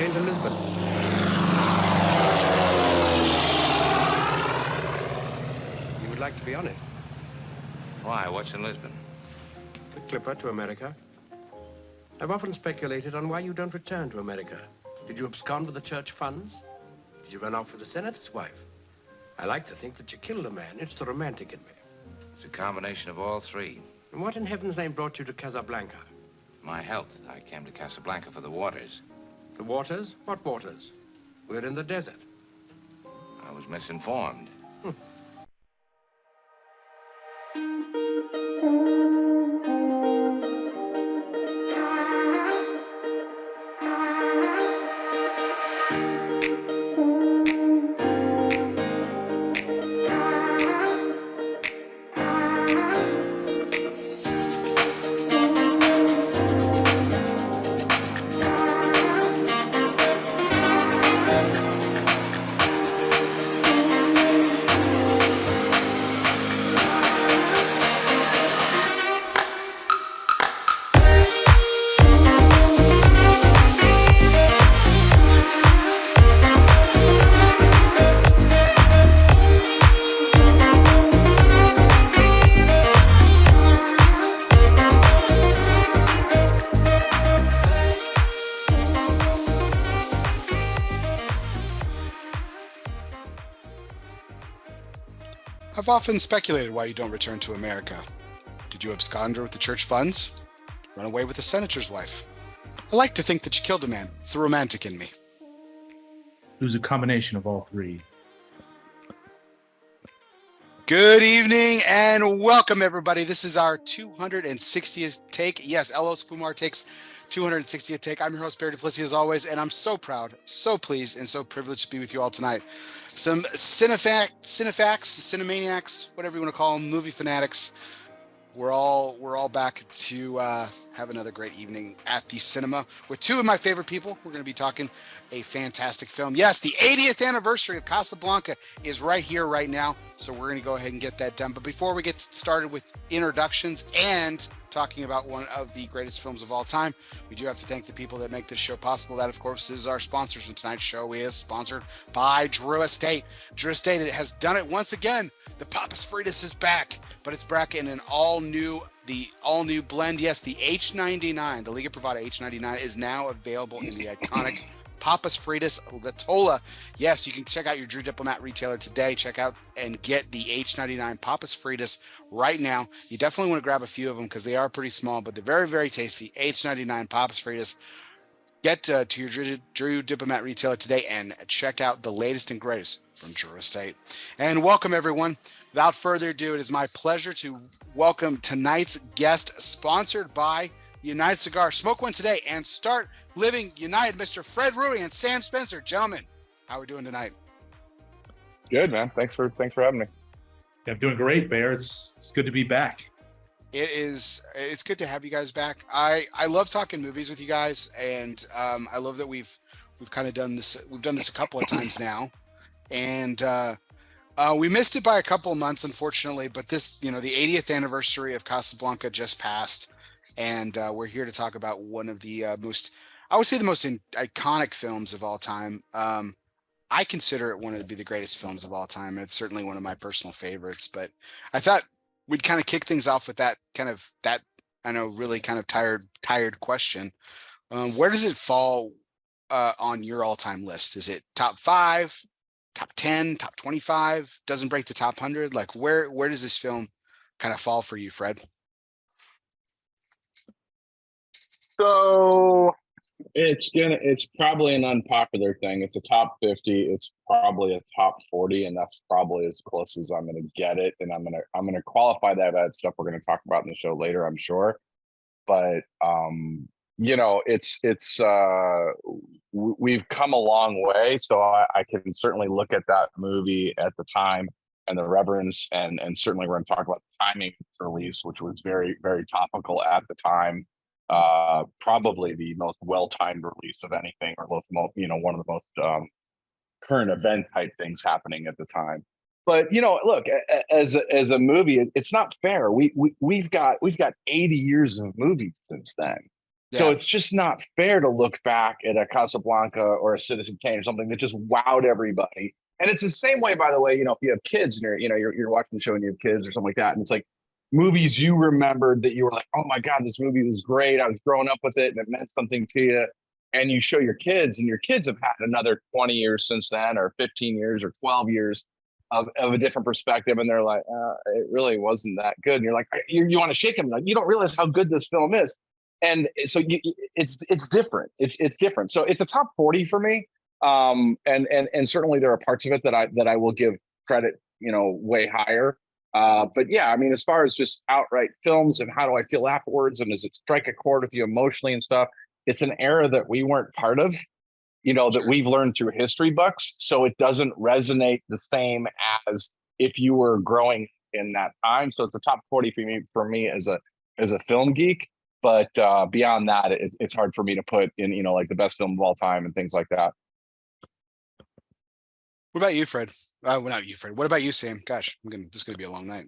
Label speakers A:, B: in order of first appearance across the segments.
A: plane to Lisbon. You would like to be on it?
B: Why? What's in Lisbon?
A: The clipper to America. I've often speculated on why you don't return to America. Did you abscond with the church funds? Did you run off with the senator's wife? I like to think that you killed a man. It's the romantic in me.
B: It's a combination of all three.
A: And what in heaven's name brought you to Casablanca?
B: My health. I came to Casablanca for the waters.
A: The waters? What waters? We're in the desert.
B: I was misinformed.
C: I've often speculated why you don't return to America. Did you abscond with the church funds? Run away with the senator's wife? I like to think that you killed a man. It's the romantic in me.
D: It was a combination of all three.
C: Good evening and welcome, everybody. This is our 260th take. Yes, Elos Fumar takes 260th take. I'm your host, Barry Duplessis, as always, and I'm so proud, so pleased, and so privileged to be with you all tonight. Some cinefacts, cinemaniacs, whatever you want to call them, movie fanatics. We're all back to have another great evening at the cinema with two of my favorite people. We're going to be talking a fantastic film. Yes, the 80th anniversary of Casablanca is right here, right now. So we're going to go ahead and get that done. But before we get started with introductions and talking about one of the greatest films of all time, we do have to thank the people that make this show possible. That, of course, is our sponsors. And tonight's show is sponsored by Drew Estate. Drew Estate has done it once again. The Papas Fritas is back, but it's back in an all-new blend. Yes, the H99, the Liga Privada H99 is now available in the iconic Papas Fritas Latola. Yes, you can check out your Drew Diplomat retailer today. Check out and get the H99 Papas Fritas right now. You definitely want to grab a few of them because they are pretty small, but they're very, very tasty. H99 Papas Fritas. Get to your Drew Diplomat retailer today and check out the latest and greatest from Drew Estate. And welcome, everyone. Without further ado, it is my pleasure to welcome tonight's guest, sponsored by United Cigar. Smoke one today and start living united, Mr. Fred Rewey and Sam Spencer. Gentlemen, how are we doing tonight?
E: Good, man. Thanks for having me.
D: Yeah, I'm doing great, Bear. It's good to be back.
C: It's good to have you guys back. I love talking movies with you guys, and I love that we've kind of done this. We've done this a couple of times now, and we missed it by a couple of months, unfortunately. But this, the 80th anniversary of Casablanca just passed, and we're here to talk about one of the most iconic films of all time. I consider it one of the greatest films of all time. It's certainly one of my personal favorites. But I thought we'd kind of kick things off with that I know really kind of tired question. Where does it fall on your all-time list? Is it top 5, top 10, top 25? Doesn't break the top 100? Like where does this film kind of fall for you, Fred?
E: So it's probably an unpopular thing. It's a top 50. It's probably a top 40, and that's probably as close as I'm going to get it. And I'm gonna qualify that stuff we're going to talk about in the show later, I'm sure. But we've come a long way, so I can certainly look at that movie at the time and the reverence, and certainly we're going to talk about the timing release, which was very, very topical at the time. Probably the most well-timed release of anything, or one of the most current event type things happening at the time. But look, as a movie, it's not fair. We've got 80 years of movies since then. So
C: Yeah.
E: it's just not fair to look back at a Casablanca or a Citizen Kane or something that just wowed everybody. And it's the same way, by the way, if you have kids and you're watching the show and you have kids or something like that, and it's like movies you remembered that you were like, oh my God, this movie was great. I was growing up with it and it meant something to you. And you show your kids, and your kids have had another 20 years since then, or 15 years, or 12 years of a different perspective, and they're like, it really wasn't that good. And you're like, you want to shake them, like, you don't realize how good this film is. And so it's different. It's different. So it's a top 40 for me. And certainly there are parts of it that I will give credit, way higher. But yeah, I mean, as far as just outright films and how do I feel afterwards, and does it strike a chord with you emotionally and stuff? It's an era that we weren't part of, that we've learned through history books. So it doesn't resonate the same as if you were growing in that time. So it's a top 40 for me as a film geek. But beyond that, it's hard for me to put in, like the best film of all time and things like that.
C: What about you, Fred? Well, not you, Fred. What about you, Sam? Gosh, this is gonna be a long night.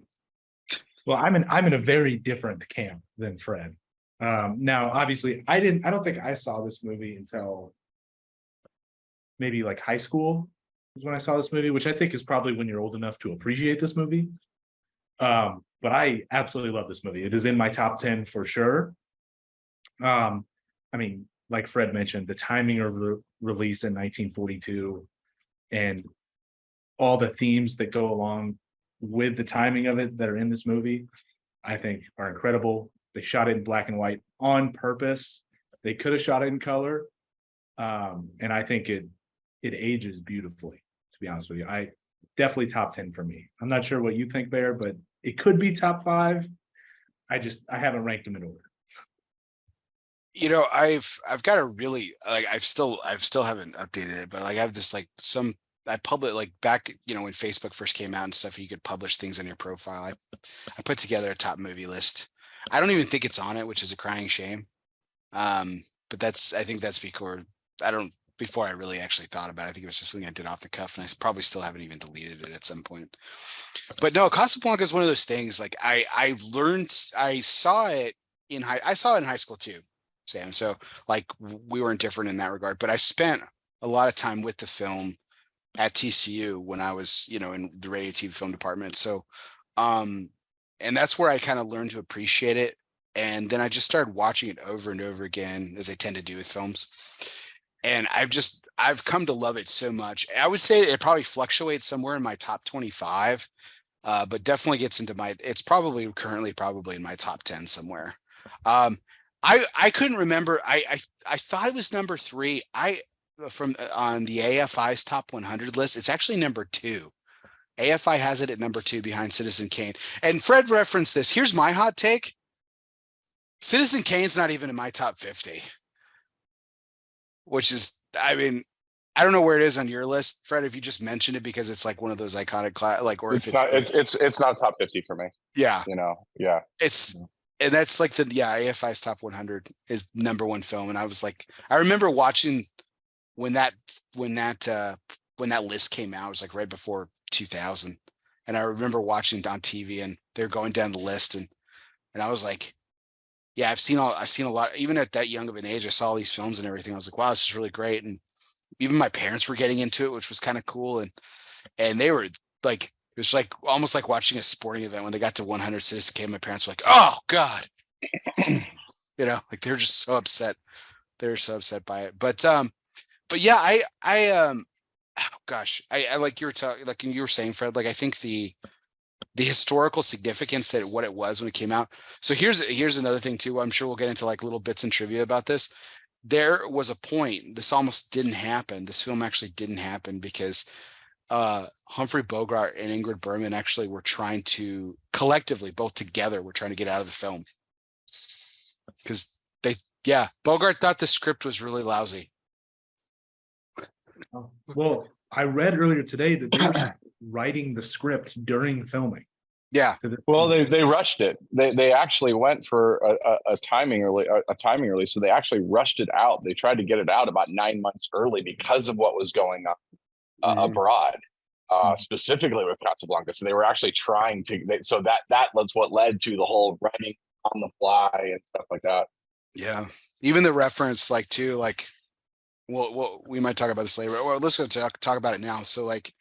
D: Well, I'm in a very different camp than Fred. Now, obviously, I don't think I saw this movie until maybe like high school was when I saw this movie, which I think is probably when you're old enough to appreciate this movie. But I absolutely love this movie. It is in my top 10 for sure. I mean, like Fred mentioned, the timing of the release in 1942 and all the themes that go along with the timing of it that are in this movie, I think are incredible. They shot it in black and white on purpose. They could have shot it in color. And I think it ages beautifully, to be honest with you. I definitely top 10 for me. I'm not sure what you think, Bear, but it could be top 5. I haven't ranked them in order.
C: I've got a really like I've still haven't updated it, but like I have this like I publish like back, when Facebook first came out and stuff, you could publish things on your profile. I put together a top movie list. I don't even think it's on it, which is a crying shame. But I think that's before I really actually thought about it. I think it was just something I did off the cuff, and I probably still haven't even deleted it at some point. But no, Casablanca is one of those things. Like I saw it in high school too, Sam. So like we weren't different in that regard, but I spent a lot of time with the film at TCU when I was, in the radio TV film department. So, and that's where I kind of learned to appreciate it. And then I just started watching it over and over again, as I tend to do with films. And I've come to love it so much. I would say it probably fluctuates somewhere in my top 25, but definitely gets into it's probably currently in my top 10 somewhere. I couldn't remember. I thought it was number 3. On the AFI's top 100 list, it's actually number 2. AFI has it at number 2 behind Citizen Kane. And Fred referenced this. Here's my hot take. Citizen Kane's not even in my top 50. Which is, I mean, I don't know where it is on your list, Fred, if you just mentioned it because it's like one of those iconic or if
E: it's not top 50 for me.
C: Yeah.
E: Yeah.
C: And that's like AFI's top 100 is number 1 film. And I was like, I remember watching when that list came out, it was like right before 2000. And I remember watching it on TV and they're going down the list and I was like, yeah, I've seen a lot, even at that young of an age, I saw all these films and everything. I was like, wow, this is really great. And even my parents were getting into it, which was kind of cool. And they were like, it was like almost like watching a sporting event when they got to 100 Citizen Kane. My parents were like, oh God, like they're just so upset. They were so upset by it. But yeah, I like you were talking, like you were saying, Fred, like I think the historical significance that what it was when it came out. So here's another thing too. I'm sure we'll get into like little bits and trivia about this. There was a point, this almost didn't happen. This film actually didn't happen because Humphrey Bogart and Ingrid Bergman actually were trying to collectively, both together, were trying to get out of the film. Because Bogart thought the script was really lousy.
D: Well, I read earlier today that they were writing the script during filming.
C: Yeah.
E: Well, they rushed it. They actually went for a timing release. So they actually rushed it out. They tried to get it out about 9 months early because of what was going on abroad, specifically with Casablanca. So they were actually trying to. So that was what led to the whole writing on the fly and stuff like that.
C: Yeah. Even the reference, like, too, like, we might talk about this later. Well, let's go talk about it now. So, like,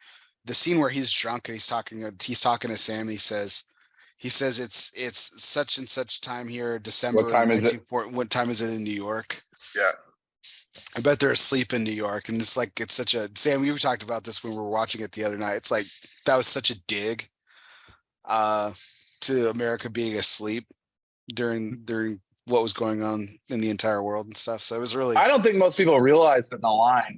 C: the scene where he's drunk and he's talking to Sam. And he says it's such and such time here,
E: What
C: December
E: time is it?
C: 1940. What time is it in New York?
E: Yeah.
C: I bet they're asleep in New York, and it's such a Sam. You talked about this when we were watching it the other night. It's like that was such a dig, to America being asleep during what was going on in the entire world and stuff. So it was really,
E: I don't think most people realize that the line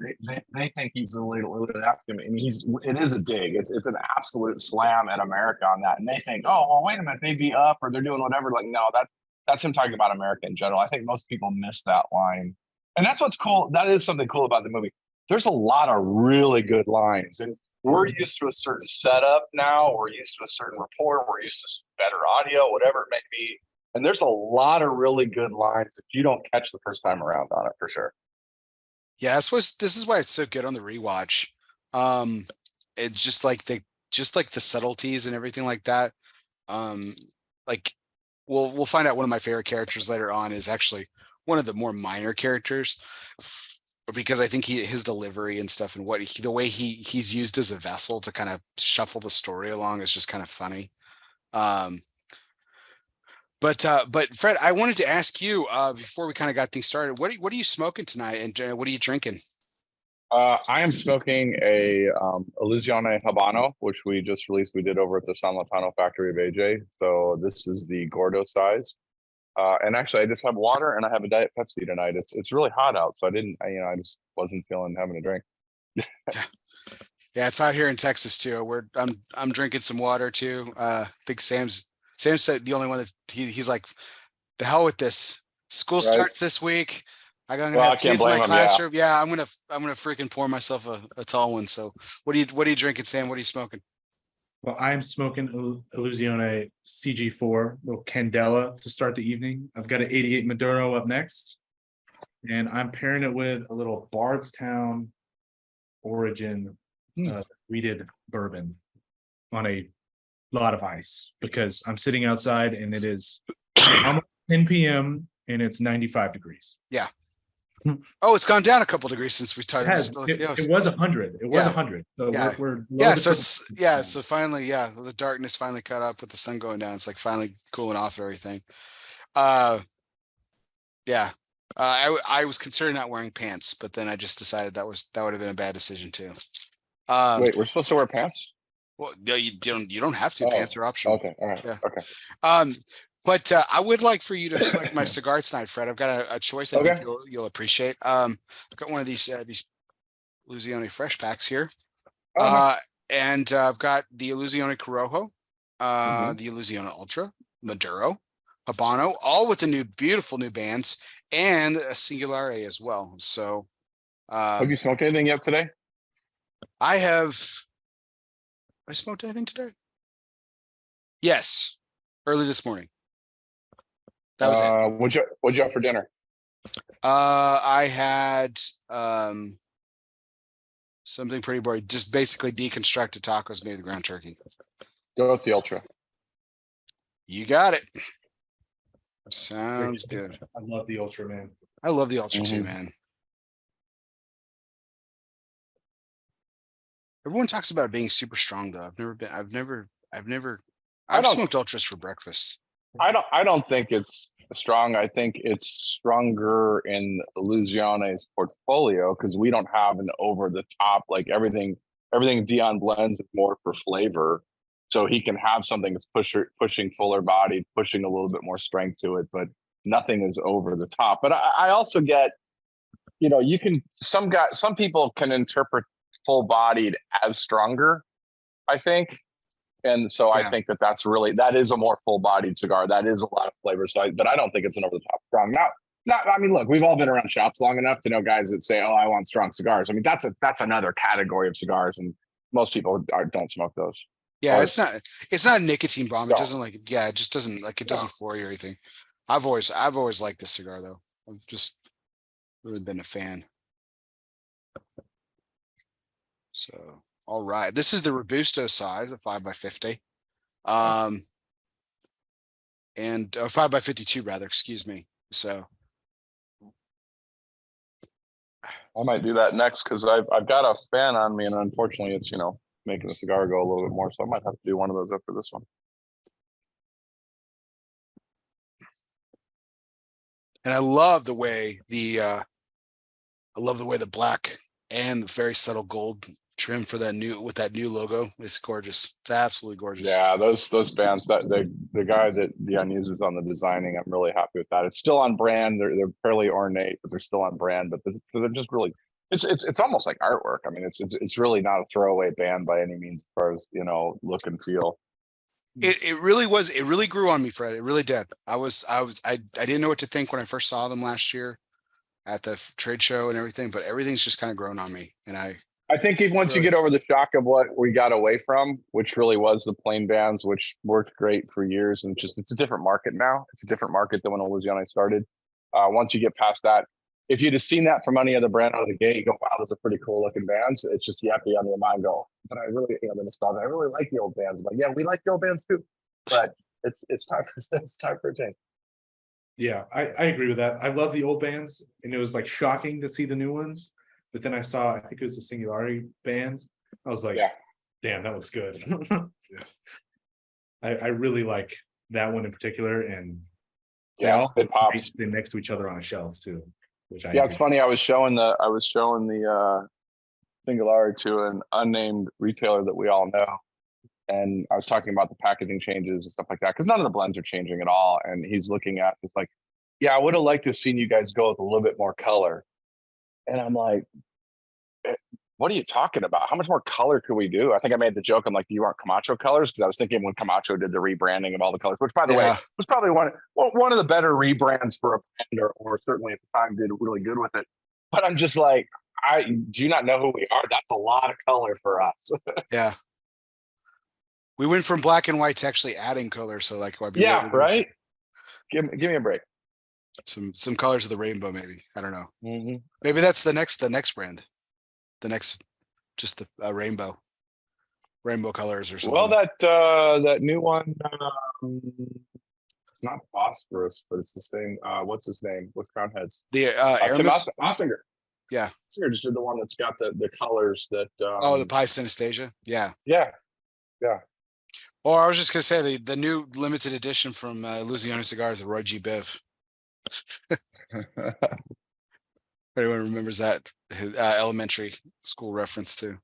E: they think he's literally asking. I mean, it is a dig. It's an absolute slam at America on that, and they think, oh well, wait a minute, they'd be up or they're doing whatever. Like, no, that's him talking about America in general. I think most people miss that line, and that's what's cool. That is something cool about the movie. There's a lot of really good lines, and we're used to a certain setup now. We're used to a certain rapport. We're used to better audio, whatever it may be. And there's a lot of really good lines that you don't catch the first time around on it, for sure.
C: yeah, this is why it's so good on the rewatch. It's just like the subtleties and everything like that. Like we'll find out one of my favorite characters later on is actually one of the more minor characters, because I think his delivery and stuff and the way he's used as a vessel to kind of shuffle the story along is just kind of funny. But Fred, I wanted to ask you before we kind of got things started, what are you smoking tonight, and what are you drinking?
E: I am smoking a Illusione Habano, which we just released. We did over at the San Latano factory of AJ. So this is the Gordo size. And actually, I just have water and I have a Diet Pepsi tonight. It's really hot out, so I just wasn't feeling having a drink.
C: Yeah, it's hot here in Texas too. I'm drinking some water too. I think Sam said the only one he's like, the hell with this. School
E: Right.
C: starts this week. I'm gonna
E: Well, I
C: have
E: can't
C: kids in my
E: blame him, yeah.
C: classroom. Yeah, I'm gonna freaking pour myself a tall one. So what are you drinking, Sam? What are you smoking?
D: Well, I'm smoking Illusione CG4, little Candela to start the evening. I've got an 88 Maduro up next, and I'm pairing it with a little Bardstown Origin wheated bourbon on a lot of ice, because I'm sitting outside and it is almost 10 p.m. and it's 95 degrees.
C: Yeah. Oh, it's gone down a couple degrees since we started.
D: It was 100. It was 100. So
C: Yeah.
D: we're
C: So finally, the darkness finally caught up with the sun going down. It's like finally cooling off everything. I was considering not wearing pants, but then I just decided that would have been a bad decision too.
E: Wait, we're supposed to wear pants?
C: Well, no, you don't have to. Pants are optional.
E: Okay, all right.
C: Yeah.
E: Okay.
C: But I would like for you to select my cigar tonight, Fred. I've got a choice I think you'll appreciate. I've got one of these Illusione fresh packs here. And I've got the Illusione Corojo, the Illusione Ultra, Maduro, Habano, all with the beautiful new bands, and a Singulare as well. So
E: have you smoked anything yet today?
C: I smoked anything today? Yes, early this morning. That was it.
E: What'd you have for dinner?
C: I had something pretty boring. Just basically deconstructed tacos made with ground turkey.
E: Go with the Ultra.
C: You got it. Sounds good.
D: I love the Ultra, man.
C: I love the Ultra too, man. Everyone talks about it being super strong though. I've smoked Ultras for breakfast.
E: I don't think it's strong. I think it's stronger in Illusione's portfolio because we don't have an over the top, like everything Dion blends is more for flavor. So he can have something that's pushing fuller body, pushing a little bit more strength to it, but nothing is over the top. But I also get, some people can interpret full bodied as stronger, I think. And so I think that is a more full-bodied cigar. That is a lot of flavor. But I don't think it's an over-the-top strong. I mean, look, we've all been around shops long enough to know guys that say, "Oh, I want strong cigars." I mean, that's another category of cigars, and most people don't smoke those.
C: Yeah, it's not a nicotine bomb. It doesn't it just doesn't it doesn't floor you or anything. I've always liked this cigar though. I've just really been a fan. So. All right, this is the Robusto size of 5x50, and 5x52 rather. Excuse me. So
E: I might do that next because I've got a fan on me, and unfortunately, it's making the cigar go a little bit more. So I might have to do one of those after this one.
C: And I love the way the black and the very subtle gold trim for that new logo. It's gorgeous. It's absolutely gorgeous.
E: Yeah, those bands, that the guy that Dion uses on the designing, I'm really happy with that. It's still on brand. They're fairly ornate, but they're still on brand. But they're just really, it's almost like artwork. I mean, it's really not a throwaway band by any means, as far as look and feel.
C: It really was. It really grew on me, Fred. It really did. I didn't know what to think when I first saw them last year at the trade show and everything, but everything's just kind of grown on me. And
E: I think even once you get over the shock of what we got away from, which really was the plain bands, which worked great for years, and it's a different market now. It's a different market than when Illusione started. Once you get past that, if you'd have seen that from any other brand out of the gate, you go, wow, those are pretty cool looking bands. It's just you have to be on your mind go, but I really, the nostalgia. I really like the old bands. But yeah, we like the old bands too. But it's time for a change.
D: Yeah, I agree with that. I love the old bands, and it was like shocking to see the new ones. But then I saw, I think it was the Singularity band. I was like,
E: Yeah.
D: damn, that looks good.
C: Yeah.
D: I really like that one in particular, and
E: Yeah, it pops.
D: They next to each other on a shelf too, which
E: Yeah, it's funny. I was showing the Singularity to an unnamed retailer that we all know, and I was talking about the packaging changes and stuff like that because none of the blends are changing at all. And he's looking at it's like, yeah, I would have liked to have seen you guys go with a little bit more color. And I'm like, what are you talking about? How much more color could we do? I think I made the joke. I'm like, do you want Camacho colors? Because I was thinking when Camacho did the rebranding of all the colors, which by the way was probably one of the better rebrands for a brand, or certainly at the time did really good with it. But I'm just like, do you not know who we are? That's a lot of color for us.
C: Yeah. We went from black and white to actually adding color. So like,
E: yeah, right. Give me a break.
C: Some colors of the rainbow, maybe. I don't know.
E: Mm-hmm.
C: Maybe that's the next brand. Just the rainbow colors or something.
E: Well, that new one, it's not phosphorus, but it's the same. What's his name? What's Crown Heads?
C: The
E: Tim Ossinger.
C: Yeah.
E: Ossinger just did the one that's got the colors that.
C: The Pi Synesthesia. Yeah.
E: Yeah.
C: Or I was just gonna say the new limited edition from Illusione Cigars, the Roy G. Biv. Anyone remembers that elementary school reference to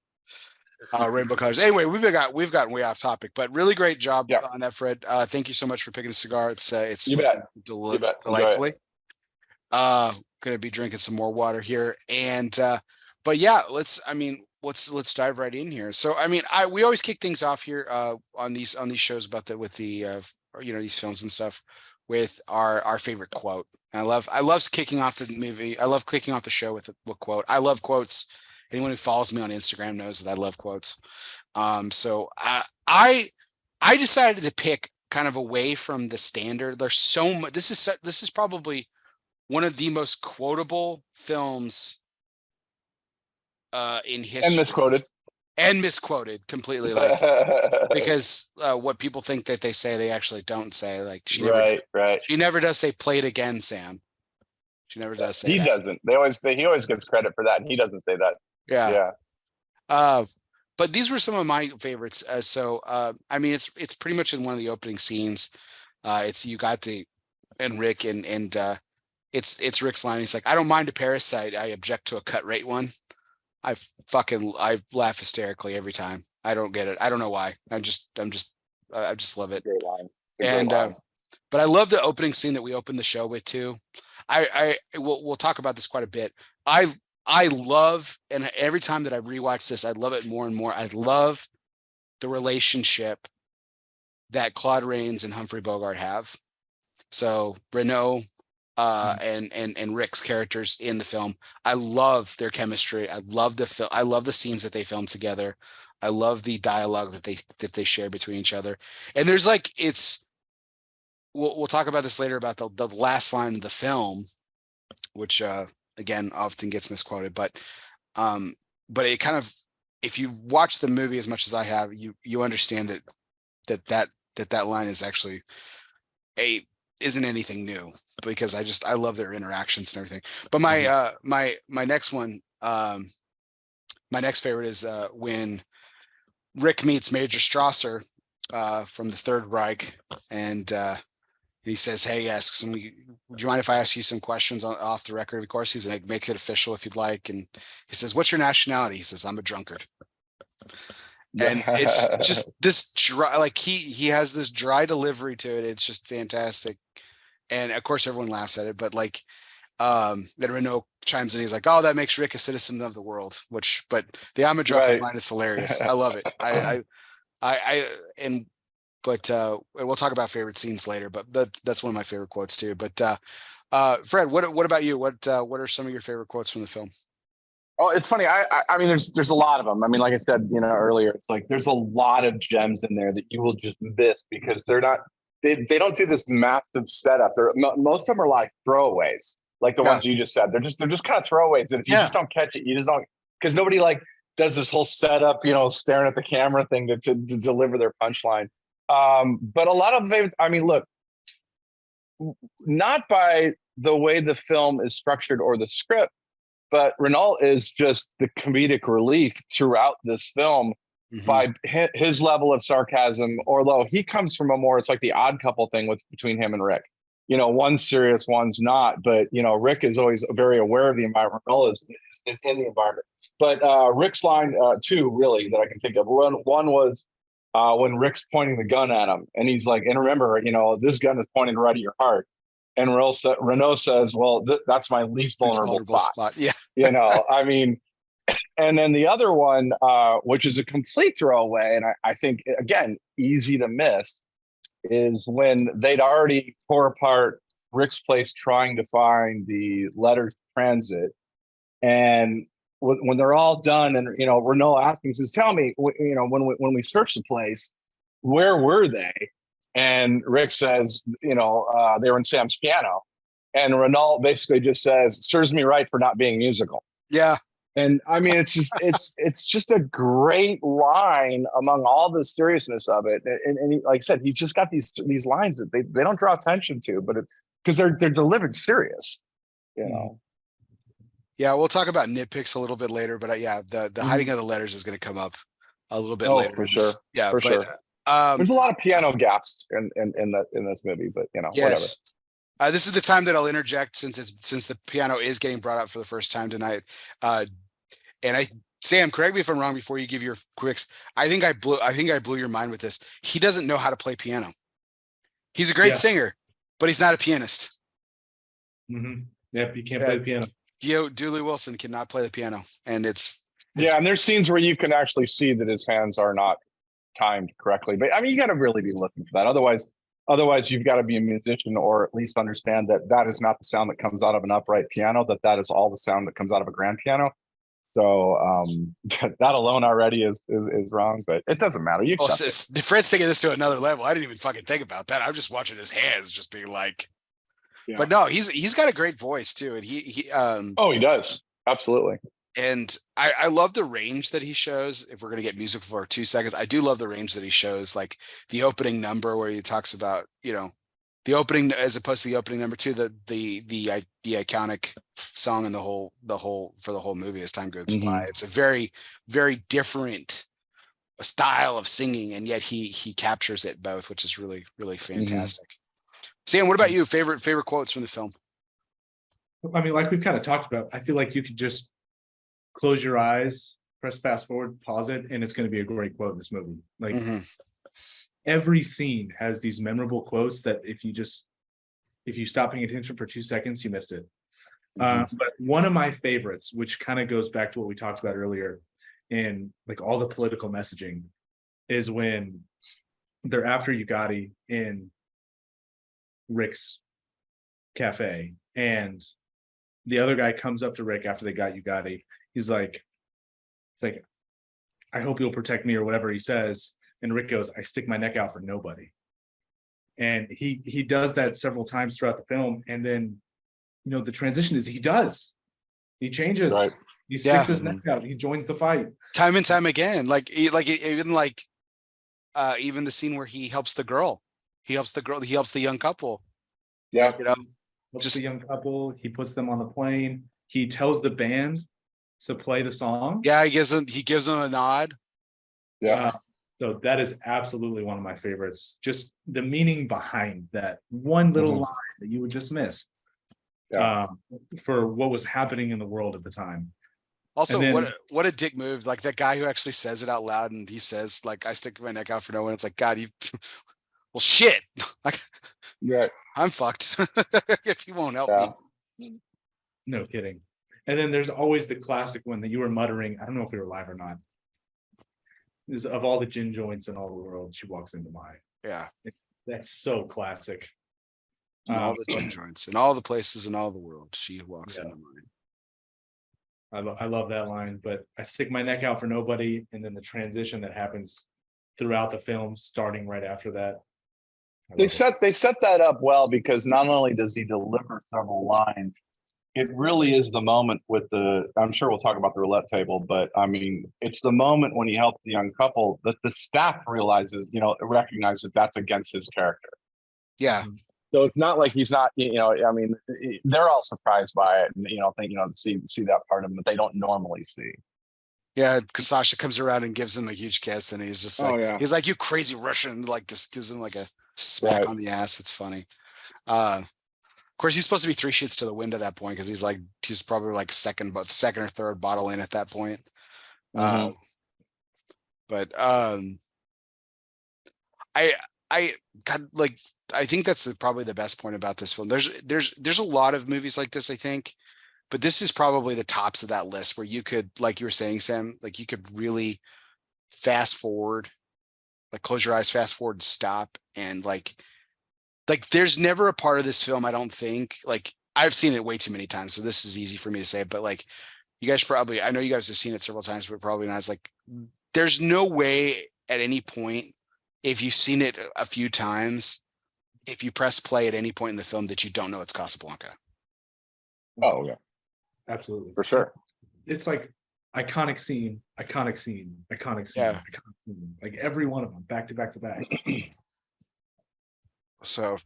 C: rainbow colors? Anyway, we've gotten way off topic, but really great job on that, Fred. Thank you so much for picking a cigar. It's
E: you bet.
C: Delightfully. Gonna be drinking some more water here, and but yeah, let's dive right in here. So I mean, we always kick things off here on these shows about these films and stuff with our favorite quote. And I love kicking off the movie. I love kicking off the show with a quote. I love quotes. Anyone who follows me on Instagram knows that I love quotes. So I decided to pick kind of away from the standard. There's so much. This is probably one of the most quotable films in history. And misquoted completely, like because what people think that they say, they actually don't say. Like she never does say "play it again, Sam." She never does say.
E: He doesn't. He always gets credit for that, and he doesn't say that.
C: Yeah. But these were some of my favorites. I mean, it's pretty much in one of the opening scenes. It's Ugarte and Rick, and it's Rick's line. He's like, "I don't mind a parasite. I object to a cut rate one." I laugh hysterically every time. I don't get it. I don't know why. I just love it.
E: Great line.
C: And but I love the opening scene that we opened the show with too. We'll talk about this quite a bit. I love, and every time that I rewatch this, I love it more and more. I love the relationship that Claude Rains and Humphrey Bogart have. So Renault and Rick's characters in the film. I love their chemistry. I love the film. I love the scenes that they filmed together. I love the dialogue that they share between each other. And there's like, we'll talk about this later about the last line of the film, which again often gets misquoted, but it kind of, if you watch the movie as much as I have, you understand that line is actually isn't anything new because I love their interactions and everything. But my next one, my next favorite is when Rick meets Major Strasser from the Third Reich, and he says, "Hey, asks him, would you mind if I ask you some questions off the record? Of course, he's like, make it official if you'd like." And he says, "What's your nationality?" He says, "I'm a drunkard." And it's just this dry, like he has this dry delivery to it. It's just fantastic. And of course, everyone laughs at it, but like, then Renault chimes in. He's like, "Oh, that makes Rick a citizen of the world," but the "I'm a drunkard" line is hilarious. I love it. We'll talk about favorite scenes later, but that's one of my favorite quotes too. But Fred, what about you? What are some of your favorite quotes from the film?
E: Oh, it's funny. I mean, there's a lot of them. I mean, like I said, earlier, it's like there's a lot of gems in there that you will just miss because they don't do this massive setup. Most of them are like throwaways, like the ones you just said. They're just kind of throwaways that if you just don't catch it, you just don't, because nobody like does this whole setup, staring at the camera thing to deliver their punchline. But a lot of them, I mean, look, not by the way the film is structured or the script, but Renault is just the comedic relief throughout this film by his level of sarcasm, although he comes from it's like the Odd Couple thing between him and Rick. One's serious, one's not, but Rick is always very aware of the environment. Renault is in the environment. But Rick's line, two really that I can think of. One was when Rick's pointing the gun at him, and he's like, "And remember, this gun is pointed right at your heart." And Renault says, "Well, that's my least vulnerable spot."
C: Yeah.
E: I mean, and then the other one, which is a complete throwaway, and I think, again, easy to miss, is when they'd already tore apart Rick's place trying to find the letters transit. And when they're all done, and, Renault asks him, says, "Tell me, when we searched the place, where were they?" And Rick says, they were in Sam's piano. And Renault basically just says, "Serves me right for not being musical."
C: Yeah.
E: And I mean, it's just a great line among all the seriousness of it. And he, like I said, he's just got these lines that they don't draw attention to, but because they're delivered serious,
C: Yeah, we'll talk about nitpicks a little bit later, but the hiding of the letters is going to come up a little bit later.
E: For sure.
C: Yeah,
E: for sure. There's a lot of piano gaps in this movie, but whatever.
C: This is the time that I'll interject since the piano is getting brought up for the first time tonight. And Sam, correct me if I'm wrong before you give your quicks. I think I blew your mind with this. He doesn't know how to play piano. He's a great singer, but he's not a pianist.
D: Mm-hmm. Yep, you can't play the piano.
C: Dooley Wilson cannot play the piano, and it's
E: and there's scenes where you can actually see that his hands are not timed correctly. But I mean, you got to really be looking for that. Otherwise, you've got to be a musician, or at least understand that is not the sound that comes out of an upright piano. That is all the sound that comes out of a grand piano. So that alone already is wrong, but it doesn't matter. You accept it.
C: Fred's taking this to another level. I didn't even fucking think about that. I'm just watching his hands, just being like. Yeah. But no, he's got a great voice too, and he
E: does, absolutely.
C: And I love the range that he shows. If we're gonna get music for 2 seconds, I do love the range that he shows, like the opening number where he talks about the opening as opposed to the opening number 2, the iconic song and the whole for the whole movie as time goes by. It's a very, very different style of singing, and yet he captures it both, which is really, really fantastic. Sam, what about you? Favorite quotes from the film?
D: I mean, like we've kind of talked about, I feel like you could just close your eyes, press fast forward, pause it, and it's going to be a great quote in this movie. Like every scene has these memorable quotes that if you stop paying attention for 2 seconds, you missed it. But one of my favorites, which kind of goes back to what we talked about earlier in like all the political messaging, is when they're after Ugatti in Rick's cafe, and the other guy comes up to Rick after they got Ugatti. He's like, it's like, "I hope you'll protect me," or whatever he says. And Rick goes, "I stick my neck out for nobody." And he does that several times throughout the film. And then, the transition is he changes. Right. He sticks his neck out. He joins the fight. Time
C: and time again. Even the scene where he helps the girl. He helps the young couple.
E: Yeah.
C: You know,
D: Looks
C: just
D: the young couple. He puts them on the plane. He tells the band to play the song.
C: yeah, he gives them a nod.
E: Yeah.
D: So that is absolutely one of my favorites. Just the meaning behind that one little
E: Mhm.
D: line that you would just miss
E: Yeah.
D: for what was happening in the world at the time.
C: Also,
D: And then-
C: what a dick move! Like that guy who actually says it out loud, and he says, "Like I stick my neck out for no one." It's like, God, you, well, shit. Like
E: Right.
C: I'm fucked if you won't help
E: Yeah.
C: me.
D: No kidding. And then there's always the classic one that you were muttering. I don't know if we were live or not. Is of all the gin joints in all the world, she walks into mine.
C: Yeah,
D: That's so classic.
C: in all the gin joints, in all the places in all the world, she walks
D: Yeah.
C: into mine.
D: I love that line, but I stick my neck out for nobody, and then the transition that happens throughout the film, starting right after that.
E: They set that up well, because not only does he deliver several lines, it really is the moment with I'm sure we'll talk about the roulette table, but I mean, it's the moment when he helps the young couple that the staff realizes, recognizes that that's against his character.
C: Yeah,
E: So it's not like he's not, I mean, they're all surprised by it and, think, see that part of him that they don't normally see.
C: yeah. Because Sasha comes around and gives him a huge kiss, and he's just like, he's like, "You crazy Russian!" Like, just gives him like a smack on the ass. It's funny. Of course, he's supposed to be 3 shits to the wind at that point, because he's probably like second or third bottle in at that point.
E: Mhm.
C: But I got like, I think that's probably the best point about this film. There's a lot of movies like this, I think, but this is probably the tops of that list, where you could, like you were saying, Sam, like you could really fast forward, like close your eyes, fast forward, and stop, and like there's never a part of this film, I don't think, like I've seen it way too many times, so this is easy for me to say, but like you guys probably, I know you guys have seen it several times, but probably not. It's like there's no way at any point, if you've seen it a few times, if you press play at any point in the film, that you don't know it's Casablanca.
E: Oh yeah,
D: Absolutely.
E: for sure.
D: It's like iconic scene, iconic scene, iconic scene,
C: Yeah.
D: iconic scene. Like every one of them, back to back to back.
C: So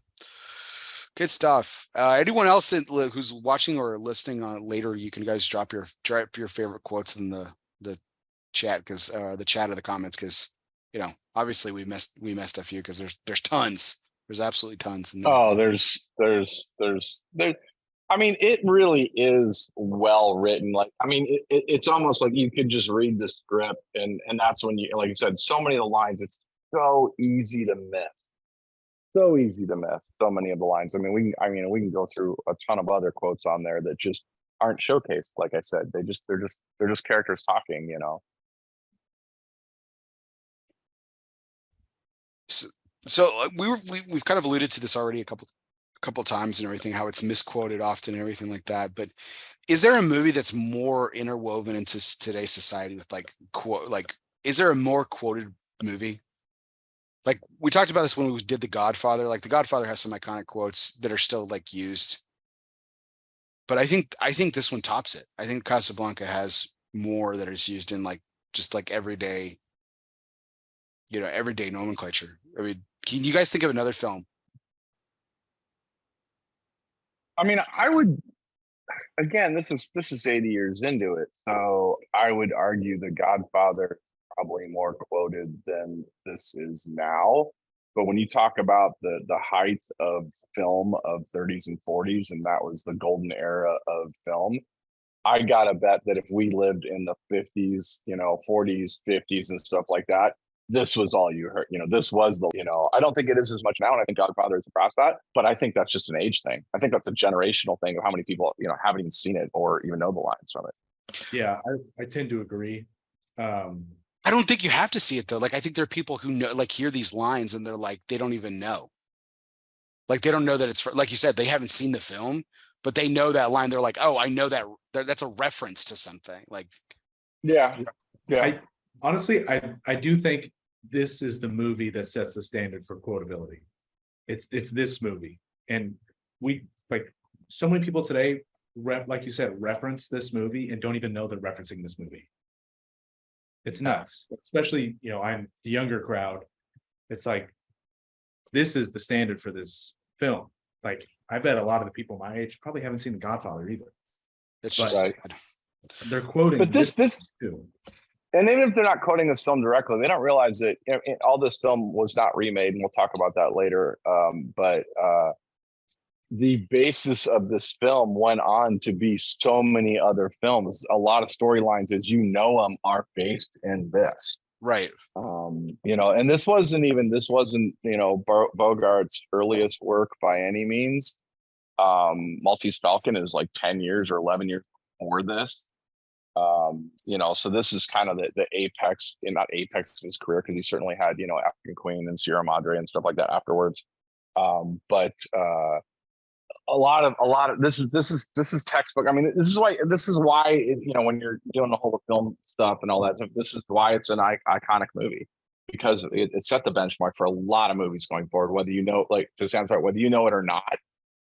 C: good stuff. Anyone else who's watching or listening on later, you can guys drop your favorite quotes in the chat, because the chat of the comments, because obviously we missed a few, because there's tons. There's absolutely tons.
E: Oh, there's I mean, it really is well written. Like, I mean, it's almost like you could just read the script, and that's when you, like you said, so many of the lines, it's so easy to miss. So easy to miss so many of the lines. I mean, we can go through a ton of other quotes on there that just aren't showcased. Like I said, they're just characters talking.
C: So we've kind of alluded to this already a couple of times and everything, how it's misquoted often and everything like that. But is there a movie that's more interwoven into today's society with is there a more quoted movie? Like we talked about this when we did The Godfather. Like The Godfather has some iconic quotes that are still like used. But I think this one tops it. I think Casablanca has more that is used in like just like everyday nomenclature. I mean, can you guys think of another film?
E: I mean, I would, again, this is 80 years into it, so I would argue The Godfather is probably more quoted than this is now. But when you talk about the height of film of 30s and 40s, and that was the golden era of film, I gotta bet that if we lived in the 50s, 40s, 50s, and stuff like that, this was all you heard. This was I don't think it is as much now, and I think Godfather is across that, but I think that's just an age thing. I think that's a generational thing of how many people, haven't even seen it or even know the lines from it.
D: Yeah, I tend to agree.
C: I don't think you have to see it though. Like I think there are people who know, like hear these lines and they're like, they don't even know. Like they don't know that it's like you said, they haven't seen the film, but they know that line. They're like, oh, I know that's a reference to something. Like,
E: yeah.
D: Honestly, I do think this is the movie that sets the standard for quotability. It's this movie, and we like so many people today, like you said, reference this movie and don't even know they're referencing this movie. It's nuts, especially I'm the younger crowd. It's like this is the standard for this film. like I bet a lot of the people my age probably haven't seen The Godfather either.
C: It's
D: But-
C: just
E: Right.
C: sad.
D: They're quoting
E: But this
D: too.
E: and even if they're not quoting this film directly, they don't realize that all this film was not remade, and we'll talk about that later. But the basis of this film went on to be so many other films. A lot of storylines, as you know them, are based in this.
C: Right.
E: And this wasn't Bogart's earliest work by any means. Maltese Falcon is like 10 years or 11 years before this. So this is kind of the apex, not apex of his career, because he certainly had, African Queen and Sierra Madre and stuff like that afterwards. But a lot of this is textbook. I mean, this is why when you're doing the whole film stuff and all that stuff, this is why it's an iconic movie, because it set the benchmark for a lot of movies going forward. Whether whether you know it or not,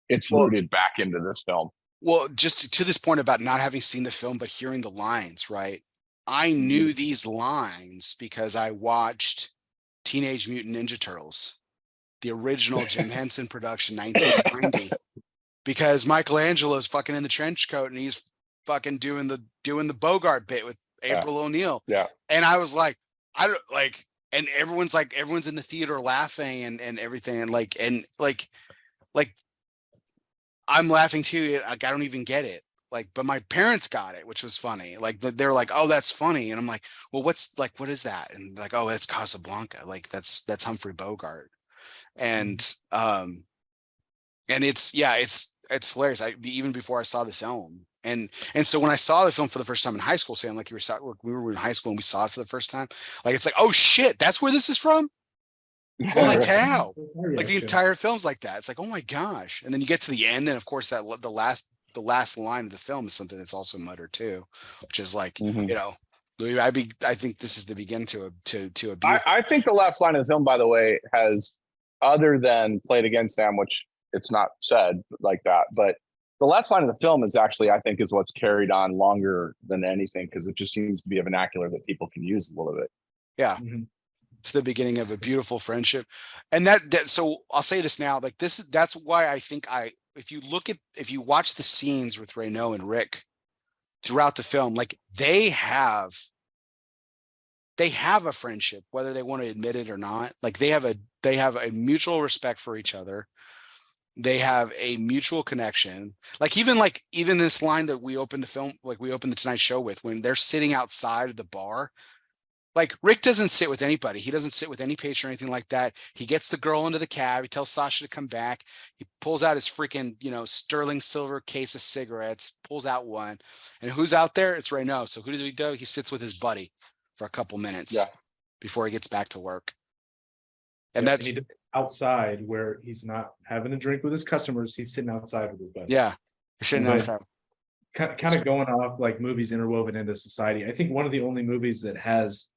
E: it's rooted back into this film.
C: Well, just to this point about not having seen the film, but hearing the lines, right? I knew these lines because I watched Teenage Mutant Ninja Turtles, the original Jim Henson production, 1990, because Michelangelo's fucking in the trench coat and he's fucking doing the Bogart bit with April O'Neil.
E: Yeah.
C: And I was like, and everyone's in the theater laughing and everything. And I'm laughing too. Like, I don't even get it. But my parents got it, which was funny. They're like, "Oh, that's funny," and I'm like, "Well, what is that?" And like, "Oh, that's Casablanca. Like that's Humphrey Bogart." And it's hilarious. Even before I saw the film, and so when I saw the film for the first time in high school, saying like we were in high school and we saw it for the first time, like it's like, oh shit, that's where this is from. Holy cow! Like the entire film's like that. It's like, oh my gosh! And then you get to the end, and of course that the last line of the film is something that's also muttered too, which is like, I think this is the begin to a beautiful.
E: I think the last line of the film, by the way, has, other than "played against them," which it's not said like that, but the last line of the film is actually, I think, is what's carried on longer than anything, because it just seems to be a vernacular that people can use a little bit.
C: Yeah. It's the beginning of a beautiful friendship. And so I'll say this now, like that's why I think if you watch the scenes with Reno and Rick throughout the film, like they have a friendship, whether they want to admit it or not. Like they have a mutual respect for each other. They have a mutual connection. Like even this line that we opened the Tonight Show with, when they're sitting outside of the bar. Like Rick doesn't sit with anybody. He doesn't sit with any patient or anything like that. He gets the girl into the cab. He tells Sasha to come back. He pulls out his freaking, sterling silver case of cigarettes, pulls out one. And who's out there? It's Reno. So who does he do? He sits with his buddy for a couple minutes before he gets back to work. And that's
D: outside where he's not having a drink with his customers. He's sitting outside with his buddy.
C: Yeah. Sitting outside.
D: Kind of going off like movies interwoven into society. I think one of the only movies that has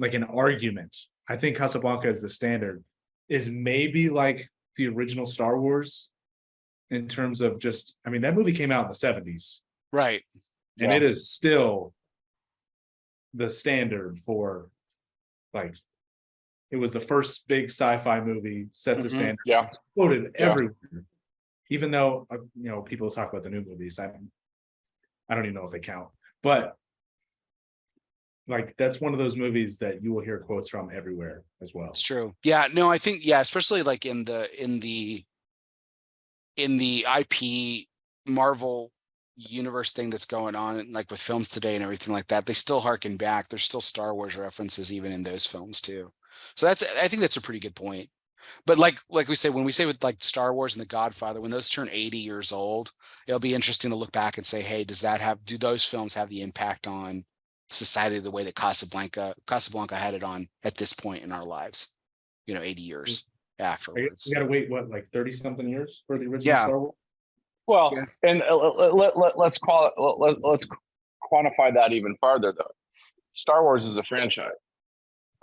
D: like an argument, I think Casablanca is the standard, is maybe like the original Star Wars in terms of just, I mean, that movie came out in the 70s.
C: Right.
D: And it is still the standard for, like, it was the first big sci-fi movie, set the standard.
E: Yeah.
D: It's quoted everywhere. Even though, people talk about the new movies. I don't even know if they count. But like that's one of those movies that you will hear quotes from everywhere as well.
C: It's true. Yeah, no, I think, especially like in the IP Marvel universe thing that's going on, like with films today and everything like that, they still harken back. There's still Star Wars references even in those films too. So I think that's a pretty good point. But like we say, when we say with like Star Wars and The Godfather, when those turn 80 years old, it'll be interesting to look back and say, hey, do those films have the impact on society the way that Casablanca had it on at this point in our lives, 80 years afterwards.
D: You gotta wait, what, like 30 something years for the original Star Wars?
E: Well, and let's quantify that even farther though. Star Wars is a franchise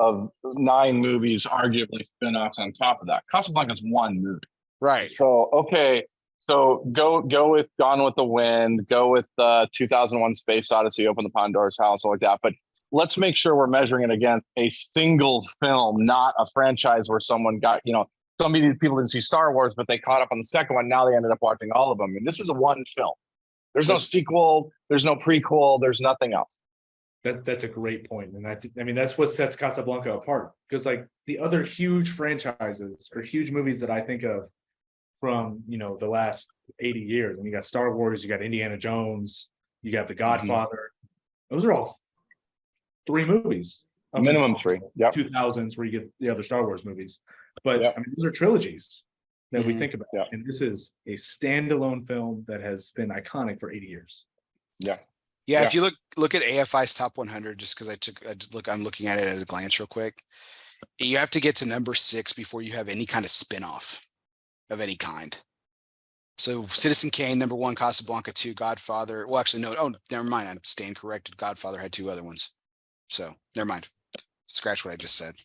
E: of 9 movies, arguably spin-offs on top of that. Casablanca is one movie.
C: Right.
E: So, okay. So go with Gone with the Wind, go with 2001 Space Odyssey, Open the Pandora's House, all like that. But let's make sure we're measuring it against a single film, not a franchise where someone got, so many people didn't see Star Wars, but they caught up on the second one. Now they ended up watching all of them. And this is a one film. There's no sequel. There's no prequel. There's nothing else.
D: That's a great point. And I mean, that's what sets Casablanca apart. Because like the other huge franchises or huge movies that I think of from, the last 80 years, and you got Star Wars, you got Indiana Jones, you got The Godfather. Those are all 3 movies.
E: Minimum 3. Yep.
D: 2000s where you get the other Star Wars movies. But
E: Yep.
D: I mean, those are trilogies that we think about.
E: Yep.
D: And this is a standalone film that has been iconic for 80 years.
E: Yeah.
C: Yeah, if you look at AFI's top 100, just because I'm looking at it at a glance real quick. You have to get to number 6 before you have any kind of spin-off of any kind. So Citizen Kane, number 1, Casablanca 2, Godfather. Well, actually, no. Oh, never mind. I'm staying corrected. Godfather had 2 other ones. So never mind. Scratch what I just said.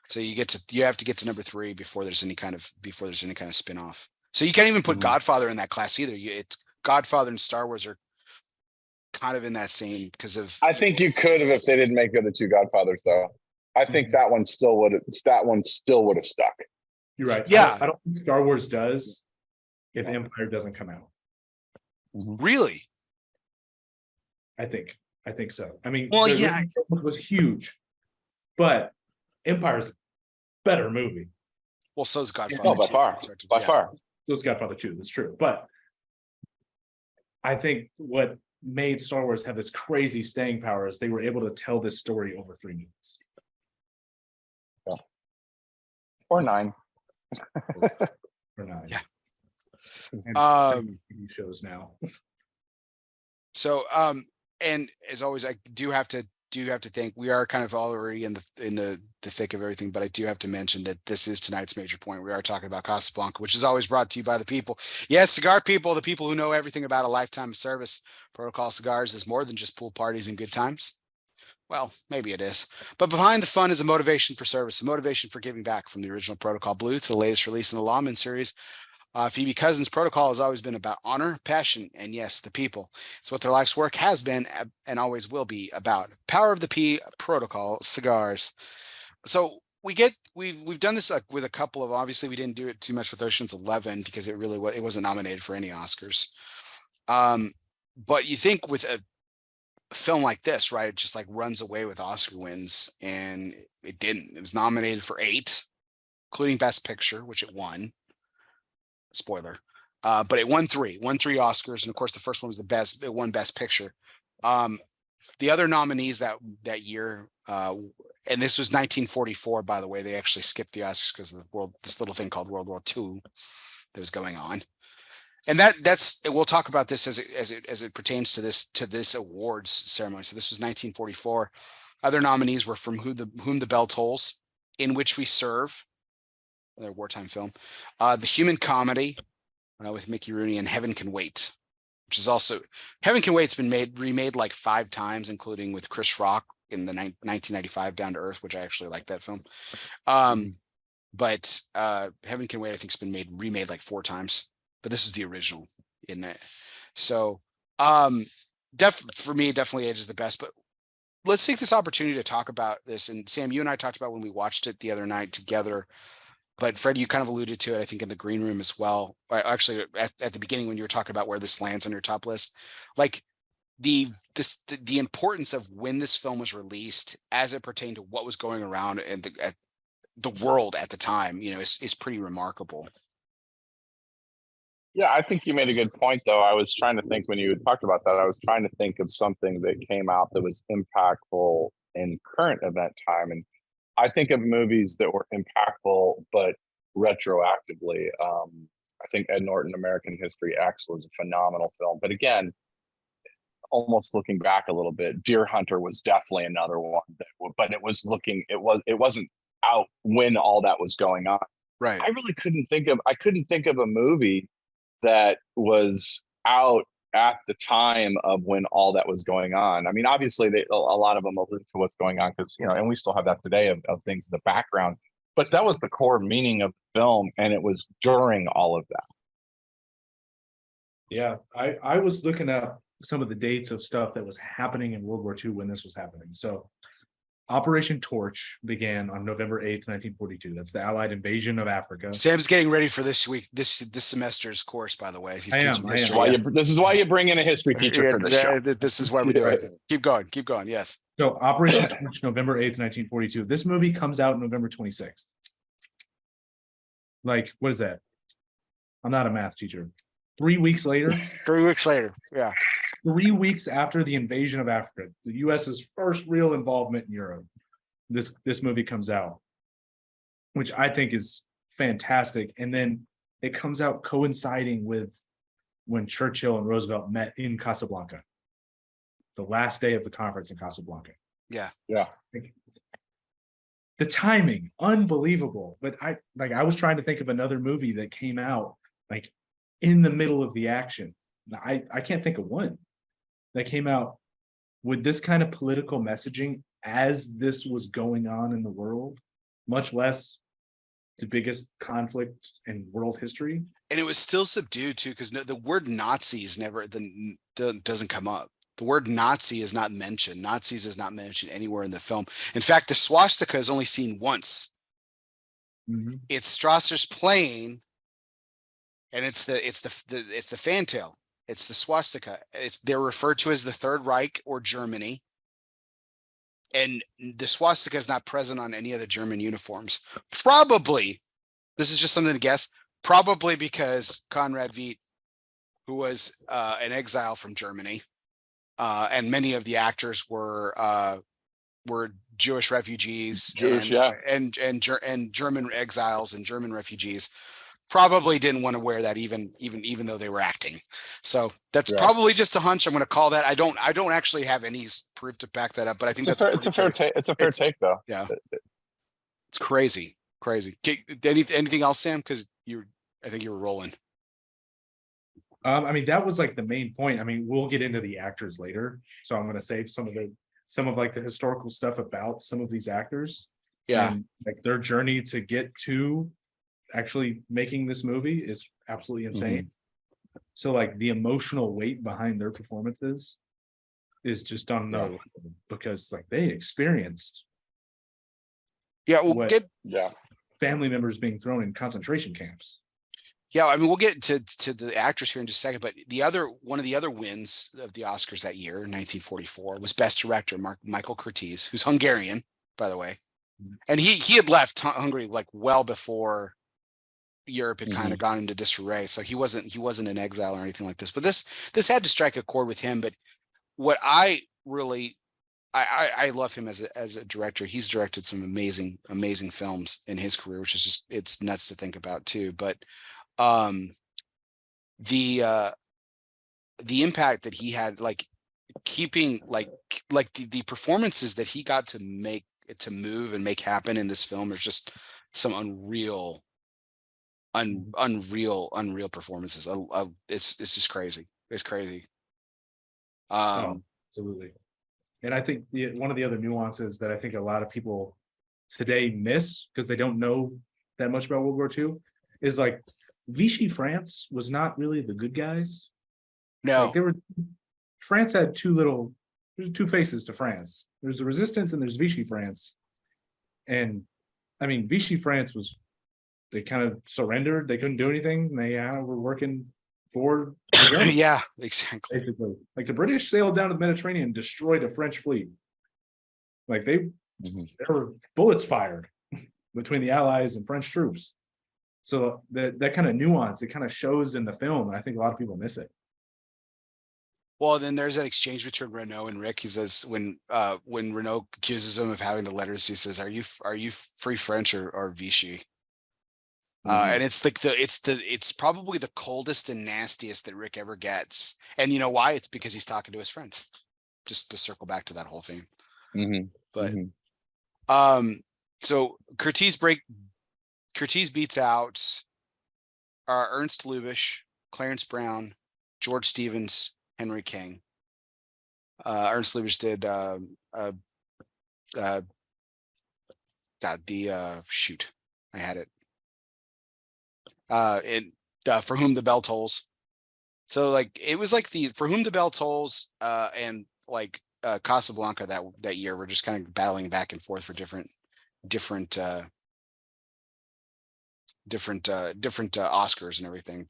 C: So you have to get to number 3 before there's any kind of spin-off. So you can't even put Godfather in that class either. It's Godfather and Star Wars are kind of in that same because of.
E: I think you could have if they didn't make the other 2 Godfathers, though. I think that one still would have stuck.
D: You're right.
C: Yeah.
D: I don't think Star Wars does if Empire doesn't come out.
C: Really?
D: I think so. I mean,
C: well,
D: it was huge, but Empire's a better movie.
C: Well, so's Godfather.
E: No, by far.
D: So is Godfather 2. That's true. But I think what made Star Wars have this crazy staying power is they were able to tell this story over 3 minutes.
E: Yeah. Or 9.
D: Or 9.
C: Yeah.
D: And TV shows now.
C: So, and as always, I do have to think we are kind of already in the thick of everything, but I do have to mention that this is tonight's major point. We are talking about Casablanca, which is always brought to you by the people. Yes, cigar people, the people who know everything about a lifetime of service. Protocol Cigars is more than just pool parties and good times. Well, maybe it is. But behind the fun is a motivation for service, a motivation for giving back, from the original Protocol Blue to the latest release in the Lawman series. Phoebe Cousins' Protocol has always been about honor, passion, and yes, the people. It's what their life's work has been and always will be about. Power of the P, Protocol Cigars. So we've done this with a couple of, obviously we didn't do it too much with Ocean's 11 because it wasn't nominated for any Oscars. But you think with a film like this, right, it just like runs away with Oscar wins, and it didn't. It was nominated for 8, including Best Picture, which it won. Spoiler. But it won 3 Oscars, and of course the first one was it won Best Picture. The other nominees that year, and this was 1944, by the way. They actually skipped the Oscars because of this little thing called World War II that was going on. And that's we'll talk about this as it pertains to this awards ceremony. So this was 1944. Other nominees were from Whom the Bell Tolls, In Which We Serve, another wartime film, The Human Comedy with Mickey Rooney, and Heaven Can Wait, which is also Heaven Can Wait's been remade like 5 times, including with Chris Rock in the 1995 Down to Earth, which I actually like that film. But Heaven Can Wait, I think, has been remade like 4 times. But this is the original in it. So for me, definitely Edge is the best. But let's take this opportunity to talk about this. And Sam, you and I talked about when we watched it the other night together. But Fred, you kind of alluded to it, I think, in the green room as well. Actually, at the beginning when you were talking about where this lands on your top list, like the importance of when this film was released as it pertained to what was going around in the world at the time, is pretty remarkable.
E: Yeah, I think you made a good point, though. I was trying to think when you talked about that, I was trying to think of something that came out that was impactful in current event time. And I think of movies that were impactful, but retroactively. I think Ed Norton, American History X was a phenomenal film. But again, almost looking back a little bit, Deer Hunter was definitely another one. But it wasn't out when all that was going on.
C: Right.
E: I couldn't think of a movie that was out at the time of when all that was going on. I mean, obviously, a lot of them allude to what's going on because, and we still have that today of things in the background. But that was the core meaning of the film, and it was during all of that.
D: Yeah, I was looking up some of the dates of stuff that was happening in World War II when this was happening. So Operation Torch began on November 8th, 1942. That's the Allied invasion of Africa.
C: Sam's getting ready for this week, this semester's course, by the way. He's teaching
D: I
C: history.
D: am.
E: This is why you bring in a history teacher for the show.
C: This is why we do it. Keep going. Yes.
D: So Operation Torch, November 8th, 1942. This movie comes out November 26th. Like, what is that? I'm not a math teacher. 3 weeks later.
C: 3 weeks later. Yeah.
D: 3 weeks after the invasion of Africa, the US's first real involvement in Europe, this movie comes out, which I think is fantastic. And then it comes out coinciding with when Churchill and Roosevelt met in Casablanca, the last day of the conference in Casablanca.
C: Yeah.
D: The timing, unbelievable. But I was trying to think of another movie that came out like in the middle of the action. I can't think of one that came out with this kind of political messaging as this was going on in the world, much less the biggest conflict in world history.
C: And it was still subdued too, because the word Nazi is never doesn't come up. The word Nazi is not mentioned. Nazis is not mentioned anywhere in the film. In fact, the swastika is only seen once.
D: Mm-hmm.
C: It's Strasser's plane, and it's the fantail. It's the swastika. They're referred to as the Third Reich or Germany. And the swastika is not present on any of the German uniforms. Probably, this is just something to guess, probably because Konrad Veidt, who was an exile from Germany, and many of the actors were Jewish refugees, and German exiles and German refugees, probably didn't want to wear that even though they were acting. So that's probably just a hunch. I'm going to call that. I don't actually have any proof to back that up, but I think it's a fair take. It's a fair take though. Yeah. It's crazy. Anything else, Sam? Because I think you were rolling.
D: I mean, that was like the main point. I mean, we'll get into the actors later, so I'm going to save some of like the historical stuff about some of these actors.
C: Yeah.
D: And like their journey to get to actually making this movie is absolutely insane. Mm-hmm. So like the emotional weight behind their performances is just unknown because like they experienced family members being thrown in concentration camps.
C: Yeah, I mean, we'll get to the actors here in just a second, but one of the other wins of the Oscars that year, 1944, was Best Director, Michael Curtiz, who's Hungarian, by the way, and he had left Hungary like well before Europe had kind of gone into disarray, so he wasn't in exile or anything like this. But this had to strike a chord with him. But what I really I love him as a director. He's directed some amazing films in his career, which is just it's nuts to think about too. But the impact that he had, like keeping like the performances that he got to move and make happen in this film are just some unreal performances. It's just crazy. It's crazy.
D: Absolutely. And I think one of the other nuances that I think a lot of people today miss because they don't know that much about World War II is like Vichy France was not really the good guys.
C: No,
D: like France had there's two faces to France. There's the resistance and there's Vichy France. And I mean, Vichy France they kind of surrendered. They couldn't do anything. They were working for
C: yeah, exactly.
D: Basically, like the British sailed down to the Mediterranean and destroyed a French fleet. Like there were bullets fired between the Allies and French troops. So that kind of nuance, it kind of shows in the film, and I think a lot of people miss it.
C: Well, then there's that exchange between Renault and Rick. He says when Renault accuses him of having the letters, he says, "Are you Free French or Vichy?" And it's like it's probably the coldest and nastiest that Rick ever gets. And you know why? It's because he's talking to his friend. Just to circle back to that whole thing. But so Curtiz beats out Ernst Lubitsch, Clarence Brown, George Stevens, Henry King. Ernst Lubitsch did shoot, I had it. For Whom the Bell Tolls. So like it was like the For Whom the Bell Tolls and like Casablanca that year. We're just kind of battling back and forth for different Oscars and everything.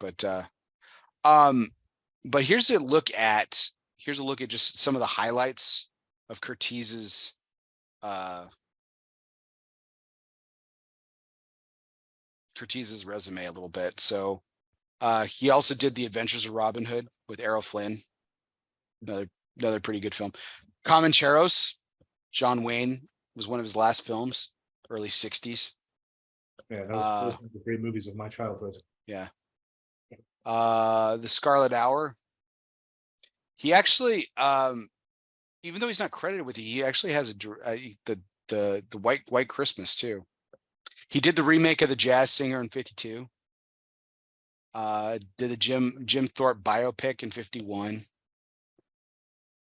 C: But here's a look at just some of the highlights of Curtiz's resume a little bit. So he also did The Adventures of Robin Hood with Errol Flynn. Another pretty good film. Comancheros, John Wayne was one of his last films, early 60s.
D: Yeah, those were the great movies of my childhood.
C: Yeah. The Scarlet Hour. He actually, even though he's not credited with it, he actually has the White Christmas too. He did the remake of The Jazz Singer in 52. Did the Jim Thorpe biopic in 51.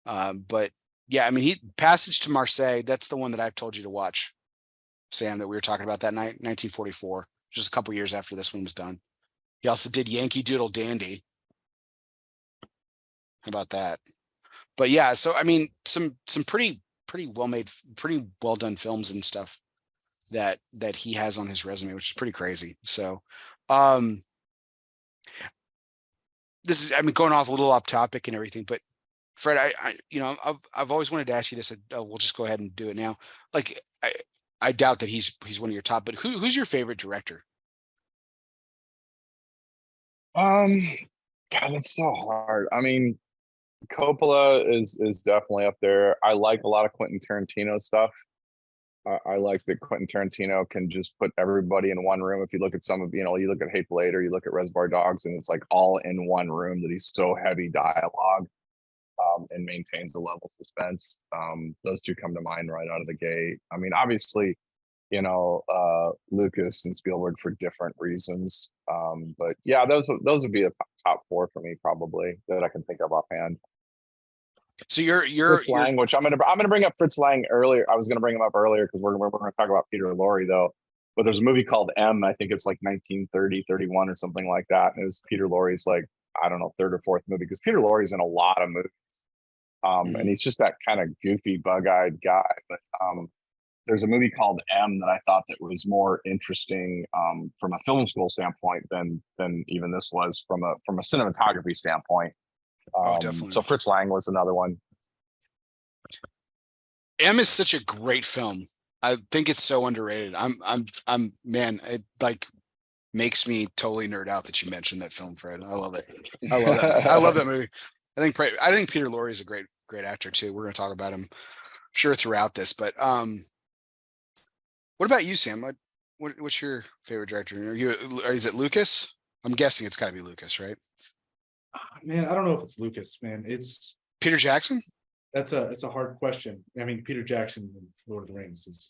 C: But yeah, I mean, Passage to Marseille, that's the one that I've told you to watch, Sam, that we were talking about that night, 1944, just a couple years after this one was done. He also did Yankee Doodle Dandy. How about that? But yeah, so I mean, some pretty well made, pretty well done films and stuff that he has on his resume, which is pretty crazy. So this is, I mean, going off a little off topic and everything, but Fred, I've always wanted to ask you this. We'll just go ahead and do it now. Like, I doubt that he's one of your top, but who's your favorite director?
E: God, that's so hard. I mean, Coppola is definitely up there. I like a lot of Quentin Tarantino stuff. I like that Quentin Tarantino can just put everybody in one room. If you look at some of, you look at Hateful Eight or you look at Reservoir Dogs, and it's like all in one room, that he's so heavy dialogue and maintains the level of suspense. Those two come to mind right out of the gate. I mean, obviously, Lucas and Spielberg for different reasons. But yeah, those would be a top four for me, probably, that I can think of offhand.
C: So you're
E: Fritz Lang, which I'm gonna bring up Fritz Lang earlier. I was gonna bring him up earlier because we're gonna talk about Peter Lorre though. But there's a movie called M. I think it's like 1930, 31 or something like that. And it was Peter Lorre's, like, I don't know, third or fourth movie, because Peter Lorre's in a lot of movies. And he's just that kind of goofy, bug-eyed guy. But there's a movie called M that I thought that was more interesting from a film school standpoint than even this was from a cinematography standpoint.
C: Definitely.
E: So Fritz Lang was another one.
C: M is such a great film. I think it's so underrated. I'm man, it like makes me totally nerd out that you mentioned that film, Fred. I love it. I love that. I love that movie. I think Peter Lorre is a great actor too. We're going to talk about him, sure, throughout this. But what about you, Sam? What's your favorite director? Is it Lucas? I'm guessing it's got to be Lucas, right?
D: Man, I don't know if it's Lucas, man. It's
C: Peter Jackson.
D: It's a hard question. I mean, Peter Jackson in Lord of the Rings is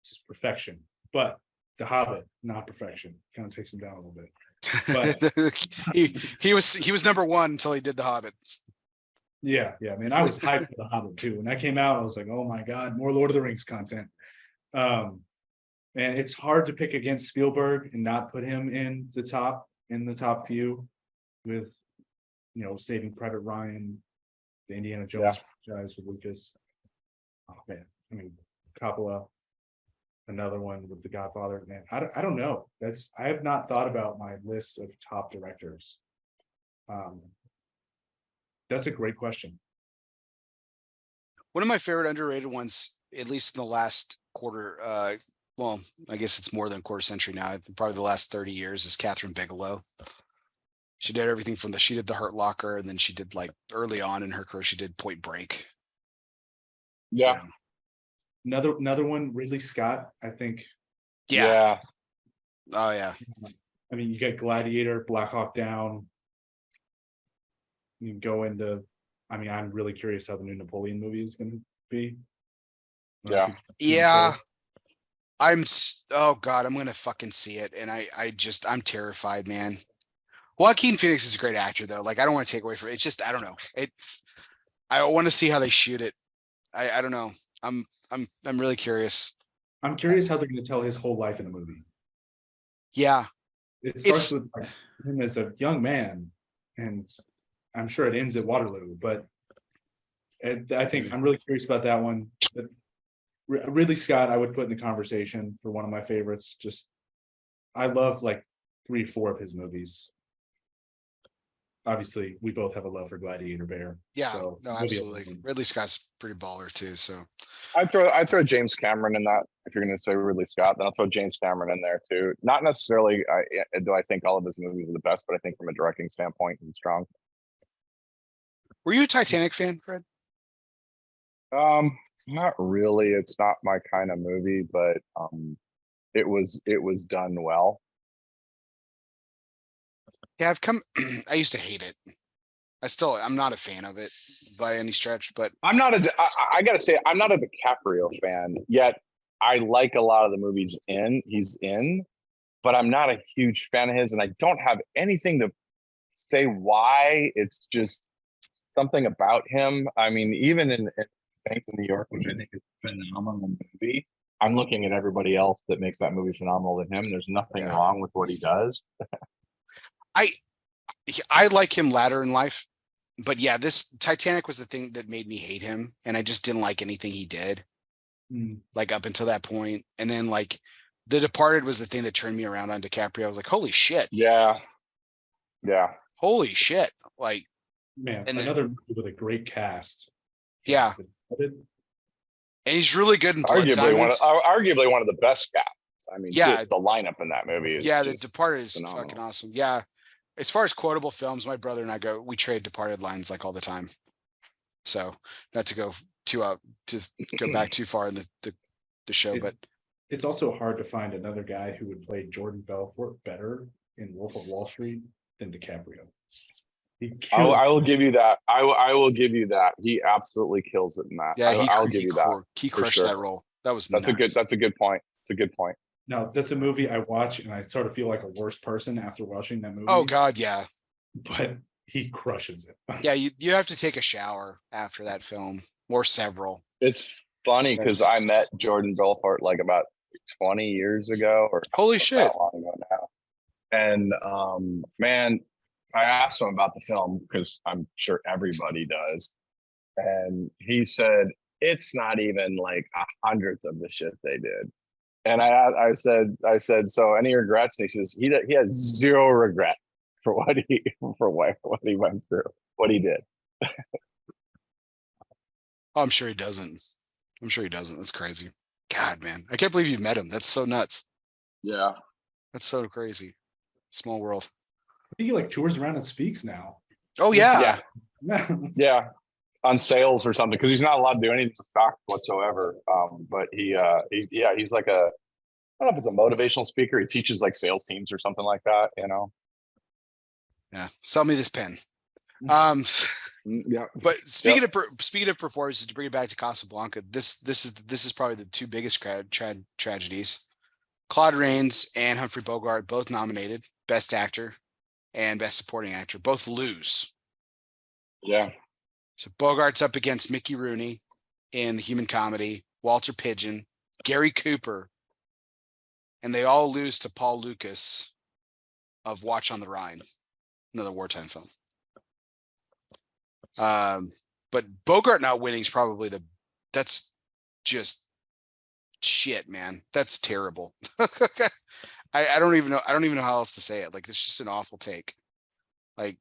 D: just perfection, but The Hobbit, not perfection. Kind of takes him down a little bit. But
C: he was number one until he did The Hobbit.
D: Yeah. I mean, I was hyped for The Hobbit too. When that came out, I was like, oh my God, more Lord of the Rings content. And it's hard to pick against Spielberg and not put him in the top few with, Saving Private Ryan, the Indiana Jones franchise with Lucas. Oh man, I mean, Coppola, another one with The Godfather. Man, I don't know. I have not thought about my list of top directors. That's a great question.
C: One of my favorite underrated ones, at least in the last quarter, well, I guess it's more than a quarter century now, probably the last 30 years, is Catherine Bigelow. She did everything she did The Hurt Locker, and then she did, like, early on in her career, she did Point Break.
E: Yeah.
D: Another one, Ridley Scott, I think.
C: Yeah. Oh yeah.
D: I mean, you got Gladiator, Black Hawk Down. You can go into, I mean, I'm really curious how the new Napoleon movie is going to be.
C: Yeah. Oh God, I'm going to fucking see it. And I'm terrified, man. Joaquin Phoenix is a great actor though. Like, I don't want to take away from it. It's just, I don't know. I want to see how they shoot it. I don't know. I'm really curious.
D: I'm curious how they're going to tell his whole life in the movie.
C: Yeah.
D: It starts with him as a young man, and I'm sure it ends at Waterloo, but And I think I'm really curious about that one. But Ridley Scott, I would put in the conversation for one of my favorites. Just, I love like 3-4 of his movies. Obviously, we both have a love for Gladiator Bear.
C: Yeah,
D: so
C: no,
D: maybe
C: absolutely. Ridley Scott's pretty baller too. So
E: I'd throw James Cameron in that. If you're going to say Ridley Scott, then I'll throw James Cameron in there too. Not necessarily do I think all of his movies are the best, but I think from a directing standpoint, he's strong.
C: were you a Titanic fan, Fred?
E: Not really. It's not my kind of movie, but it was done well.
C: Yeah, I used to hate it. I'm not a fan of it by any stretch, but
E: I'm not I gotta say, I'm not a DiCaprio fan, yet I like a lot of the movies he's in, but I'm not a huge fan of his, and I don't have anything to say why. It's just something about him. I mean, even in Bank of New York, which I think is a phenomenal movie, I'm looking at everybody else that makes that movie phenomenal than him. There's nothing
C: Yeah.
E: wrong with what he does.
C: I like him later in life, but yeah, this Titanic was the thing that made me hate him, and I just didn't like anything he did, like up until that point. And then like The Departed was the thing that turned me around on DiCaprio. I was like, holy shit.
E: Yeah.
C: Holy shit. Like,
D: Man,
C: and
D: another movie with a great cast.
C: Yeah. And he's really good in Blood
E: Arguably
C: Diamond.
E: one of the best casts. I mean,
C: Yeah.
E: just the lineup in that movie is
C: Yeah, The
E: just
C: Departed is
E: phenomenal.
C: fucking awesome. Yeah. As far as quotable films, my brother and I we trade Departed lines like all the time. So not to go back too far in the show, but
D: it's also hard to find another guy who would play Jordan Belfort better in Wolf of Wall Street than DiCaprio.
E: I will give you that. I will give you that. He absolutely kills it in that.
C: yeah,
E: I'll give you that.
C: He crushed that role. That's
E: a good point. It's a good point.
D: No, that's a movie I watch and I sort of feel like a worse person after watching that movie.
C: Oh God, yeah.
D: But he crushes it.
C: Yeah, you have to take a shower after that film, or several.
E: It's funny because I met Jordan Belfort like about 20 years ago, or
C: holy shit,
E: that long ago now. And man, I asked him about the film because I'm sure everybody does, and he said it's not even like 100th of the shit they did. And I said, so any regrets? And he says he has zero regret for what he went through, what he did.
C: Oh, I'm sure he doesn't. That's crazy. God, man, I can't believe you met him. That's so nuts.
E: Yeah,
C: that's so crazy. Small world.
D: I think he like tours around and speaks now.
C: Oh yeah,
E: yeah. On sales or something, because he's not allowed to do anything with stocks whatsoever. But he's like I don't know if it's a motivational speaker. He teaches like sales teams or something like that, you know.
C: Yeah, sell me this pen.
E: Yeah.
C: But speaking of performances, to bring it back to Casablanca, this is probably the two biggest tragedies. Claude Rains and Humphrey Bogart both nominated, Best Actor and Best Supporting Actor, both lose.
E: Yeah.
C: So Bogart's up against Mickey Rooney in The Human Comedy, Walter Pidgeon, Gary Cooper, and they all lose to Paul Lucas of Watch on the Rhine, another wartime film. But Bogart not winning is probably that's just shit, man. That's terrible. I don't even know how else to say it. Like, it's just an awful take. Like,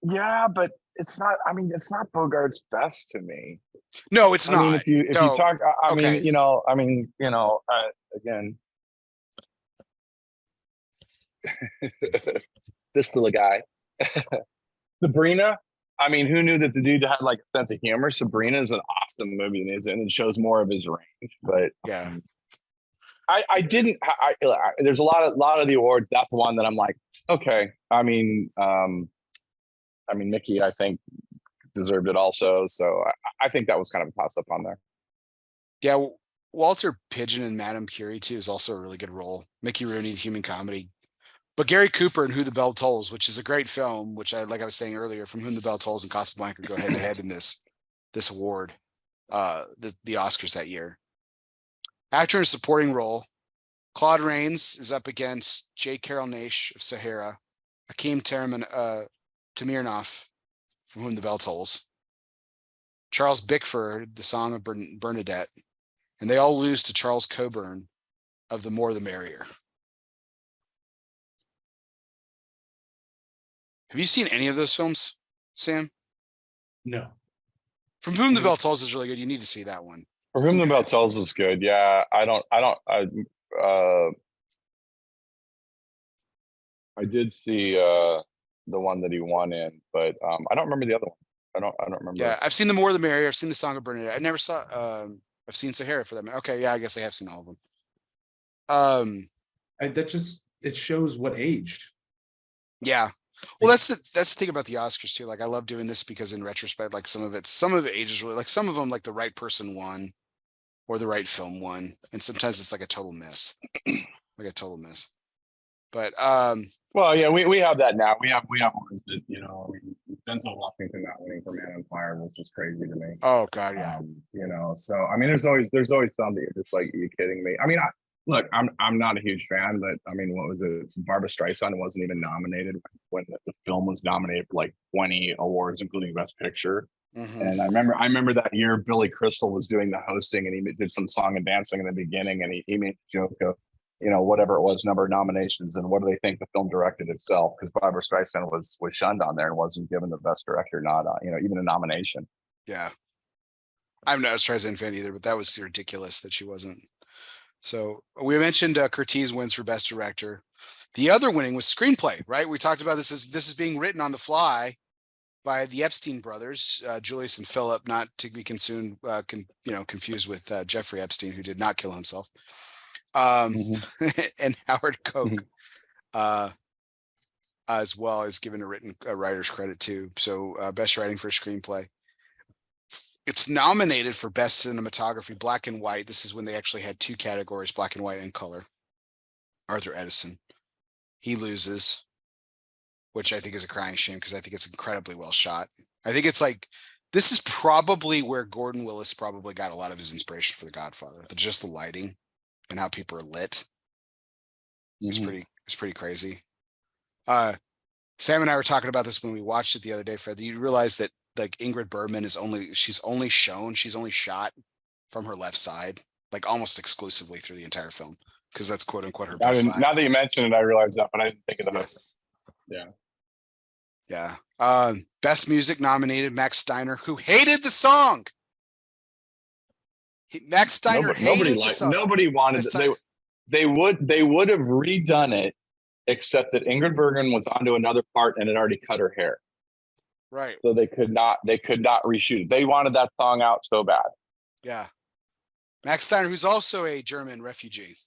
E: yeah, but it's not. I mean, it's not Bogart's best to me.
C: No, it's not.
E: I mean, if you talk, again, this little guy, Sabrina. I mean, who knew that the dude had like a sense of humor? Sabrina is an awesome movie, and it shows more of his range. But
C: yeah,
E: I didn't. There's a lot of the awards. That's the one that I'm like, okay. I mean, Mickey, I think, deserved it also. So I think that was kind of a toss up on there.
C: Yeah, Walter Pidgeon and Madame Curie too is also a really good role. Mickey Rooney, Human Comedy, but Gary Cooper and Who the Bell Tolls, which is a great film, which I was saying earlier, From Whom the Bell Tolls and Casablanca go head to head in this award, the Oscars that year. Actor in a supporting role, Claude Rains is up against J. Carroll Naish of Sahara, Akeem Tamirnoff, From Whom the Bell Tolls, Charles Bickford, The Song of Bernadette, and they all lose to Charles Coburn of The More the Merrier. Have you seen any of those films, Sam?
D: No.
C: From Whom the Bell Tolls is really good. You need to see that one.
E: For Whom the Bell Tolls is good. Yeah, I did see the one that he won in, but I don't remember the other one. I don't remember.
C: Yeah, I've seen The More the Merrier. I've seen The Song of Bernadette. I never saw. I've seen Sahara for them. Okay, yeah, I guess I have seen all of them.
D: It shows what aged.
C: Yeah. Well, that's the thing about the Oscars too. Like, I love doing this because in retrospect, like some of it ages really. Like some of them, like the right person won, or the right film won, and sometimes it's like a total miss, like a total miss. But
E: well, yeah, we have that now. We have ones that, you know, I mean, Denzel Washington not winning for Man on Fire was just crazy to me.
C: Oh God, yeah.
E: You know, so I mean, there's always some that you're just like, are you kidding me? I mean, look, I'm not a huge fan, but I mean, what was it? Barbra Streisand wasn't even nominated when the film was nominated for like 20 awards, including Best Picture.
C: Mm-hmm.
E: And I remember that year Billy Crystal was doing the hosting, and he did some song and dancing in the beginning, and he made a joke of, you know, whatever it was, number of nominations, and what do they think the film directed itself? Because Barbra Streisand was shunned on there and wasn't given the Best Director, not you know, even a nomination.
C: Yeah, I'm not a Streisand fan either, but that was ridiculous that she wasn't. So we mentioned Curtiz wins for Best Director. The other winning was screenplay, right? We talked about this is being written on the fly by the Epstein brothers, Julius and Philip, not to be confused with Jeffrey Epstein, who did not kill himself, and Howard Koch, as well, is given a writer's credit too. So best writing for a screenplay. It's nominated for best cinematography, black and white. This is when they actually had two categories, black and white and color. Arthur Edison, he loses, which I think is a crying shame because I think it's incredibly well shot. I think it's like, this is probably where Gordon Willis probably got a lot of his inspiration for The Godfather. Just the lighting and how people are lit. It's pretty crazy. Sam and I were talking about this when we watched it the other day, Fred. You realize that like Ingrid Bergman she's only shot from her left side, like almost exclusively through the entire film, because that's quote unquote her best side.
E: Now that you mention it, I realize that, but I didn't think of that.
C: Yeah. Best music nominated, Max Steiner, who hated the song. Max Steiner hated the song.
E: Nobody wanted it. They would have redone it, except that Ingrid Bergman was onto another part and had already cut her hair.
C: Right.
E: So they could not reshoot it. They wanted that song out so bad.
C: Yeah. Max Steiner, who's also a German refugee,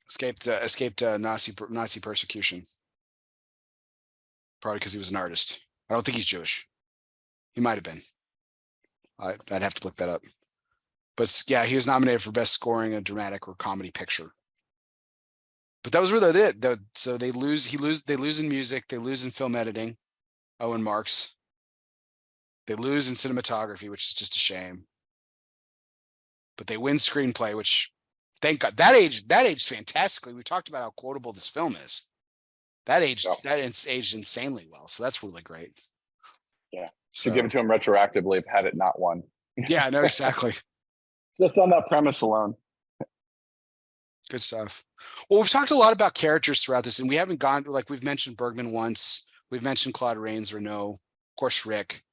C: escaped Nazi persecution. Probably because he was an artist. I don't think he's Jewish. He might have been. I'd have to look that up. But yeah, he was nominated for best scoring a dramatic or comedy picture. But that was really it. So they lose in music, they lose in film editing, Owen Marks. They lose in cinematography, which is just a shame. But they win screenplay, which, thank God, that aged fantastically. We talked about how quotable this film is. That aged insanely well. So that's really great.
E: Yeah. So give it to him retroactively had it not won.
C: Yeah, no, exactly.
E: Just on that premise alone.
C: Good stuff. Well, we've talked a lot about characters throughout this, and we haven't gone, like, we've mentioned Bergman once. We've mentioned Claude Rains, Renault, of course, Rick.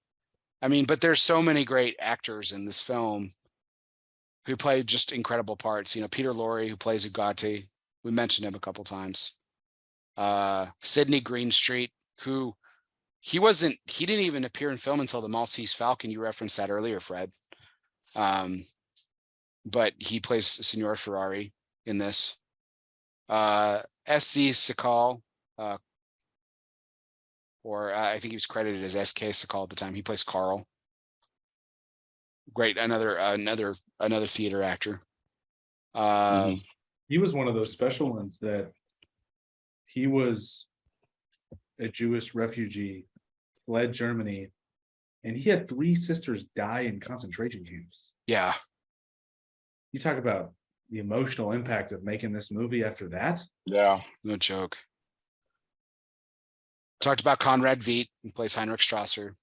C: I mean, but there's so many great actors in this film who play just incredible parts. You know, Peter Lorre, who plays Ugarte. We mentioned him a couple times. Sidney Greenstreet, who he didn't even appear in film until The Maltese Falcon. You referenced that earlier, Fred. But he plays Signor Ferrari in this. S.C. Sakal, or I think he was credited as S.K. Sakal at the time. He plays Carl. Great, another theater actor.
D: He was one of those special ones that he was a Jewish refugee, fled Germany, and he had 3 sisters die in concentration camps.
C: Yeah.
D: You talk about the emotional impact of making this movie after that.
E: Yeah.
C: No joke. Talked about Conrad Veidt, who plays Heinrich Strasser.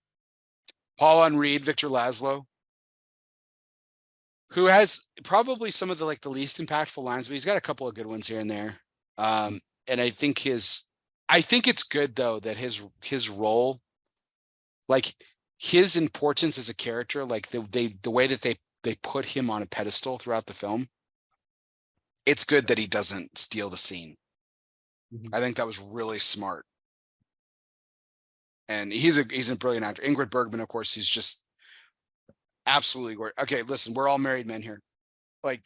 C: Paul Henreid, Victor Laszlo, who has probably some of the like the least impactful lines, but he's got a couple of good ones here and there. And I think it's good though that his role, like his importance as a character, like the way that they put him on a pedestal throughout the film. It's good that he doesn't steal the scene. I think that was really smart. And he's a brilliant actor. Ingrid Bergman, of course, he's just absolutely gorgeous. Okay, listen, we're all married men here. Like,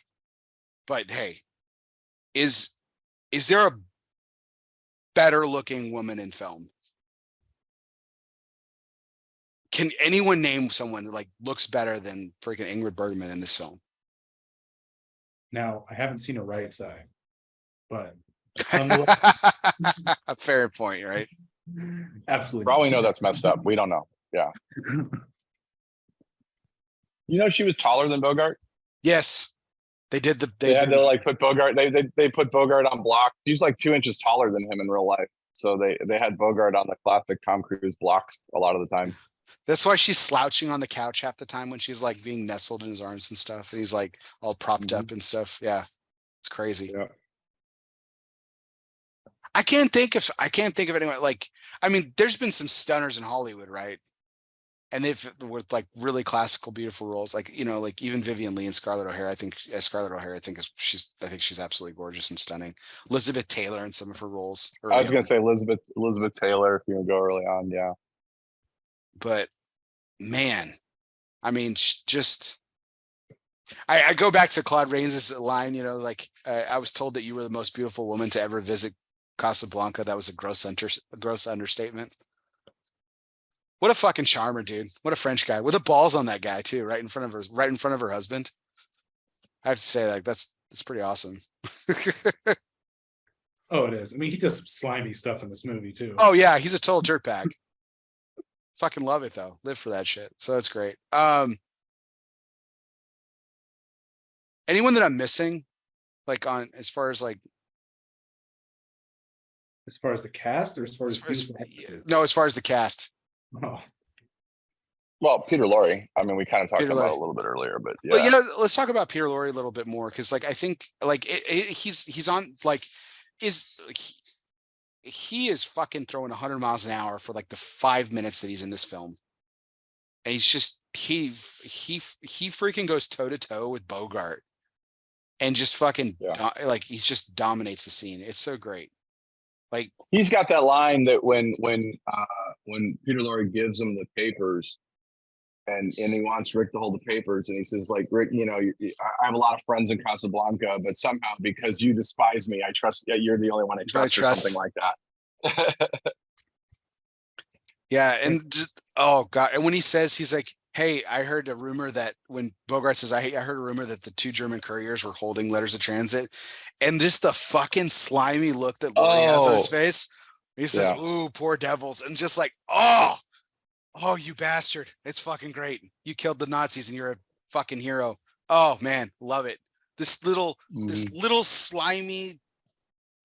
C: but hey, is there a better looking woman in film? Can anyone name someone that like looks better than freaking Ingrid Bergman in this film?
D: Now, I haven't seen a right side, but
C: A fair point, right?
D: absolutely.
E: For all we know, that's messed up. We don't know. Yeah. You know, she was taller than Bogart.
C: Yes, they did.
E: They had to like put Bogart. They put Bogart on block. She's like 2 inches taller than him in real life. So they had Bogart on the classic Tom Cruise blocks a lot of the time.
C: That's why she's slouching on the couch half the time when she's like being nestled in his arms and stuff. And he's like all propped up and stuff. Yeah, it's crazy.
E: Yeah.
C: I can't think of anyone like. I mean, there's been some stunners in Hollywood, right? And they've with like really classical, beautiful roles, like like even Vivian Leigh and Scarlett O'Hara. I think she's absolutely gorgeous and stunning. Elizabeth Taylor in some of her roles.
E: I was gonna say Elizabeth Taylor if you go early on, yeah.
C: But man, I mean, just I go back to Claude Rains' line. Like I was told that you were the most beautiful woman to ever visit Casablanca. That was a gross understatement. What a fucking charmer, dude. What a French guy. With the balls on that guy too, right in front of her husband. I have to say, like, that's pretty awesome.
D: Oh, it is. I mean, he does some slimy stuff in this movie too.
C: Oh yeah, he's a total dirtbag. Fucking love it though. Live for that shit. So that's great. Anyone that I'm missing, like on as far as the
D: cast, or as far as
C: the cast.
D: Oh.
E: Well, Peter Lorre. I mean, we kind of talked about it a little bit earlier, but yeah.
C: Well, let's talk about Peter Lorre a little bit more because, like, I think like he's on like he is fucking throwing 100 miles an hour for like the 5 minutes that he's in this film, and he's just he freaking goes toe to toe with Bogart, and just fucking like he just dominates the scene. It's so great. Like
E: he's got that line that when Peter Lorre gives him the papers, and he wants Rick to hold the papers, and he says, like, Rick, I have a lot of friends in Casablanca, but somehow because you despise me, I trust you're the only one I trust, or something like that.
C: Yeah, and just, oh god, and when he says, he's like, hey, I heard a rumor that when Bogart says, I heard a rumor that the 2 German couriers were holding letters of transit, and just the fucking slimy look that Lorre has on his face. He says, ooh, poor devils, and just like, oh, you bastard. It's fucking great. You killed the Nazis and you're a fucking hero. Oh man, love it. This little slimy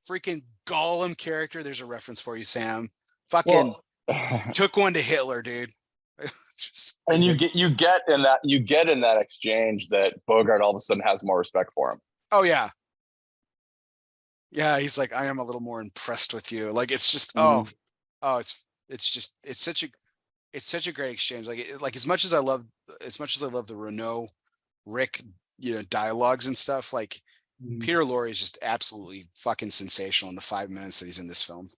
C: freaking Gollum character. There's a reference for you, Sam. Fucking took one to Hitler, dude.
E: And you get in that exchange that Bogart all of a sudden has more respect for him.
C: Oh yeah. Yeah, he's like, I am a little more impressed with you. Like it's just it's such a great exchange. Like as much as I love the Renault Rick, dialogues and stuff, like Peter Lorre is just absolutely fucking sensational in the 5 minutes that he's in this film.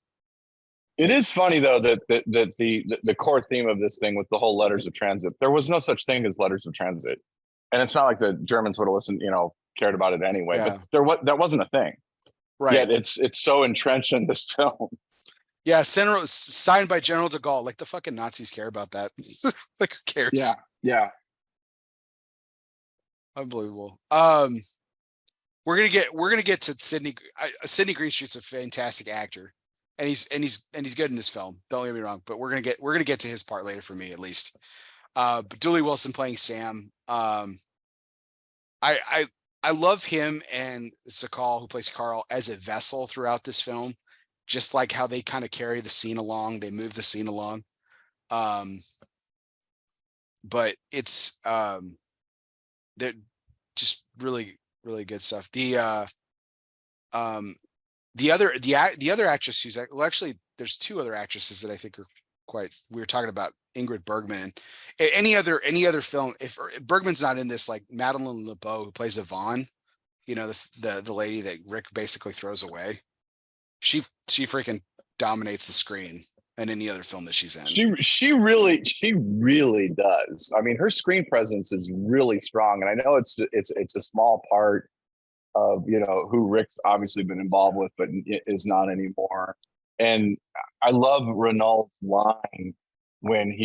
E: It is funny though that the core theme of this thing with the whole letters of transit, there was no such thing as letters of transit, and it's not like the Germans would have listened, cared about it anyway.
C: Yeah.
E: But that wasn't a thing.
C: Right.
E: Yet it's so entrenched in this film.
C: Yeah, signed by General de Gaulle. Like the fucking Nazis care about that. Like who cares?
E: Yeah.
C: Unbelievable. We're gonna get to Sidney. Sidney Greenstreet's a fantastic actor, and he's good in this film. Don't get me wrong, but we're gonna get to his part later for me at least. But Dooley Wilson playing Sam. I love him and Sakal, who plays Carl, as a vessel throughout this film. Just like how they kind of carry the scene along, they move the scene along. but it's they're just really, really good stuff. The other actress who's well, actually, there's two other actresses that I think are quite. We were talking about Ingrid Bergman. Any other film, if Bergman's not in this, like Madeline LeBeau, who plays Yvonne, you know, the lady that Rick basically throws away. She freaking dominates the screen in any other film that she's in.
E: She really does. I mean, her screen presence is really strong, and I know it's a small part of, you know, who Rick's obviously been involved with, but is not anymore. And I love Renault's line when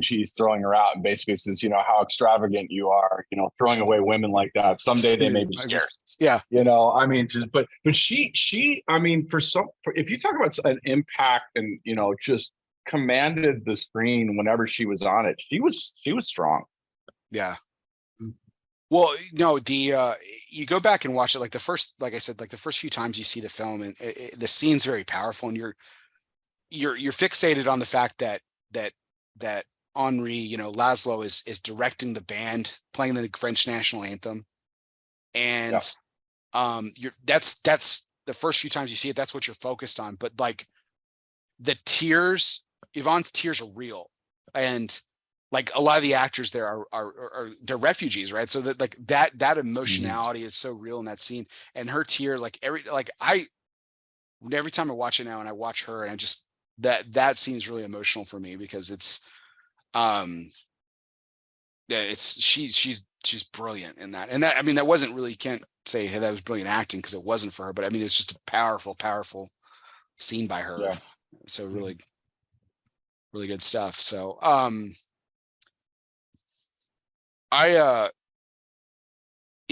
E: she's throwing her out and basically says, you know, how extravagant you are, you know, throwing away women like that. Someday they may be scarce.
C: Yeah.
E: You know, I mean, but she, I mean, if you talk about an impact and, you know, just commanded the screen whenever she was on it, she was strong.
C: Yeah. Well, no, you go back and watch it, like I said, like the first few times you see the film, and the scene's very powerful, and you're fixated on the fact that Henri, you know, Laszlo is directing the band playing the French national anthem, and that's the first few times you see it, that's what you're focused on. But like the tears, Yvonne's tears are real, and like a lot of the actors there are they're refugees, right? So that like that emotionality is so real in that scene, and her tear, like every time I watch it now and I watch her, and I just that scene's really emotional for me, because it's she's brilliant in that. And that, I mean, that wasn't really, you can't say, hey, that was brilliant acting, because it wasn't for her, but I mean, it's just a powerful scene by her.
E: Yeah.
C: So really good stuff. So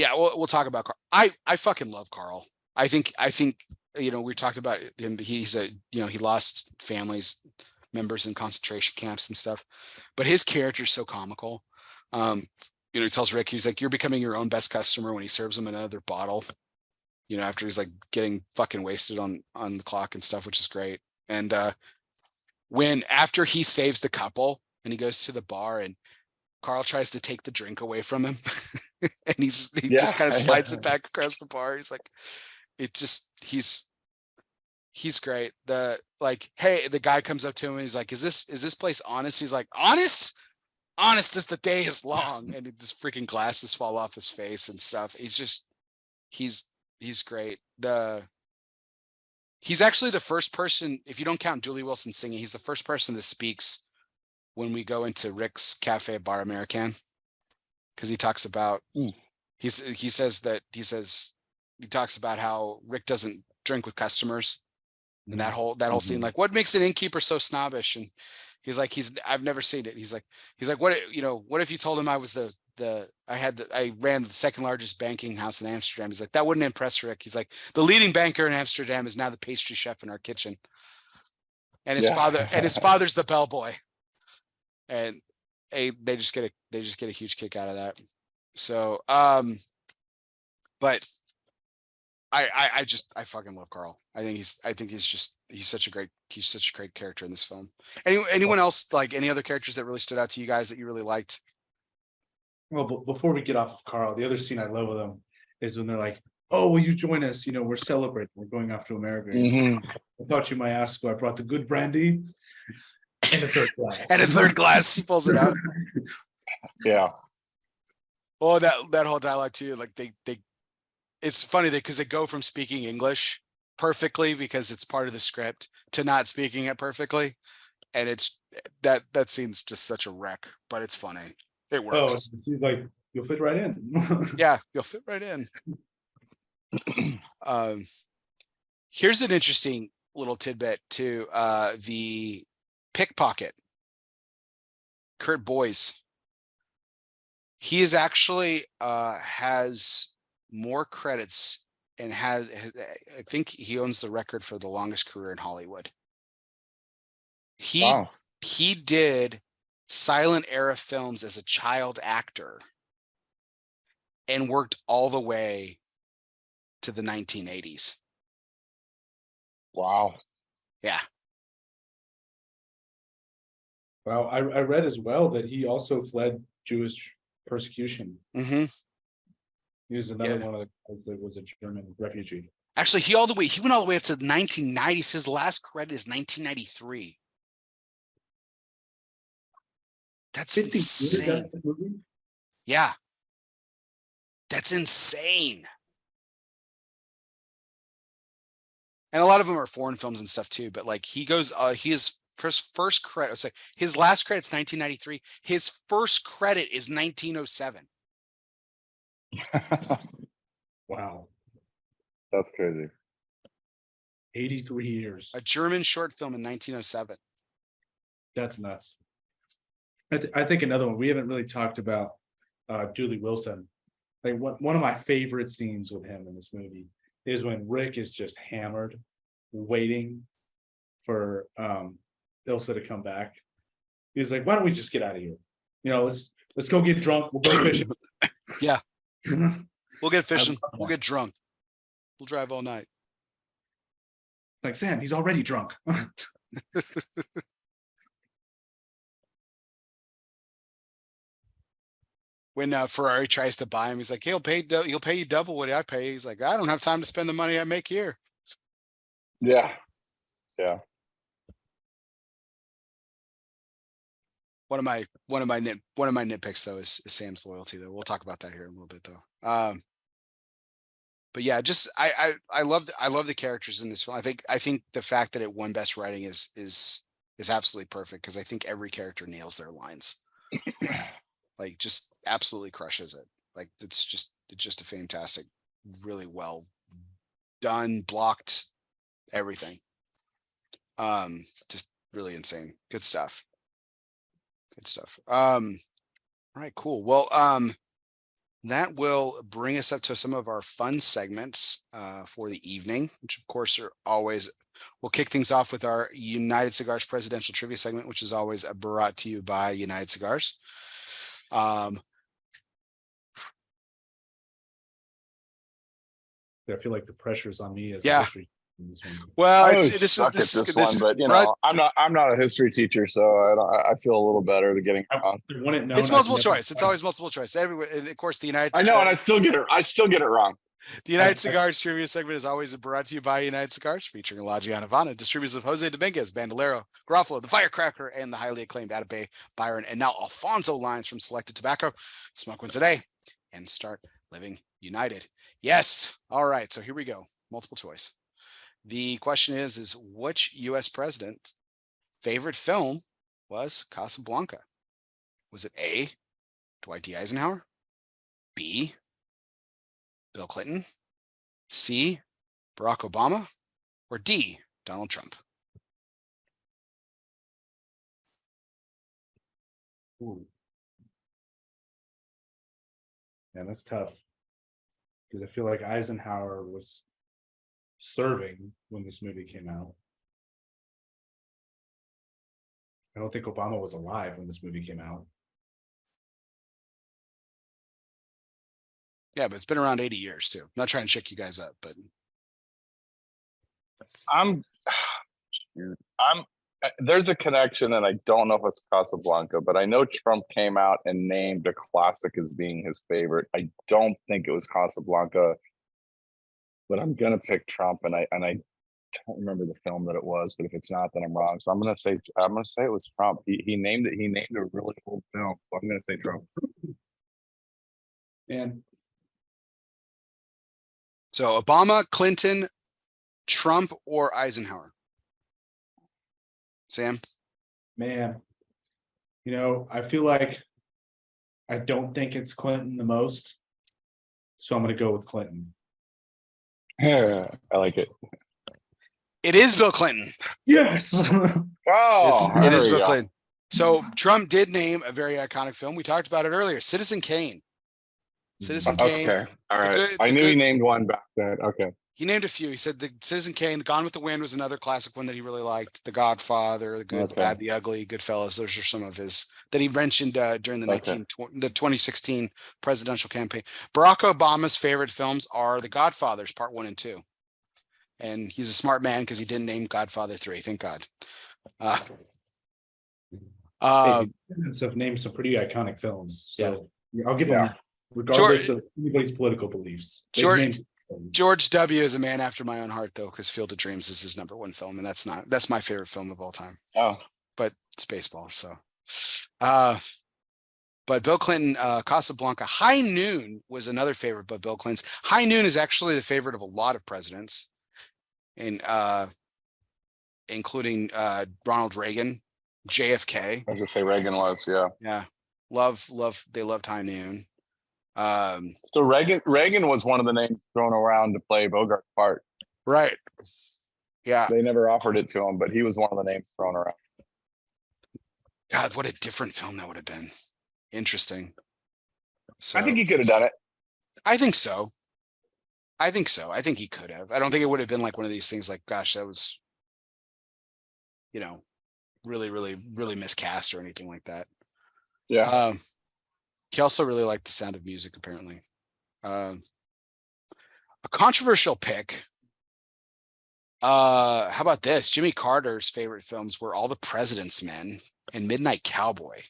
C: we'll talk about Carl. I fucking love Carl. I think you know, we talked about him. He's he lost families members in concentration camps and stuff, but his character's so comical. You know, he tells Rick, he's like, you're becoming your own best customer, when he serves him another bottle, you know, after he's like getting fucking wasted on the clock and stuff, which is great. And after he saves the couple and he goes to the bar, and Carl tries to take the drink away from him and he just kind of slides it back across the bar. He's like, he's great. Hey, the guy comes up to him and he's like, is this place honest? He's like, honest as the day is long. And his freaking glasses fall off his face and stuff. He's great. He's actually the first person, if you don't count Julie Wilson singing, he's the first person that speaks when we go into Rick's Cafe Bar American, because he talks about he talks about how Rick doesn't drink with customers, and that whole scene, like, what makes an innkeeper so snobbish? And he's like, I've never seen it. He's like, what if you told him I was I ran the second largest banking house in Amsterdam? He's like, that wouldn't impress Rick. He's like, the leading banker in Amsterdam is now the pastry chef in our kitchen, and his father's the bellboy. And they just get a huge kick out of that. So but I fucking love Carl. I think he's such a great character in this film. Anyone else, like any other characters that really stood out to you guys that you really liked?
D: Well, before we get off of Carl, the other scene I love with them is when they're like, oh, will you join us? You know, we're celebrating. We're going off to America. I thought you might ask, so I brought the good brandy and a third glass.
C: And a third glass, he pulls it out.
E: Yeah.
C: Well, that whole dialogue too, like they it's funny because they go from speaking English perfectly, because it's part of the script, to not speaking it perfectly. And it's that scene's just such a wreck, but it's funny. It works.
D: Oh, he's like, you'll fit right in.
C: Yeah, you'll fit right in. Here's an interesting little tidbit to the pickpocket, Kurt Boyce. He is actually has more credits and I think he owns the record for the longest career in Hollywood. He did silent era films as a child actor and worked all the way to the 1980s.
E: Wow.
C: Yeah.
D: Well, I read as well that he also fled Jewish persecution.
C: Mm-hmm.
D: He was another
C: Yeah.
D: one of the guys that was a German refugee.
C: Actually, he went all the way up to the 1990s. His last credit is 1993. That's
D: 50 years
C: insane.
D: after the movie?
C: Yeah. That's insane. And a lot of them are foreign films and stuff too, but like he goes, his first credit, so his last credit's 1993. His first credit is 1907.
D: Wow.
E: That's crazy.
D: 83 years.
C: A German short film in 1907.
D: That's nuts. I think another one we haven't really talked about, Julie Wilson. Like one of my favorite scenes with him in this movie is when Rick is just hammered, waiting for Ilsa to come back. He's like, "Why don't we just get out of here? You know, let's go get drunk. We'll go fishing."
C: Yeah. We'll get fishing.
D: love
C: We'll
D: that.
C: get drunk. We'll drive all night.
D: Like, Sam, he's already drunk.
C: When Ferrari tries to buy him, he's like, he'll pay you double what I pay. He's like, I don't have time to spend the money I make here.
E: Yeah. Yeah.
C: One of my nitpicks though is Sam's loyalty though. We'll talk about that here in a little bit though. But yeah, just I love the characters in this film. I think the fact that it won Best Writing is absolutely perfect because I think every character nails their lines. Like just absolutely crushes it. Like it's just a fantastic, really well done, blocked, everything. Just really insane. Good stuff. All right, cool. Well, that will bring us up to some of our fun segments for the evening, which of course are always, we'll kick things off with our United Cigars presidential trivia segment, which is always brought to you by United Cigars.
D: I feel like the pressure's on me as a history.
C: Well,
E: I
C: this
E: suck
C: is
E: at this one, but you know, I'm not a history teacher, so I feel a little better to getting on.
C: It's multiple choice. It's always multiple choice. Everywhere, and of course, the United.
E: I know, and I still get it wrong.
C: The United Cigars trivia segment is always brought to you by United Cigars, featuring La Gianavana, distributors of Jose Dominguez, Bandolero, Garofalo, the Firecracker, and the highly acclaimed Atabey, Byron, and now Alfonso lines from Selected Tobacco. Smoke one today and start living united. Yes. All right. So here we go. Multiple choice. The question is which U.S. president's favorite film was Casablanca? Was it A, Dwight D. Eisenhower, B, Bill Clinton, C, Barack Obama, or D, Donald Trump?
D: Ooh. Yeah, that's tough. Because I feel like Eisenhower was serving when this movie came out. I don't think Obama was alive when this movie came out.
C: Yeah, but it's been around 80 years too. I'm not trying to check you guys up, but
E: there's a connection, and I don't know if it's Casablanca, but I know Trump came out and named a classic as being his favorite. I don't think it was Casablanca, but I'm gonna pick Trump, and I don't remember the film that it was, but if it's not, then I'm wrong. So I'm gonna say it was Trump. He named a really old film, so I'm gonna say Trump.
D: And
C: so Obama, Clinton, Trump, or Eisenhower? Sam?
D: man, you know, I feel like I don't think it's Clinton the most. So I'm gonna go with Clinton.
E: Yeah, I like it.
C: It is Bill Clinton.
D: Yes.
E: Oh,
C: It is
E: there
C: Bill
E: you go.
C: Clinton. So Trump did name a very iconic film. We talked about it earlier. Citizen Kane. Citizen Kane.
E: Okay, all right.
C: good-
E: I
C: the
E: knew he
C: good-
E: named one back then. Okay.
C: He named a few. He said the Citizen Kane, The Gone with the Wind was another classic one that he really liked. The Godfather, The Good, the
E: Okay.
C: Bad, the Ugly, Goodfellas. Those are some of his that he mentioned during the
E: Okay.
C: the 2016 presidential campaign. Barack Obama's favorite films are The Godfathers Part 1 and 2. And he's a smart man because he didn't name Godfather 3. Thank God. Uh,
D: Have named some pretty iconic films.
C: Yeah.
D: So I'll give
E: Yeah.
D: them that, regardless
C: George-
D: of anybody's political beliefs. They've
C: George-
D: named-
C: George W. is a man after my own heart, though, because Field of Dreams is his #1 film, and that's my favorite film of all time.
E: Oh,
C: But it's baseball, so. But Bill Clinton, Casablanca, High Noon was another favorite, but Bill Clinton's High Noon is actually the favorite of a lot of presidents, and including Ronald Reagan, JFK.
E: I was gonna say Reagan was, yeah.
C: Yeah, they loved High Noon.
E: So Reagan was one of the names thrown around to play Bogart's part.
C: Right. Yeah.
E: They never offered it to him, but he was one of the names thrown around.
C: God, what a different film that would have been. Interesting. So
E: I think he could have done it.
C: I think so. I think he could have. I don't think it would have been like one of these things like, gosh, that was, really, really, really miscast or anything like that.
E: Yeah.
C: He also really liked the Sound of Music, apparently. A controversial pick. How about this? Jimmy Carter's favorite films were All the President's Men and Midnight Cowboy.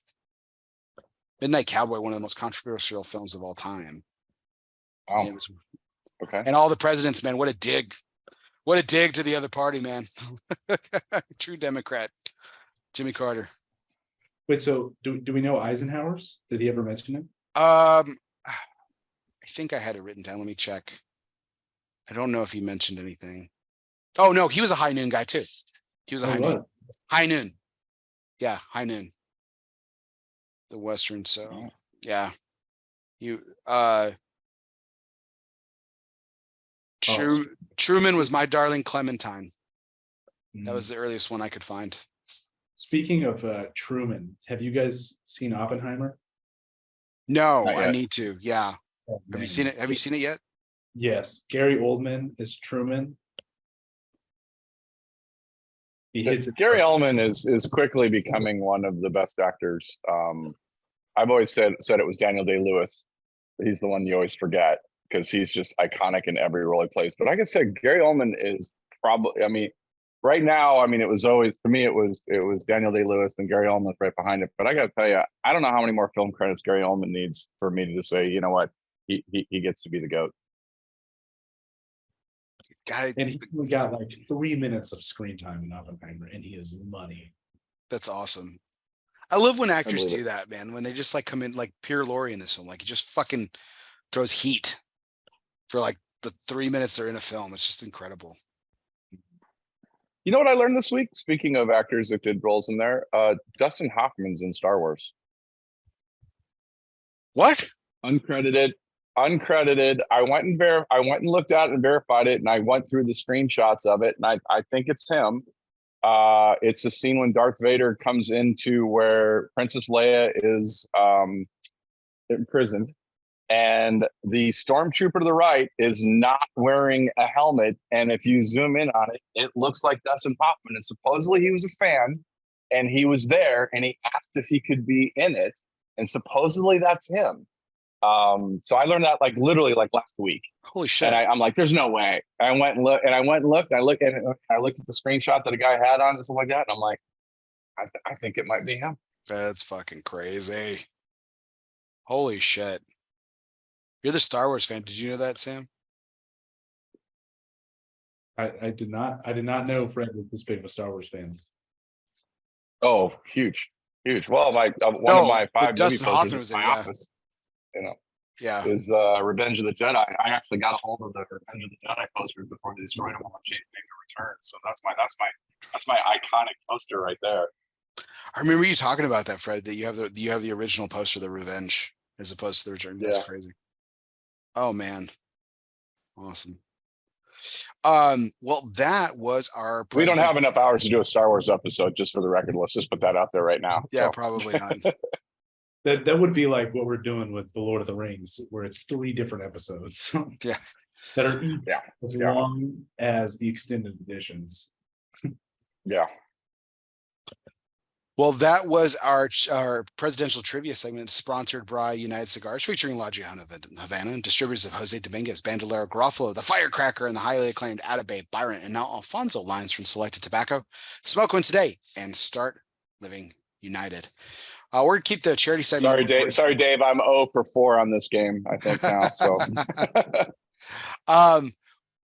C: Midnight Cowboy, one of the most controversial films of all time.
E: Oh,
C: And, it was,
E: okay.
C: and All the President's Men, what a dig. What a dig to the other party, man. True Democrat. Jimmy Carter.
D: Wait, so do we know Eisenhower's? Did he ever mention it?
C: I think I had it written down. Let me check. I don't know if he mentioned anything. Oh no, he was a High Noon guy too. He was a
D: Oh,
C: High
D: what?
C: Noon. High Noon. Yeah, High Noon. The Western. So
E: Oh.
C: yeah. You
D: Oh,
C: Truman was My Darling Clementine.
D: Mm.
C: That was the earliest one I could find.
D: Speaking of Truman, have you guys seen Oppenheimer?
C: No,
E: Not
C: I
E: yet.
C: need to. Yeah. Have you seen it? Have you seen it yet?
D: Yes. Gary Oldman is Truman. He hits it.
E: Gary Oldman is quickly becoming one of the best actors. I've always said it was Daniel Day-Lewis. He's the one you always forget because he's just iconic in every role he plays. But like I said, Gary Oldman is probably. I mean, right now, I mean, it was always for me. It was Daniel Day-Lewis and Gary Oldman right behind it. But I got to tell you, I don't know how many more film credits Gary Oldman needs for me to just say, you know what, he gets to be the GOAT.
C: Guy,
D: And he only got like 3 minutes of screen time in Oppenheimer, and he is money.
C: that's awesome. I love when actors
E: believe
C: do that, man. When they just like come in like Pierre Lorre in this one, like he just fucking throws heat for like the 3 minutes they're in a film. It's just incredible.
E: You know what I learned this week? Speaking of actors that did roles in there, Dustin Hoffman's in Star Wars.
C: What?
E: Uncredited. I went and looked at it and verified it, and I went through the screenshots of it, and I think it's him. It's a scene when Darth Vader comes into where Princess Leia is imprisoned, and the stormtrooper to the right is not wearing a helmet. And if you zoom in on it, it looks like Dustin Hoffman. And supposedly he was a fan, and he was there, and he asked if he could be in it, and supposedly that's him. So I learned that like literally like last week.
C: Holy shit.
E: And I'm like, there's no way. I went and looked, and I looked at the screenshot that a guy had on and stuff like that. And I'm like, I think it might be him.
C: That's fucking crazy. Holy shit. You're the Star Wars fan. Did you know that, Sam?
D: I did not know Fred was this big of a Star Wars fan.
E: Oh, huge. Well, one of my 5 movie
C: Dustin
E: posters
C: Hoffman
E: in
C: was
E: my
C: in, yeah.
E: office,
C: Yeah.
E: is Revenge of the Jedi. I actually got a hold of the Revenge of the Jedi posters before they destroyed them on Chain of Return. So that's my iconic poster right there.
C: I remember you talking about that, Fred, that you have the original poster, the Revenge, as opposed to the Return. That's
E: Yeah.
C: crazy. Oh man. Awesome. Well, that was our
E: We don't have enough hours to do a Star Wars episode, just for the record. Let's just put that out there right now.
C: Yeah,
E: So,
C: probably not.
D: That would be like what we're doing with the Lord of the Rings, where it's 3 different episodes.
C: Yeah.
D: That are each
E: Yeah.
D: as
E: Yeah.
D: long as the extended editions.
E: yeah.
C: Well, that was our presidential trivia segment, sponsored by United Cigars, featuring La Giana Havana and distributors of Jose Dominguez, Bandolero, Garofalo, the Firecracker, and the highly acclaimed Atabey, Byron, and now Alfonso lines from Selected Tobacco. Smoke one today and start living united. We're gonna keep the charity segment.
E: Sorry, Dave. Sorry, Dave. I'm 0 for 4 on this game, I think now. So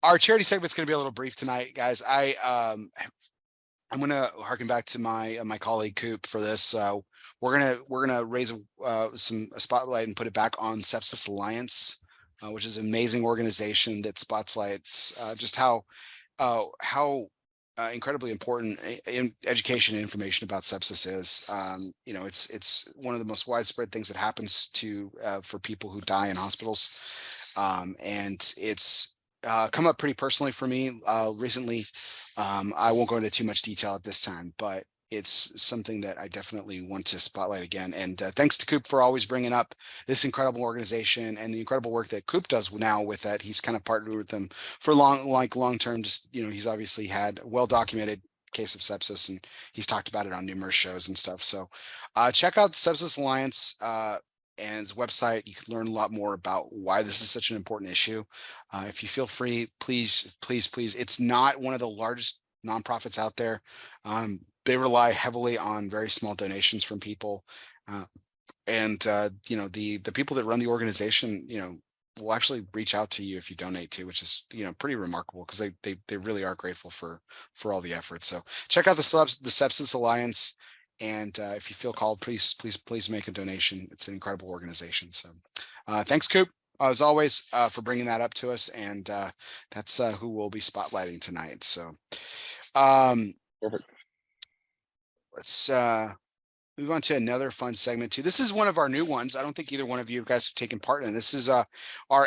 C: our charity segment's going to be a little brief tonight, guys. I'm going to harken back to my colleague Coop for this. We're gonna raise a spotlight and put it back on Sepsis Alliance, which is an amazing organization that spotlights just how incredibly important education and information about sepsis is. You know, it's one of the most widespread things that happens for people who die in hospitals, and it's come up pretty personally for me recently. I won't go into too much detail at this time, but it's something that I definitely want to spotlight again. And thanks to Coop for always bringing up this incredible organization and the incredible work that Coop does now with that. He's kind of partnered with them for long term. Just, you know, he's obviously had a well-documented case of sepsis, and he's talked about it on numerous shows and stuff. So check out the Sepsis Alliance and his website. You can learn a lot more about why this is such an important issue. If you feel free, please. It's not one of the largest nonprofits out there. They rely heavily on very small donations from people. And you know, the people that run the organization, you know, will actually reach out to you if you donate to, which is, you know, pretty remarkable, because they really are grateful for all the efforts. So check out the Sepsis Alliance. And if you feel called, please make a donation. It's an incredible organization. So thanks, Coop, as always, for bringing that up to us. And that's who we'll be spotlighting tonight. So
E: perfect.
C: Let's move on to another fun segment too. This is one of our new ones. I don't think either one of you guys have taken part in it. This is our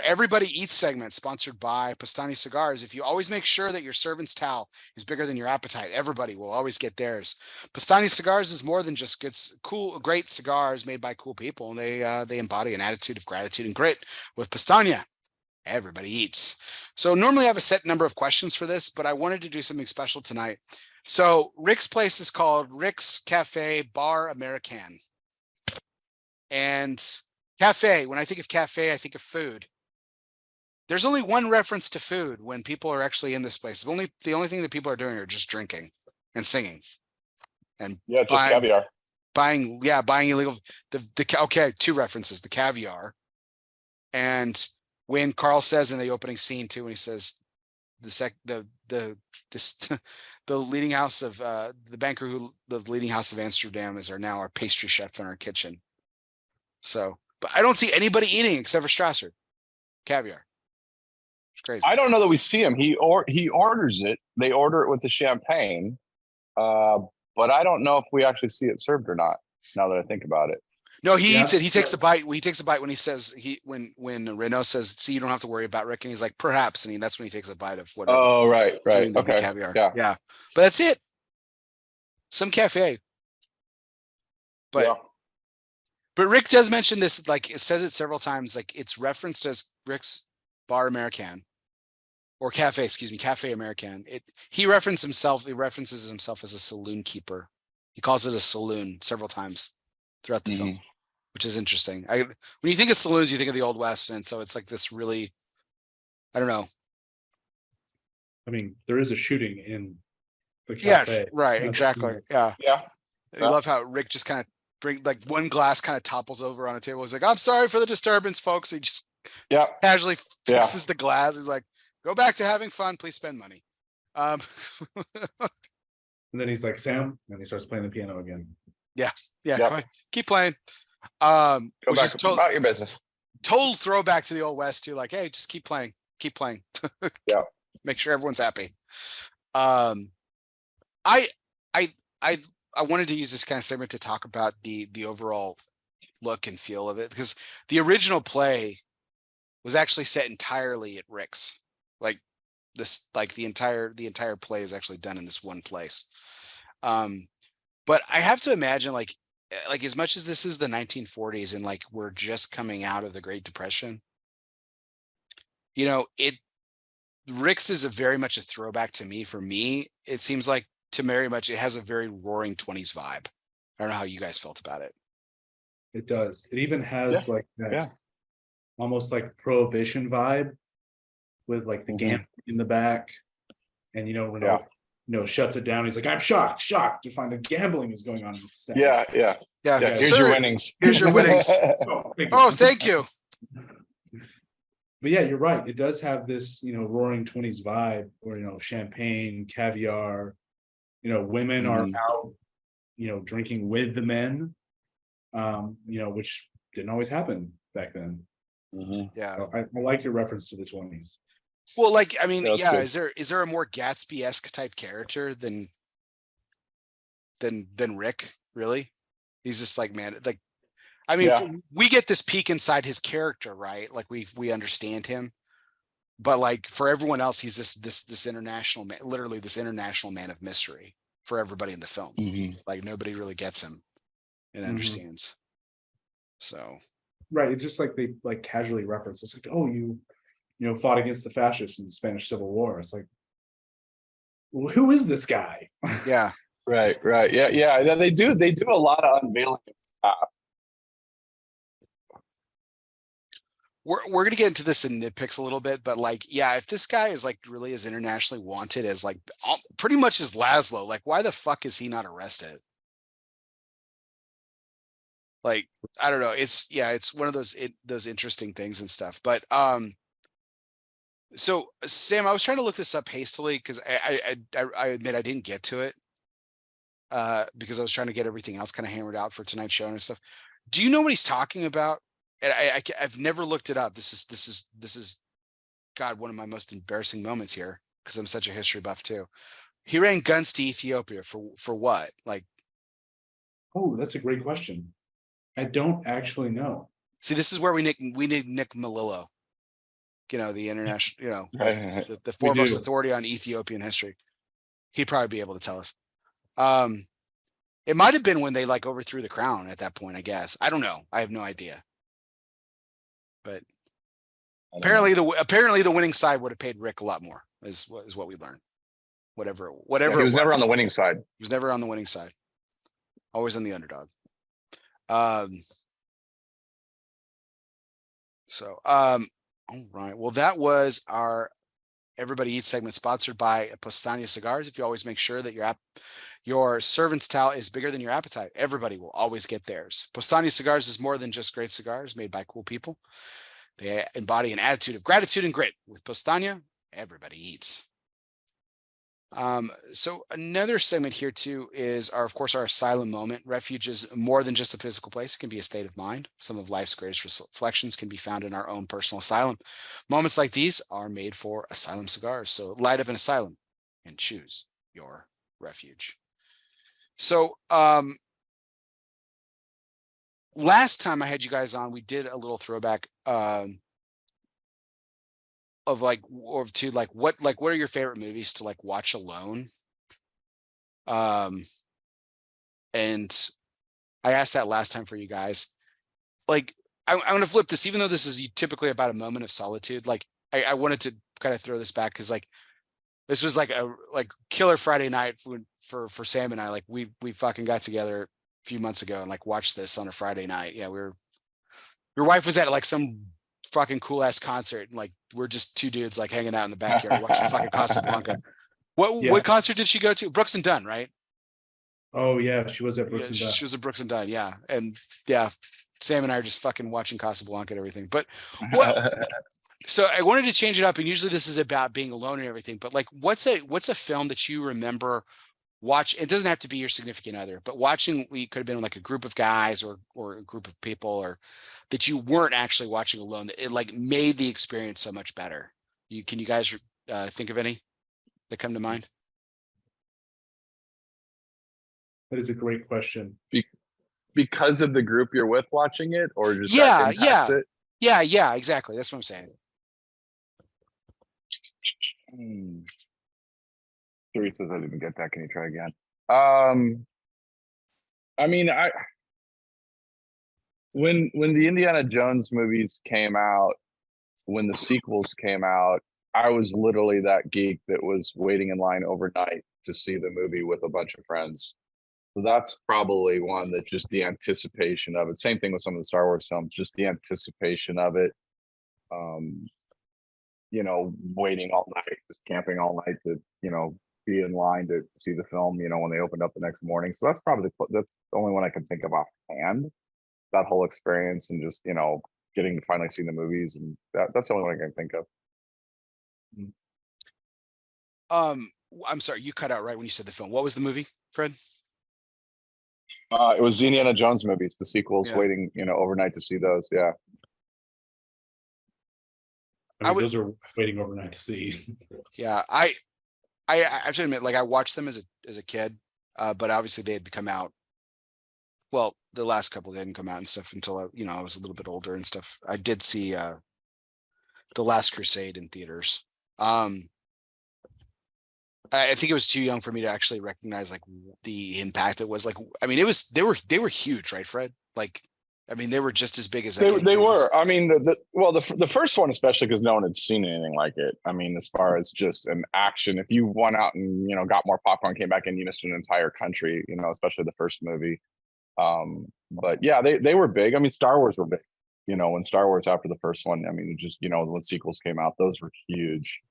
C: Everybody Eats segment, sponsored by Pastani Cigars. If you always make sure that your servant's towel is bigger than your appetite, everybody will always get theirs. Pastani Cigars is more than just great cigars made by cool people. And they embody an attitude of gratitude and grit. With Pastania, everybody eats. So normally I have a set number of questions for this, but I wanted to do something special tonight. So Rick's place is called Rick's Cafe Bar American. And cafe, when I think of cafe, I think of food. There's only one reference to food when people are actually in this place. The only thing that people are doing are just drinking and singing. And
E: yeah, just caviar.
C: Buying illegal. Okay, two references: the caviar, and when Carl says in the opening scene too, when he says the leading house of the banker the leading house of Amsterdam is now our pastry chef in our kitchen. So, but I don't see anybody eating except for Strasser. Caviar. It's crazy.
E: I don't know that we see him. He orders it. They order it with the champagne. But I don't know if we actually see it served or not, now that I think about it.
C: No, he eats it. He takes a bite. He takes a bite when he says when Renault says, "See, you don't have to worry about Rick," and he's like, "Perhaps," and that's when he takes a bite of whatever.
E: Oh, right. Okay.
C: Caviar.
E: Yeah.
C: But that's it. Some cafe. But
E: yeah.
C: But Rick does mention this, like it says it several times, like it's referenced as Rick's Bar American or Cafe, Cafe American. He references himself as a saloon keeper. He calls it a saloon several times throughout the film, which is interesting. When you think of saloons, you think of the Old West, and so it's like this really, I don't know.
D: I mean, there is a shooting in the cafe.
C: Yeah, right, exactly. Yeah. I love how Rick just kind of one glass kind of topples over on a table. He's like, "I'm sorry for the disturbance, folks." He just casually fixes the glass. He's like, "Go back to having fun. Please spend money."
D: And then he's like, "Sam," and he starts playing the piano again.
C: Yeah. Keep playing.
E: Go back about your business.
C: Total throwback to the Old West too. Like, hey, just keep playing.
E: Yeah.
C: Make sure everyone's happy. I wanted to use this kind of segment to talk about the overall look and feel of it, because the original play was actually set entirely at Rick's. Like the entire play is actually done in this one place. But I have to imagine like as much as this is the 1940s and like we're just coming out of the Great Depression, you know, Rick's is very much a throwback to me. For me, it seems like it has a very roaring 20s vibe. I don't know how you guys felt about it.
D: It does. It even has almost like Prohibition vibe with like the gambling in the back, and Renault shuts it down. He's like, I'm shocked to find that gambling is going on in the state.
E: Yeah.
C: Yeah.
E: Here's
C: Sir,
E: your winnings.
C: Here's your winnings. Oh, thank you.
D: But yeah, you're right. It does have this, roaring 20s vibe where, champagne, caviar, women are out, drinking with the men, which didn't always happen back then.
C: Yeah.
D: So I like your reference to the 20s.
C: Well, like, I mean,
E: That's
C: yeah,
E: good.
C: is there a more Gatsby-esque type character than Rick, really? He's just like, man, like, I mean,
E: Yeah.
C: we get this peek inside his character, right? Like we understand him, but like for everyone else, he's this international man, literally this international man of mystery for everybody in the film. Like nobody really gets him and understands. So
D: Right. It's just like they like casually reference. It's like, oh, you fought against the fascists in the Spanish Civil War. It's like, well, who is this guy?
C: yeah.
E: Right. Yeah. They do a lot of unveiling stuff.
C: We're gonna get into this in nitpicks a little bit, but like, yeah, if this guy is like really as internationally wanted as like pretty much as Laszlo, like why the fuck is he not arrested? Like, I don't know. It's one of those interesting things and stuff. But so Sam, I was trying to look this up hastily because I admit I didn't get to it. Because I was trying to get everything else kind of hammered out for tonight's show and stuff. Do you know what he's talking about? And I've never looked it up. This is God, one of my most embarrassing moments here because I'm such a history buff too. He ran guns to Ethiopia for what? Like,
D: Oh, that's a great question. I don't actually know.
C: see, this is where we need Nick Melillo. The international,
E: Right.
C: the foremost
D: do.
C: authority on Ethiopian history. He'd probably be able to tell us. It might have been when they like overthrew the crown at that point, I guess. I don't know. I have no idea. But apparently the winning side would have paid Rick a lot more, is what we learned. Whatever
E: He was never on the winning side.
C: He was never on the winning side. Always on the underdog. All right. Well, that was our Everybody Eats segment sponsored by Postania Cigars. If you always make sure that your servant's towel is bigger than your appetite, everybody will always get theirs. Postania Cigars is more than just great cigars made by cool people. They embody an attitude of gratitude and grit. With Postania, everybody eats. So another segment here too is of course, our asylum moment. Refuge is more than just a physical place. It can be a state of mind. Some of life's greatest reflections can be found in our own personal asylum. Moments like these are made for Asylum Cigars. So light of an asylum and choose your refuge. So, last time I had you guys on, we did a little throwback, of like, or to like, what are your favorite movies to like watch alone? And I asked that last time for you guys. Like, I'm going to flip this, even though this is typically about a moment of solitude. Like, I wanted to kind of throw this back because like, this was like a killer Friday night for Sam and I. Like, we fucking got together a few months ago and like watched this on a Friday night. Yeah, your wife was at like some fucking cool ass concert, and like we're just two dudes like hanging out in the backyard watching fucking Casablanca. What concert did she go to? Brooks and Dunn, right?
D: Oh yeah, she was at Brooks and Dunn.
C: She was at Brooks and Dunn, yeah. And yeah, Sam and I are just fucking watching Casablanca and everything. But so I wanted to change it up, and usually this is about being alone and everything. But like, what's a film that you remember watch? It doesn't have to be your significant other, but watching, we could have been like a group of guys or a group of people, or that you weren't actually watching alone, that it like made the experience so much better. Can you guys think of any that come to mind?
D: That is a great question.
E: Because of the group you're with watching it, or just
C: Yeah,
E: that impacts it?
C: yeah, exactly. That's what I'm saying.
E: Teresa says I didn't get that. Can you try again? I mean, when the Indiana Jones movies came out, when the sequels came out, I was literally that geek that was waiting in line overnight to see the movie with a bunch of friends. So that's probably one that just the anticipation of it. Same thing with some of the Star Wars films, just the anticipation of it. Waiting all night, just camping all night to, be in line to see the film, you know, when they opened up the next morning. So that's probably that's the only one I can think of offhand. That whole experience and just, you know, getting to finally see the movies, and that's the only one I can think of.
C: I'm sorry, you cut out right when you said the film. What was the movie, Fred?
E: It was the Indiana Jones movies, the sequels,
C: Yeah.
E: waiting, you know, overnight to see those. Yeah.
D: I mean,
C: would-
D: those are waiting overnight to see.
C: Yeah, I have to admit, like I watched them as a kid, but obviously they had come out. Well, the last couple didn't come out and stuff until I was a little bit older and stuff. I did see The Last Crusade in theaters. I think it was too young for me to actually recognize like the impact it was. Like, I mean, they were huge, right, Fred? Like, I mean, they were just as big as like
E: They were. I mean, the first one, especially because no one had seen anything like it. I mean, as far as just an action, if you went out and, you know, got more popcorn, came back and you missed an entire country, you know, especially the first movie. But yeah, they were big. I mean, Star Wars were big. You know, when Star Wars after the first one, I mean, just, you know, when sequels came out, those were huge.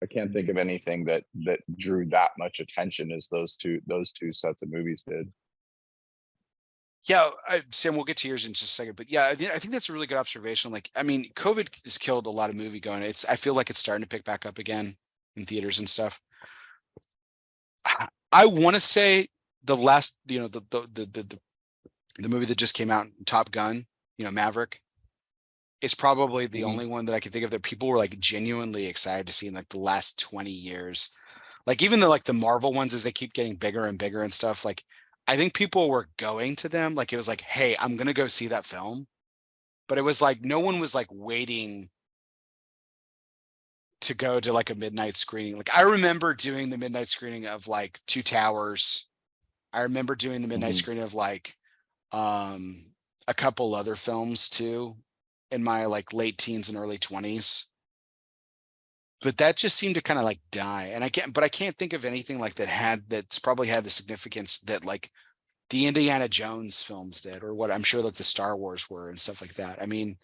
E: I can't think of anything that drew that much attention as those two sets of movies did.
C: Yeah, Sam, we'll get to yours in just a second, but yeah, I think that's a really good observation. Like, I mean, COVID has killed a lot of movie going. I feel like it's starting to pick back up again in theaters and stuff. I want to say the last, you know, the movie that just came out, Top Gun, you know, Maverick, is probably the only one that I can think of that people were like genuinely excited to see in like the last 20 years. Like even the Marvel ones, as they keep getting bigger and bigger and stuff, like I think people were going to them. Like it was like, hey, I'm going to go see that film. But it was like, no one was like waiting to go to like a midnight screening. Like I remember doing the midnight screening of like Two Towers. I remember doing the midnight screening of like a couple other films too in my like late teens and early 20s. But that just seemed to kind of like die. And I can't think of anything like that's probably had the significance that like the Indiana Jones films did, or what I'm sure like the Star Wars were and stuff like that. I mean,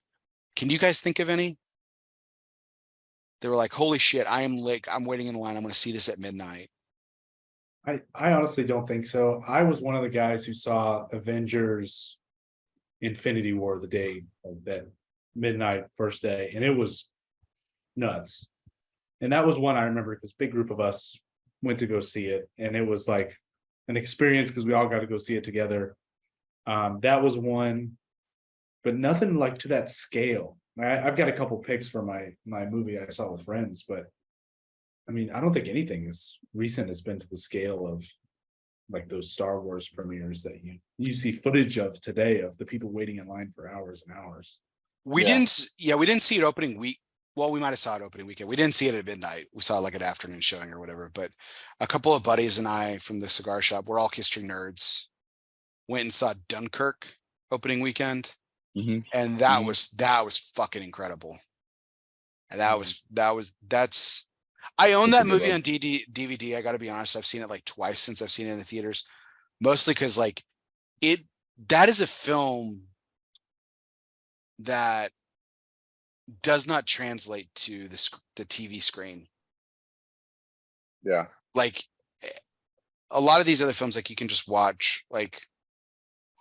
C: can you guys think of any? They were like, holy shit, I'm waiting in line. I'm going to see this at midnight.
D: I honestly don't think so. I was one of the guys who saw Avengers Infinity War the day of that midnight first day, and it was nuts. And that was one I remember because big group of us went to go see it, and it was like an experience because we all got to go see it together. That was one, but nothing like to that scale. I've got a couple picks for my movie I saw with friends, but I mean, I don't think anything as recent has been to the scale of like those Star Wars premieres that you see footage of today of the people waiting in line for hours and hours.
C: We didn't see it opening week. Well, we might have saw it opening weekend. We didn't see it at midnight. We saw like an afternoon showing or whatever. But a couple of buddies and I from the cigar shop, we're all history nerds, went and saw Dunkirk opening weekend, and that was fucking incredible. And that's. I own that movie on DVD. I got to be honest. I've seen it like twice since I've seen it in the theaters, mostly because like that is a film that does not translate to the TV screen.
E: Yeah.
C: Like a lot of these other films, like you can just watch, like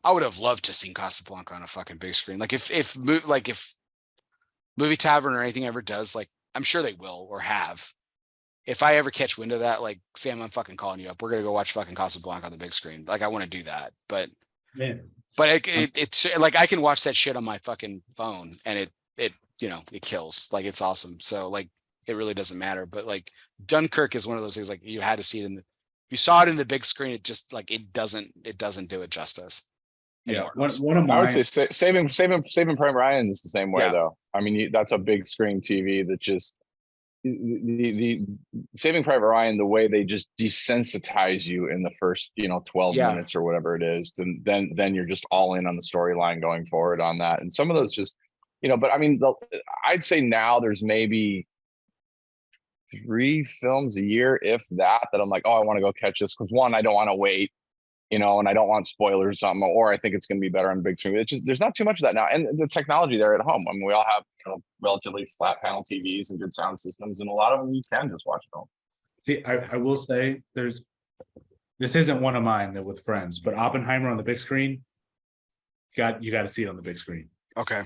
C: I would have loved to see Casablanca on a fucking big screen. Like if Movie Tavern or anything ever does, like I'm sure they will or have. If I ever catch wind of that, like Sam, I'm fucking calling you up. We're gonna go watch fucking Casablanca on the big screen. Like I want to do that, but it's like I can watch that shit on my fucking phone, and it kills. Like it's awesome. So like it really doesn't matter. But like Dunkirk is one of those things. Like you had to see it you saw it in the big screen. It just like it doesn't do it justice.
D: Yeah, one of
E: I would
D: mine.
E: say Saving Private Ryan is the same way though. I mean, that's a big screen TV that just the Saving Private Ryan, the way they just desensitize you in the first 12 minutes or whatever it is, then you're just all in on the storyline going forward on that. And some of those just but I mean, I'd say now there's maybe 3 films a year, if that I'm like, oh, I want to go catch this, because one, I don't want to wait and I don't want spoilers or something, or I think it's going to be better on big screen. It's just, there's not too much of that now. And the technology there at home. I mean, we all have, relatively flat panel TVs and good sound systems, and a lot of them you can just watch at home.
D: See, I will say this isn't one of mine that with friends, but Oppenheimer on the big screen, you got to see it on the big screen.
C: Okay.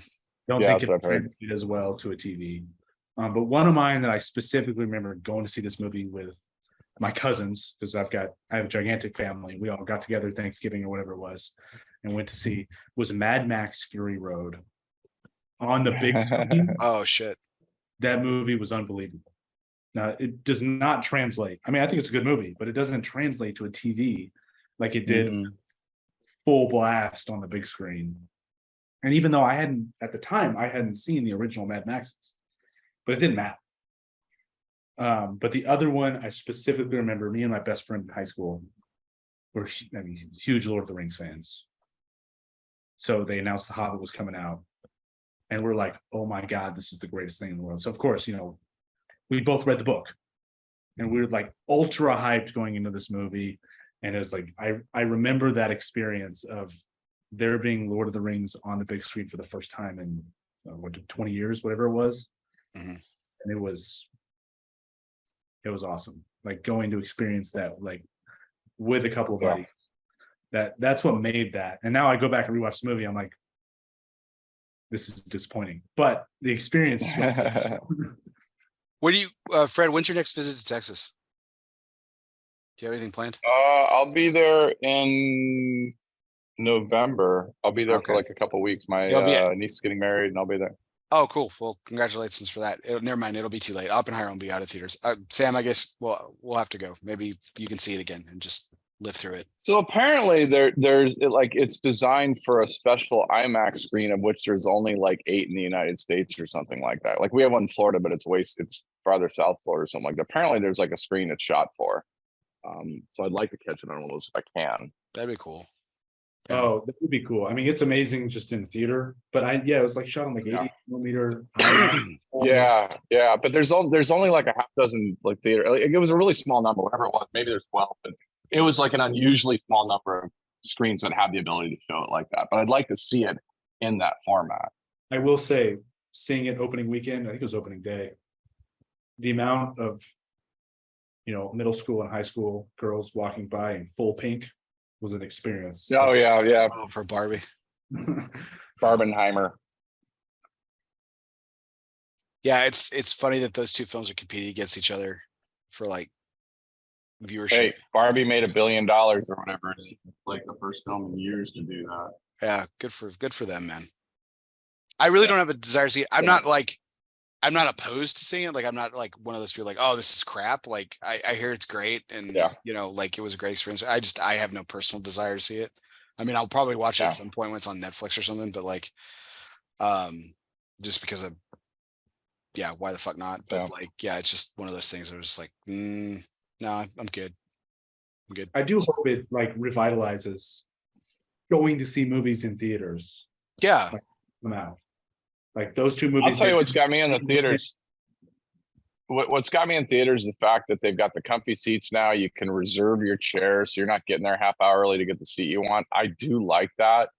D: Don't
E: Yeah,
D: think
E: that's
D: it
E: what I've heard.
D: translates as well to a TV. But one of mine that I specifically remember going to see this movie with my cousins, because I have a gigantic family. We all got together Thanksgiving or whatever it was, and went to see, was Mad Max Fury Road on the big screen.
C: Oh shit.
D: That movie was unbelievable. Now it does not translate. I mean, I think it's a good movie, but it doesn't translate to a TV like it did
E: Mhm.
D: full blast on the big screen. And even though at the time, I hadn't seen the original Mad Maxes, but it didn't matter. But the other one, I specifically remember, me and my best friend in high school were, huge Lord of the Rings fans. So they announced The Hobbit was coming out, and we're like, oh my God, this is the greatest thing in the world. So of course, we both read the book, and we were like ultra hyped going into this movie. And it was like, I remember that experience of there being Lord of the Rings on the big screen for the first time in 20 years, whatever it was.
C: Mhm.
D: And it was awesome. Like going to experience that, like with a couple of
E: Yeah.
D: buddies. That's what made that. And now I go back and rewatch the movie, I'm like, this is disappointing. But the experience.
C: What do you, Fred, when's your next visit to Texas? Do you have anything planned?
E: I'll be there in November. I'll be there
C: Okay.
E: for like a couple weeks. My
C: You'll be
E: niece is getting married, and I'll be there.
C: Oh, cool. Well, congratulations for that. Never mind. It'll be too late. Oppenheimer will be out of theaters. Sam, I guess we'll have to go. Maybe you can see it again and just live through it.
E: So apparently it's designed for a special IMAX screen, of which there's only like 8 in the United States or something like that. Like we have one in Florida, but it's farther south Florida or something like that. Apparently there's like a screen it's shot for. So I'd like to catch it on one of those if I can.
C: That'd be cool.
D: Oh, that would be cool. I mean, it's amazing just in theater, but it was like shot on like 80mm.
E: Yeah, but there's only like a half dozen like theater. Like, it was a really small number, whatever it was. Maybe there's 12, but it was like an unusually small number of screens that have the ability to show it like that. But I'd like to see it in that format.
D: I will say, seeing it opening weekend, I think it was opening day, the amount of middle school and high school girls walking by in full pink was an experience.
E: Oh yeah.
C: Oh, for Barbie.
E: Barbenheimer.
C: Yeah, it's funny that those two films are competing against each other for like viewership.
E: Hey, Barbie made $1 billion or whatever. It's like the first film in years to do that.
C: Yeah, good for them, man. I really don't have a desire to see it. I'm not opposed to seeing it. Like I'm not like one of those people like, oh, this is crap. Like I hear it's great and like it was a great experience. I have no personal desire to see it. I mean, I'll probably watch it at some point when it's on Netflix or something, but like just because of why the fuck not? But it's just one of those things where it's just like, no, I'm good.
D: I do hope it like revitalizes going to see movies in theaters.
C: Yeah.
D: Come out. Like those two movies.
E: I'll tell you what's got me in the theaters. What's got me in theaters is the fact that they've got the comfy seats now. You can reserve your chair, so you're not getting there half hour early to get the seat you want. I do like that.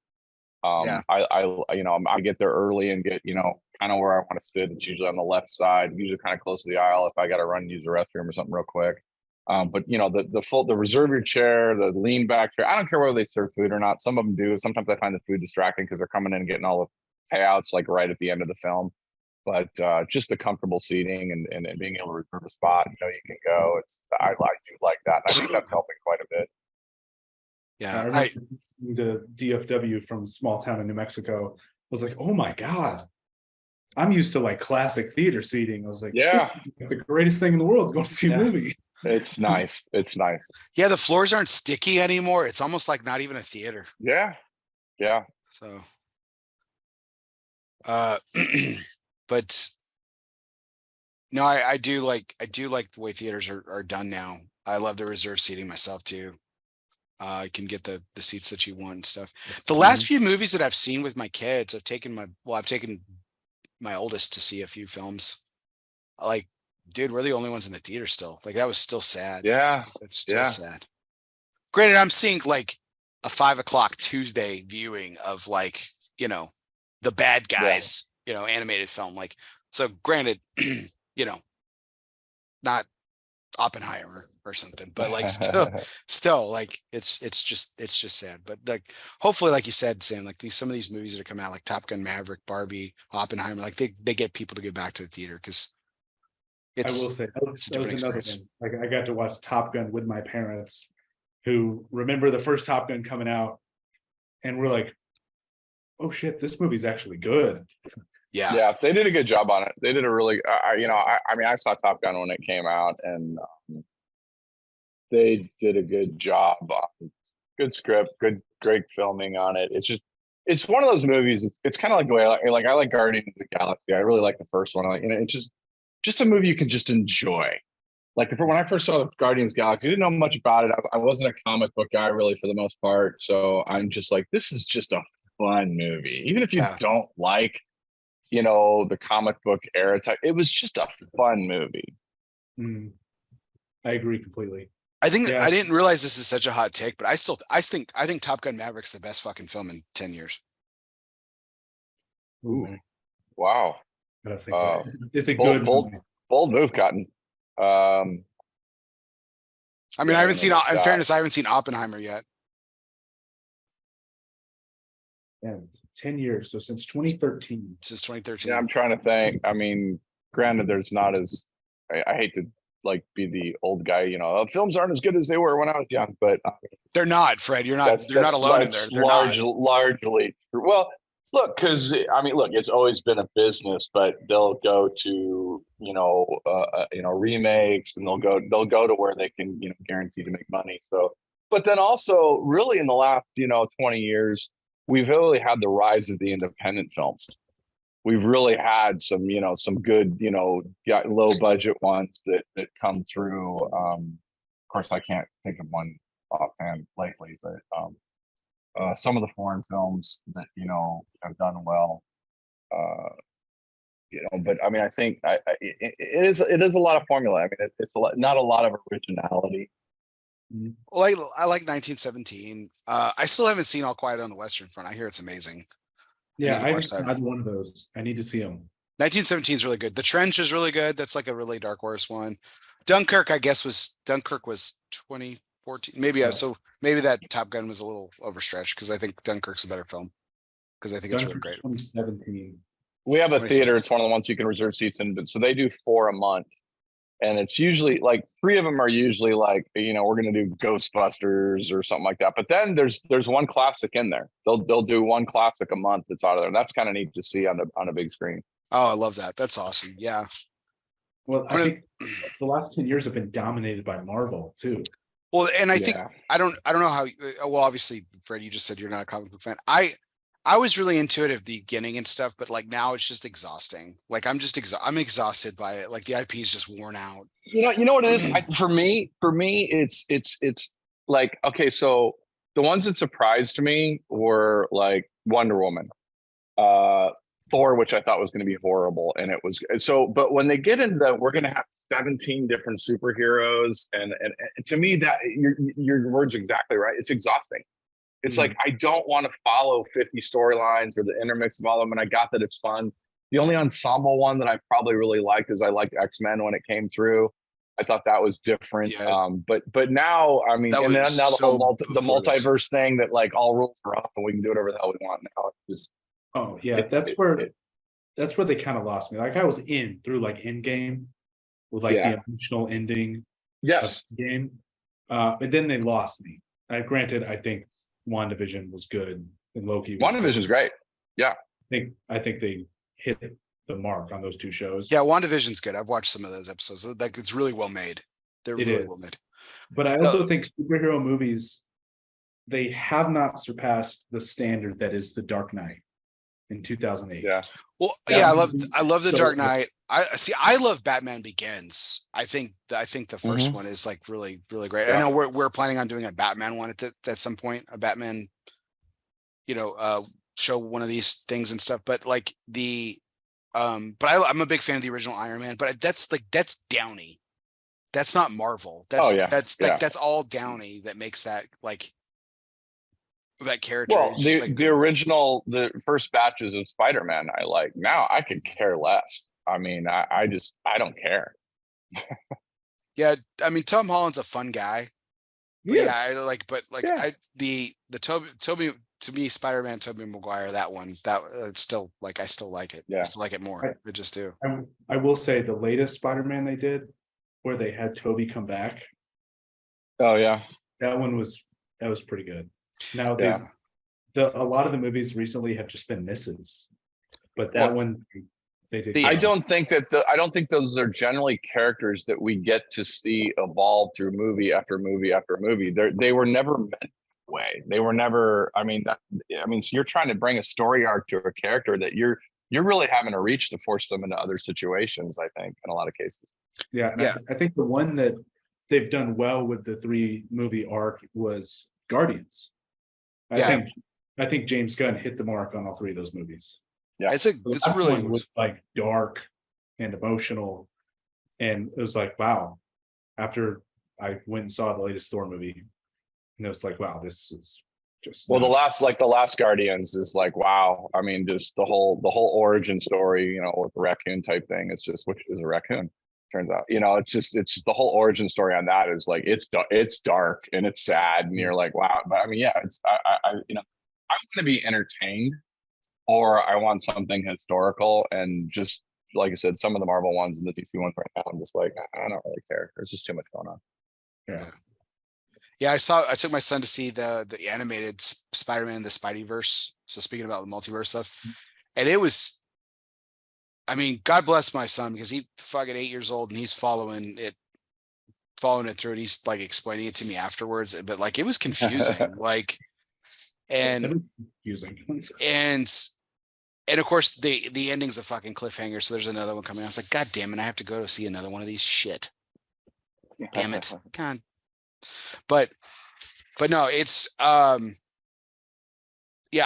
E: I get there early and get kind of where I want to sit. It's usually on the left side, usually kind of close to the aisle if I got to run and use the restroom or something real quick. But the reserve your chair, the lean back chair. I don't care whether they serve food or not. Some of them do. Sometimes I find the food distracting because they're coming in and getting all the payouts like right at the end of the film. But just the comfortable seating and being able to reserve a spot, you can go. I do like that. I think that's helping quite a bit.
D: Yeah, I remember the DFW from small town in New Mexico was like, oh my God, I'm used to like classic theater seating. I was like,
E: yeah,
D: the greatest thing in the world, go to see a movie.
E: It's nice. It's nice.
C: Yeah, the floors aren't sticky anymore. It's almost like not even a theater.
E: Yeah.
C: So but no, I do like the way theaters are done now. I love the reserved seating myself too. You can get the seats that you want and stuff. The last few movies that I've seen with my kids, I've taken my oldest to see a few films. Like, dude, we're the only ones in the theater still. Like that was still sad.
E: Yeah.
C: It's still sad. Granted, I'm seeing like a 5 o'clock Tuesday viewing of like, the bad guys, animated film. Like, so granted, not Oppenheimer or something, but like still like it's just sad. But like hopefully, like you said, Sam, like some of these movies that are coming out, like Top Gun Maverick, Barbie, Oppenheimer, like they get people to go back to the theater because
D: I will say that
C: it's a
D: was
C: different
D: another
C: experience.
D: thing. Like I got to watch Top Gun with my parents, who remember the first Top Gun coming out, and we're like, "Oh shit, this movie's actually good."
C: Yeah.
E: Yeah, they did a good job on it. They did a really, I mean, I saw Top Gun when it came out, and they did a good job. Good script, great filming on it. It's one of those movies. It's kind of like the way I like Guardians of the Galaxy. I really like the first one. It's just a movie you can just enjoy. Like when I first saw the Guardians of the Galaxy, I didn't know much about it. I wasn't a comic book guy really for the most part, so I'm just like, this is just a fun movie, even if you
C: Yeah.
E: don't like the comic book era type. It was just a fun movie.
D: I agree completely.
C: I think
D: Yeah.
C: I didn't realize this is such a hot take, but I think Top Gun Maverick's the best fucking film in 10 years.
D: Ooh, man,
E: Wow.
D: I don't think it's a
E: Bold,
D: good
E: bold,
D: movie.
E: bold move, Cotton.
C: I mean,
E: Yeah,
C: I haven't seen,
E: like
C: in
E: that.
C: fairness, I haven't seen Oppenheimer yet.
D: And 10 years, so since 2013.
C: Since 2013.
E: Yeah, I'm trying to think. I mean, granted, there's not as I hate to like be the old guy. Films aren't as good as they were when I was young, but
C: They're not, Fred. You're not. They're not alone in there. They're
E: largely true. Well, look, because it's always been a business, but they'll go to remakes, and they'll go to where they can guarantee to make money. So, but then also, really, in the last 20 years, we've really had the rise of the independent films. We've really had some good low budget ones that come through. Of course, I can't think of one offhand lately, but some of the foreign films that have done well. But I mean, I think it is a lot of formula. I mean, it's not a lot of originality.
C: Well, I like 1917. I still haven't seen All Quiet on the Western Front. I hear it's amazing.
D: Yeah,
C: I
D: I
C: watch
D: haven't
C: that.
D: had one of those. I need to see them.
C: 1917 is really good. The Trench is really good. That's like a really dark horse one. Dunkirk, I guess, was 2014. Maybe
D: Yeah.
C: so maybe that Top Gun was a little overstretched because I think Dunkirk's a better film because I think it's really
D: Dunkirk
C: great.
D: 2017.
E: We have a
C: 2017.
E: theater. It's one of the ones you can reserve seats in. But so they do 4 a month, and it's usually like 3 of them are usually like we're gonna do Ghostbusters or something like that. But then there's one classic in there. They'll do one classic a month that's out of there, and that's kind of neat to see on a big screen.
C: Oh, I love that. That's awesome. Yeah.
D: Well, I think the last 10 years have been dominated by Marvel too.
C: Well, and I think
E: Yeah.
C: I don't know how. Well, obviously, Fred, you just said you're not a comic book fan. I was really into it at the beginning and stuff, but like now it's just exhausting. Like I'm exhausted by it. Like the IP is just worn out.
E: You know what it is? For me, it's like, okay, so the ones that surprised me were like Wonder Woman, Thor, which I thought was going to be horrible, and it was so. But when they get into we're going to have 17 different superheroes, and to me, that your word's exactly right. It's exhausting. It's like, I don't want to follow 50 storylines or the intermix of all of them. And I got that it's fun. The only ensemble one that I probably really liked is I liked X-Men when it came through. I thought that was different.
C: Yeah.
E: But now, I mean,
C: That
E: and then
C: was
E: now the
C: so
E: whole the
C: before this.
E: multiverse thing that like all rules are off and we can do whatever the hell we want now. It's just,
D: Oh yeah, that's where they kind of lost me. Like I was in through like Endgame with like
E: Yeah.
D: the emotional ending
E: yes.
D: of the game. And then they lost me. Granted, I think WandaVision was good and Loki was good.
E: WandaVision's great.
D: I think they hit the mark on those 2 shows.
C: Yeah, WandaVision's good. I've watched some of those episodes. Like it's really well made. They're
D: It
C: really
D: is.
C: well made.
D: But I also think superhero movies, they have not surpassed the standard that is The Dark Knight in 2008.
E: Yeah.
C: Well,
D: That
C: yeah,
D: movie
C: I love The
D: so
C: Dark
D: good.
C: Knight. I love Batman Begins. I think the first one is like really, really great. I
E: Yeah.
C: know we're planning on doing a Batman one at some point, a Batman, show one of these things and stuff. But like but I'm a big fan of the original Iron Man, but that's Downey. That's not Marvel. That's
E: Oh, yeah.
C: that's
E: Yeah.
C: like that's all Downey that makes that like that character.
E: Well,
C: It's just like,
E: the original, the first batches of Spider-Man, I like. Now I could care less. I mean, I don't care.
C: yeah, I mean, Tom Holland's a fun guy. But
D: Yeah.
C: yeah, I like, but like
E: Yeah.
C: the Toby to me, Spider-Man, Toby Maguire, that one, that it's still like, I still like it. I
E: Yeah.
C: still like it more. I just do.
D: I will say the latest Spider-Man they did, where they had Toby come back,
E: Oh yeah.
D: that was pretty good. Now
E: Yeah.
D: a lot of the movies recently have just been misses, but that one they did.
E: I don't think those are generally characters that we get to see evolve through movie after movie after movie. They were never meant that way. They were never. I mean, so you're trying to bring a story arc to a character that you're really having to reach to force them into other situations. I think in a lot of cases.
D: Yeah, and I think the one that they've done well with the 3-movie arc was Guardians. I think James Gunn hit the mark on all 3 of those movies.
E: Yeah,
C: it's
D: That
C: really
D: one was like dark and emotional, and it was like, wow. After I went and saw the latest Thor movie, and it was like, wow, this is just
E: well, the last Guardians is like, wow. I mean, just the whole origin story, with the raccoon type thing. It's just, which is a raccoon. Turns out, it's just the whole origin story on that is like, it's dark and it's sad, and you're like, wow. But I mean, yeah, I want to be entertained, or I want something historical. And just like I said, some of the Marvel ones and the DC ones right now, I'm just like, I don't really care. There's just too much going on.
C: Yeah, I took my son to see the animated Spider-Man, the Spideyverse. So speaking about the multiverse stuff, and it was, I mean, God bless my son, because he's fucking 8 years old and he's following it through, and he's like explaining it to me afterwards. But like, it was confusing, like, and
D: confusing.
C: And of course the ending's a fucking cliffhanger. So there's another one coming out. I was like, God damn it, I have to go to see another one of these shit. Damn it. God. But no, it's yeah,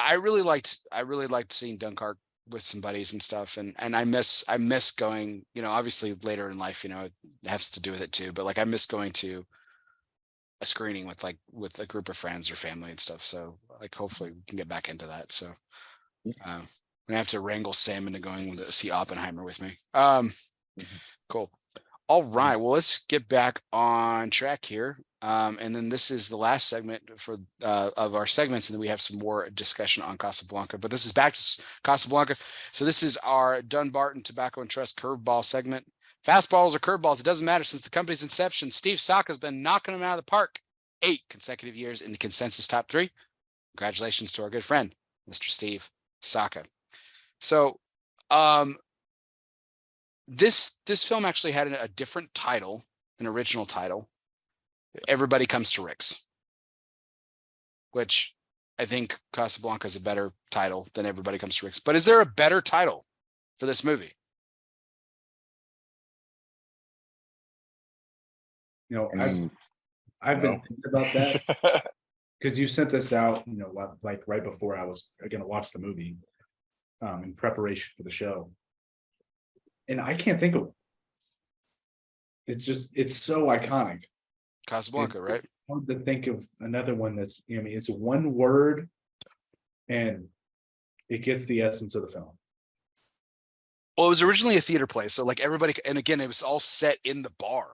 C: I really liked seeing Dunkirk with some buddies and stuff, and I miss going, obviously later in life, it has to do with it too, but like, I miss going to a screening with a group of friends or family and stuff. So like, hopefully we can get back into that. So I'm gonna have to wrangle Sam into going to see Oppenheimer with me. Cool. All right, well, let's get back on track here. And then this is the last segment of our segments, and then we have some more discussion on Casablanca. But this is back to Casablanca. So this is our Dunbarton Tobacco and Trust curveball segment. Fastballs or curveballs, it doesn't matter. Since the company's inception, Steve Saka's been knocking them out of the park 8 consecutive years in the consensus top 3. Congratulations to our good friend, Mr. Steve Saka. So this film actually had a different title, an original title. Everybody Comes to Rick's, which I think Casablanca is a better title than Everybody Comes to Rick's. But is there a better title for this movie?
D: I've been thinking about that, because you sent this out, like right before I was going to watch the movie, in preparation for the show, and I can't think of it. It's so iconic.
C: Casablanca, right?
D: I wanted to think of another one that's, it's one word and it gets the essence of the film.
C: Well, it was originally a theater play, so like everybody, and again, it was all set in the bar,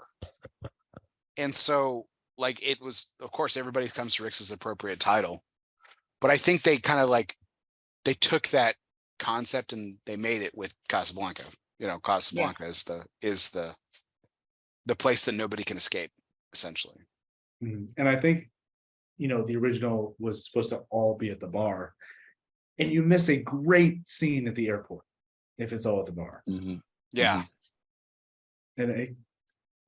C: and so like, it was, of course, Everybody Comes to Rick's is an appropriate title, but I think they kind of like, they took that concept and they made it with Casablanca. Casablanca is the place that nobody can escape, essentially.
D: And I think, the original was supposed to all be at the bar, and you miss a great scene at the airport if it's all at the bar.
C: Yeah.
D: And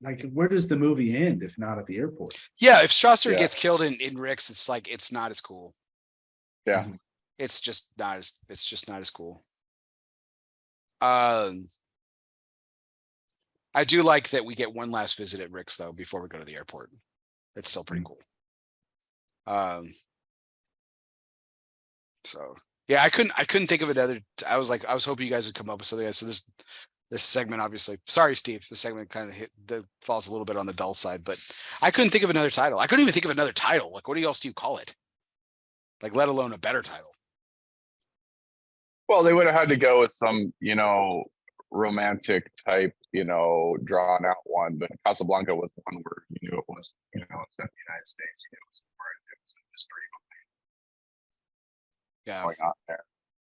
D: like, where does the movie end if not at the airport?
C: Yeah, if Strasser gets killed in Rick's, it's like, it's not as cool.
E: Yeah.
C: It's just not as cool. I do like that we get one last visit at Rick's though before we go to the airport. That's still pretty cool. So yeah, I couldn't think of another. I was hoping you guys would come up with something. So this segment, obviously, sorry, Steve, this segment kind of falls a little bit on the dull side, but I couldn't think of another title. I couldn't even think of another title. Like, what else do you call it? like let alone a better title.
E: Well, they would have had to go with some, romantic type, drawn out one. But Casablanca was one where you knew it was, set in the United States. You knew it was foreign. It was a mystery
C: Yeah.
E: going on there.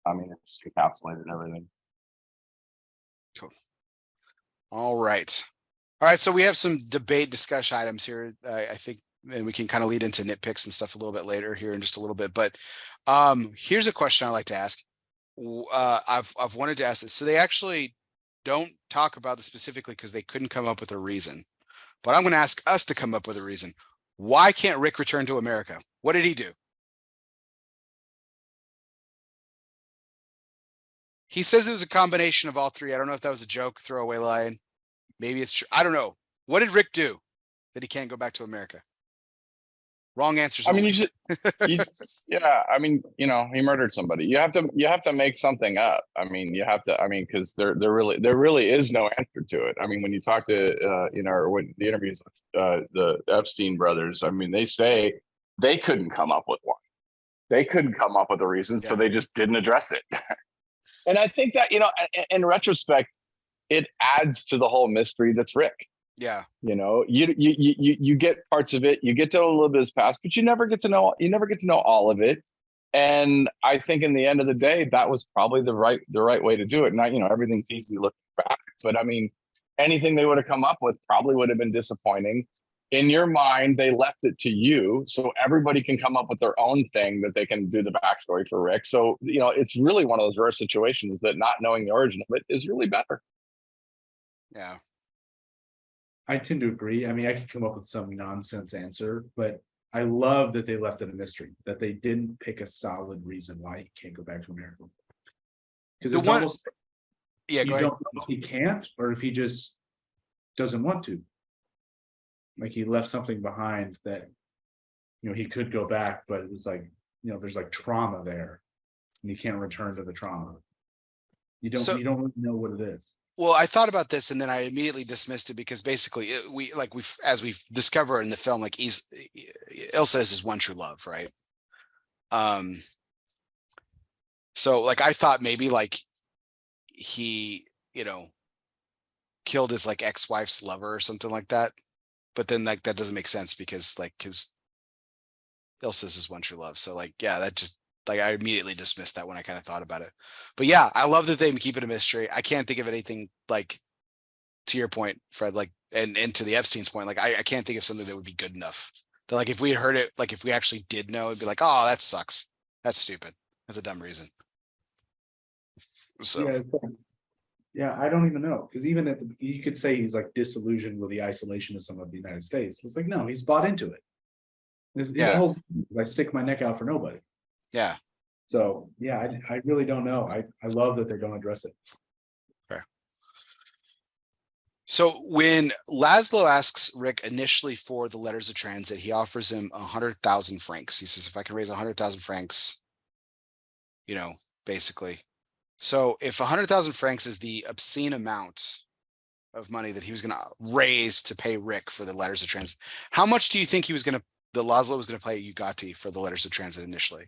E: I mean, it just encapsulated everything.
C: Cool. All right. All right. So we have some debate discussion items here. I think, and we can kind of lead into nitpicks and stuff a little bit later here in just a little bit. But here's a question I like to ask. I've wanted to ask this. So they actually don't talk about this specifically because they couldn't come up with a reason. But I'm going to ask us to come up with a reason. Why can't Rick return to America? What did he do? He says it was a combination of all three. I don't know if that was a joke, throwaway line. Maybe it's true. I don't know. What did Rick do that he can't go back to America? Wrong answers.
E: I mean, yeah. I mean, he murdered somebody. You have to make something up. I mean, because there really is no answer to it. I mean, when you talk to, or when the interviews, the Epstein brothers, I mean, they say they couldn't come up with one. They couldn't come up with a reason, so they just didn't address it. And I think that, in retrospect, it adds to the whole mystery that's Rick.
C: Yeah.
E: You get parts of it, you get to know a little bit of his past, but you never get to know all of it. And I think in the end of the day, that was probably the right way to do it. Not, everything's easy looking back, but I mean, anything they would have come up with probably would have been disappointing. In your mind, they left it to you, so everybody can come up with their own thing that they can do the backstory for Rick. So, it's really one of those rare situations that not knowing the origin of it is really better.
C: Yeah.
D: I tend to agree. I mean, I could come up with some nonsense answer, but I love that they left it a mystery, that they didn't pick a solid reason why he can't go back to America. Because it's almost, you don't know if he can't or if he just doesn't want to. Like he left something behind that, he could go back, but it was like, there's like trauma there and he can't return to the trauma. You don't really know what it is.
C: Well, I thought about this and then I immediately dismissed it because basically as we've discovered in the film, like Ilsa is his one true love, right? So like I thought maybe like he, killed his like ex-wife's lover or something like that. But then like that doesn't make sense because like his Ilsa is his one true love. So like, yeah, that just like I immediately dismissed that when I kind of thought about it. But yeah, I love that they keep it a mystery. I can't think of anything like to your point, Fred, like and to the Epstein's point, like I can't think of something that would be good enough. That like if we had heard it, like if we actually did know, it'd be like, oh, that sucks. That's stupid. That's a dumb reason. So
D: yeah, I don't even know. Because even you could say he's like disillusioned with the isolationism of the United States. It's like, no, he's bought into it. His whole I stick my neck out for nobody.
C: Yeah.
D: So yeah, I really don't know. I love that they're going to address it.
C: Okay. So when Laszlo asks Rick initially for the letters of transit, he offers him 100,000 francs. He says, if I can raise 100,000 francs, basically. So if 100,000 francs is the obscene amount of money that he was going to raise to pay Rick for the letters of transit, how much do you think that Laszlo was going to pay Ugati for the letters of transit initially?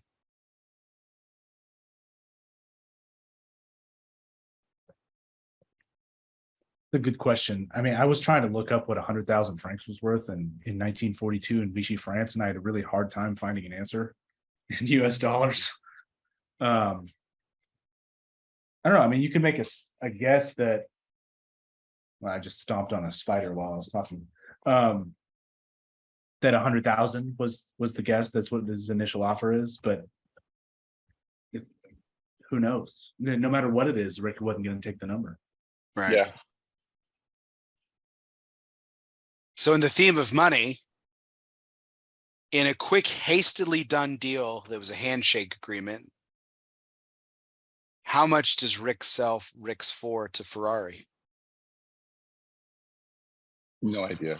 D: A good question. I mean, I was trying to look up what 100,000 francs was worth in 1942 in Vichy, France, and I had a really hard time finding an answer in US dollars. I don't know. I mean, you can make a guess that. Well, I just stomped on a spider while I was talking. That 100,000 was the guess. That's what his initial offer is, but who knows? No matter what it is, Rick wasn't going to take the number.
C: Right.
E: Yeah.
C: So in the theme of money, in a quick, hastily done deal, there was a handshake agreement. How much does Rick sell Rick's for to Ferrari?
E: No idea.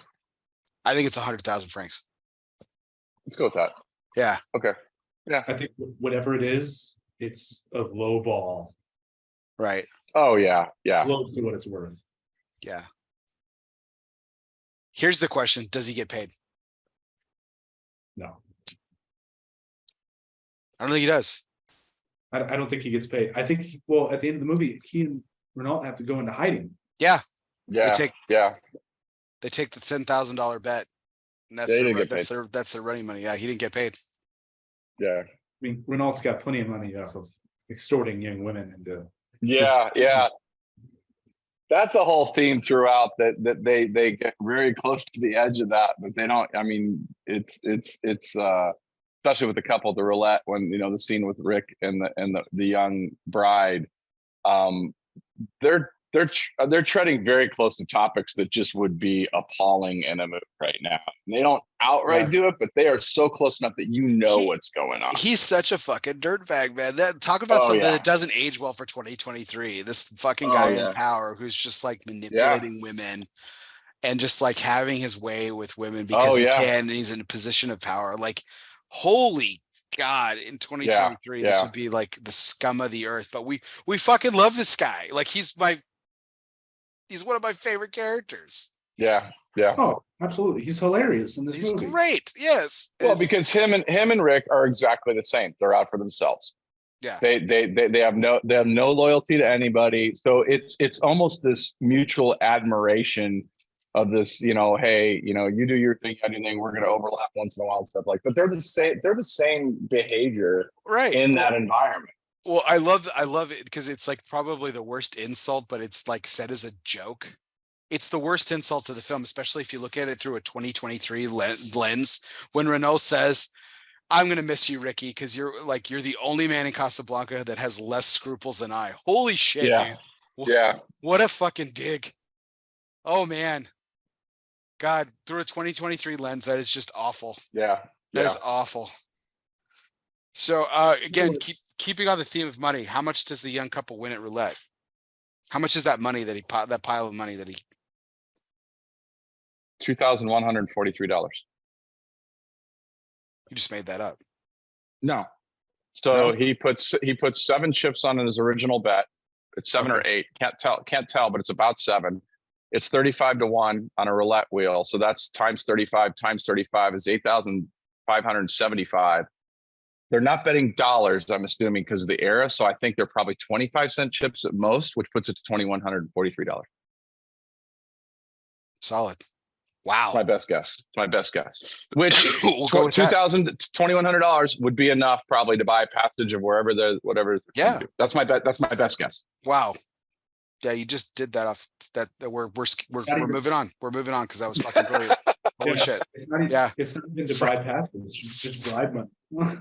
C: I think it's 100,000 francs.
E: Let's go with that.
C: Yeah.
E: Okay. Yeah.
D: I think whatever it is, it's a low ball.
C: Right.
E: Oh yeah. Yeah.
D: Close to what it's worth.
C: Yeah. Here's the question. Does he get paid?
D: No.
C: I don't think he does.
D: I don't think he gets paid. I think, well, at the end of the movie, he and Renault have to go into hiding.
C: Yeah,
E: Yeah,
C: take-
E: yeah.
C: they take the $10,000 bet, and that's
E: Yeah, he
C: their,
E: didn't get
C: that's their running money. Yeah, he didn't get paid.
E: Yeah.
D: I mean, Renault's got plenty of money off of extorting young women into.
E: Yeah, yeah. That's a whole theme throughout that they get very close to the edge of that, but they don't. I mean, it's especially with the couple at the roulette when the scene with Rick and the young bride. They're treading very close to topics that just would be appalling in a movie right now. And they don't outright do it, but they are so close enough that what's going on.
C: He's such a fucking dirtbag, man. Talk about something
E: yeah.
C: that doesn't age well for 2023. This fucking guy in power who's just like manipulating women and just like having his way with women because he can, and he's in a position of power. Like, holy God, in 2023, this would be like the scum of the earth. But we fucking love this guy. Like, he's one of my favorite characters.
E: Yeah, yeah.
D: Oh, absolutely. He's hilarious in this movie.
C: He's great. Yes.
E: Well, because him and Rick are exactly the same. They're out for themselves.
C: Yeah.
E: They have no loyalty to anybody. So it's almost this mutual admiration of this, hey, you do your thing, I do your thing, we're gonna overlap once in a while and stuff like, but they're the same behavior in that environment.
C: Well, I love it because it's like probably the worst insult, but it's like said as a joke. It's the worst insult to the film, especially if you look at it through a 2023 lens. When Renault says, "I'm gonna miss you, Ricky, because you're the only man in Casablanca that has less scruples than I." Holy shit!
E: Yeah,
C: man. What a fucking dig! Oh man, God, through a 2023 lens, that is just awful.
E: Yeah,
C: that is awful. So again, keeping on the theme of money, how much does the young couple win at roulette? How much is that money that pile of money that he?
E: $2,143.
C: You just made that up.
E: No. So he puts 7 chips on his original bet. It's 7 or 8. Can't tell, but it's about 7. It's 35 to 1 on a roulette wheel. So that's times 35 is 8,575. They're not betting dollars, I'm assuming, because of the era. So I think they're probably 25-cent chips at most, which puts it to $2,143.
C: Solid. Wow.
E: My best guess. Which
C: we'll go with
E: $2,100 would be enough probably to buy a passage of whatever.
C: Yeah.
E: That's my best guess.
C: Wow. Yeah, you just did that off that. We're moving on. We're moving on because that was fucking brilliant. Holy shit.
D: It's not even to buy passage. It's just bribe money.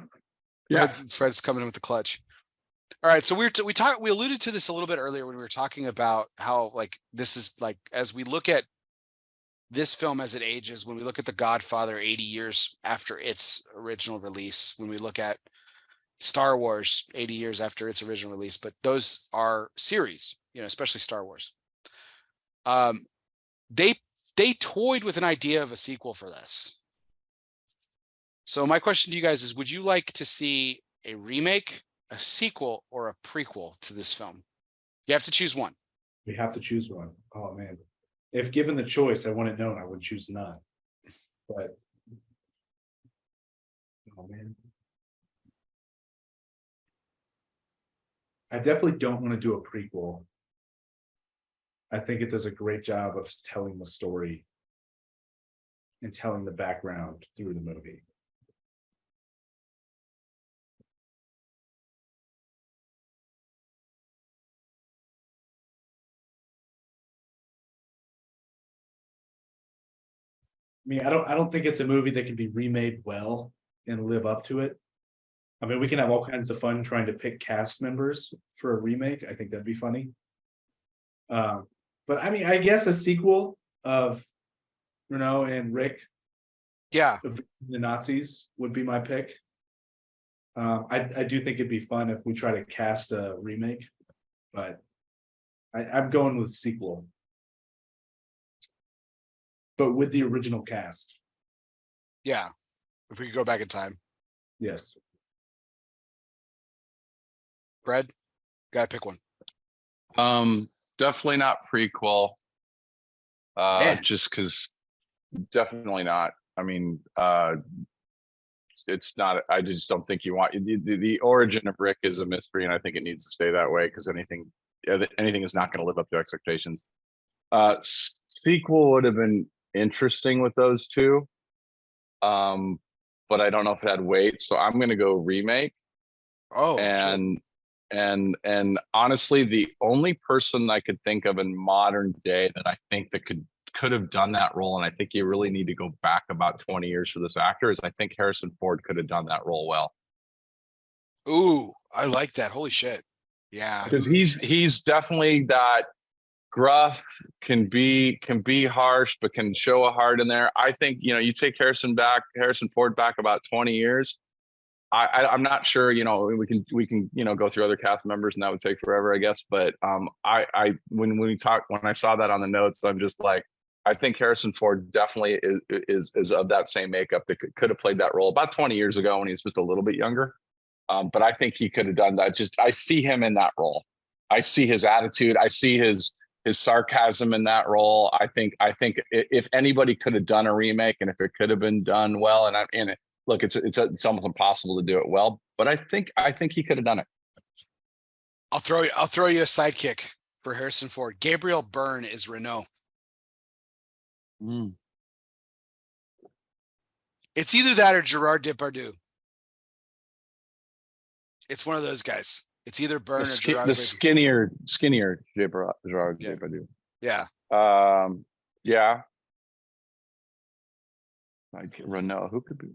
C: Yeah. Fred's coming in with the clutch. All right. So we alluded to this a little bit earlier when we were talking about how like this is like as we look at this film as it ages, when we look at The Godfather 80 years after its original release, when we look at Star Wars 80 years after its original release, but those are series, especially Star Wars. They toyed with an idea of a sequel for this. So my question to you guys is, would you like to see a remake, a sequel, or a prequel to this film? You have to choose one.
D: We have to choose one. Oh man. If given the choice, I want it known, I would choose none. But oh man. I definitely don't want to do a prequel. I think it does a great job of telling the story and telling the background through the movie. I mean, I don't think it's a movie that can be remade well and live up to it. I mean, we can have all kinds of fun trying to pick cast members for a remake. I think that'd be funny. But I mean, I guess a sequel of Renault and Rick,
C: the
D: Nazis, would be my pick. I do think it'd be fun if we try to cast a remake, but I'm going with sequel. But with the original cast.
C: Yeah. If we could go back in time.
D: Yes.
C: Brad, gotta pick one.
E: Definitely not prequel. Just because definitely not. I mean, it's not. I just don't think you want the origin of Rick is a mystery, and I think it needs to stay that way because anything is not going to live up to expectations. Sequel would have been interesting with those two, but I don't know if it had weight, so I'm going to go remake.
C: Oh,
E: And honestly, the only person I could think of in modern day that I think that could have done that role, and I think you really need to go back about 20 years for this actor, is I think Harrison Ford could have done that role well.
C: ooh, I like that. Holy shit. Yeah.
E: Because he's definitely that gruff, can be harsh, but can show a heart in there. I think, you take Harrison Ford back about 20 years. I'm not sure, we can go through other cast members and that would take forever, I guess. But when I saw that on the notes, I'm just like, I think Harrison Ford definitely is of that same makeup that could have played that role about 20 years ago when he was just a little bit younger. But I think he could have done that. I see him in that role. I see his attitude. I see his sarcasm in that role. I think if anybody could have done a remake, and if it could have been done well, look, it's almost impossible to do it well, but I think he could have done it.
C: I'll throw you a sidekick for Harrison Ford. Gabriel Byrne is Renault. It's either that or Gerard Depardieu. It's one of those guys. It's either Byrne or Gerard.
E: The skinnier Gerard
C: Yeah.
E: Depardieu.
C: Yeah.
E: Yeah. Like Renault, who could be?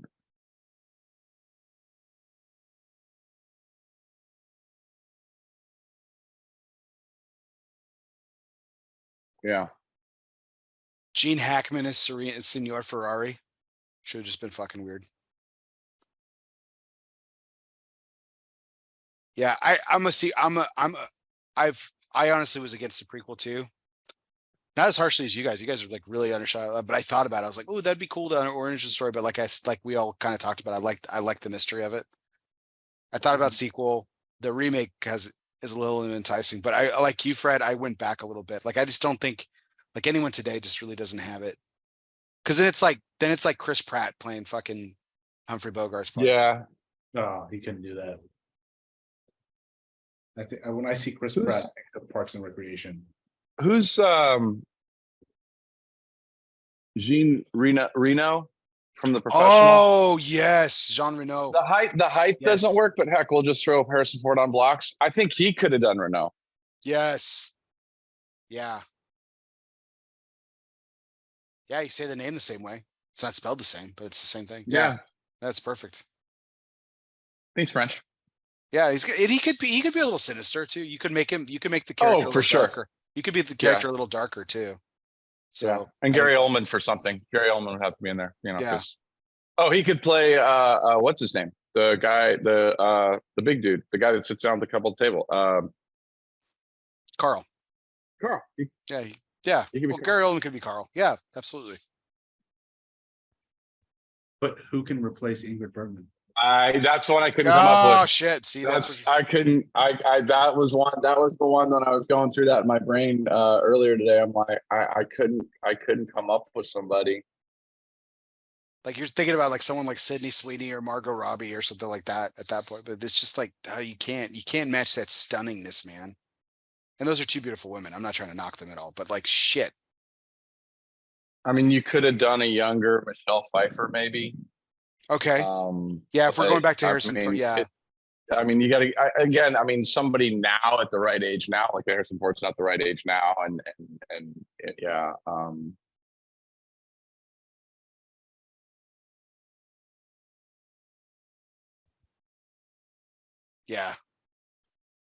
E: Yeah.
C: Gene Hackman is Signor Ferrari. Should have just been fucking weird. Yeah, I honestly was against the prequel too. Not as harshly as you guys. You guys are like really undershot, but I thought about it. I was like, oh, that'd be cool to origin story. But like we all kind of talked about, I like the mystery of it. I thought about sequel. The remake is a little enticing, but I like you, Fred. I went back a little bit. Like I just don't think like anyone today just really doesn't have it. Because then it's like Chris Pratt playing fucking Humphrey Bogart's part.
E: Yeah.
D: Oh, he couldn't do that. I think when I see Chris Pratt, I think of Parks and Recreation.
E: Who's Jean Reno from The Professional?
C: Oh yes, Jean Reno.
E: The height
C: Yes.
E: doesn't work, but heck, we'll just throw Harrison Ford on blocks. I think he could have done Reno.
C: Yes. Yeah. Yeah, you say the name the same way. It's not spelled the same, but it's the same thing.
E: Yeah.
C: That's perfect.
E: He's French.
C: Yeah, he could be a little sinister too. You could make the character a little
E: for sure.
C: darker. You could be the character a little darker too. So
E: Yeah. And Gary Oldman for something. Gary Oldman would have to be in there,
C: Yeah.
E: 'cause- oh, he could play what's his name? The guy, the big dude, the guy that sits down at the couple table.
C: Carl.
E: Carl.
C: Yeah,
E: He could be
C: well,
E: Carl.
C: Gary Oldman could be Carl. Yeah, absolutely.
D: But who can replace Ingrid Bergman?
E: That's the one I couldn't come up
C: Oh
E: with.
C: shit! See, that's what
E: I couldn't. That was the one when I was going through that in my brain earlier today. I'm like, I couldn't come up with somebody.
C: like you're thinking about like someone like Sydney Sweeney or Margot Robbie or something like that at that point. But it's just like you can't match that stunningness, man. And those are two beautiful women. I'm not trying to knock them at all, but like shit.
E: I mean, you could have done a younger Michelle Pfeiffer, maybe.
C: Okay. Yeah, if we're going back to Harrison, yeah.
E: I mean, you got to again. I mean, somebody now at the right age now, like Harrison Ford's not the right age now, and yeah.
C: Yeah.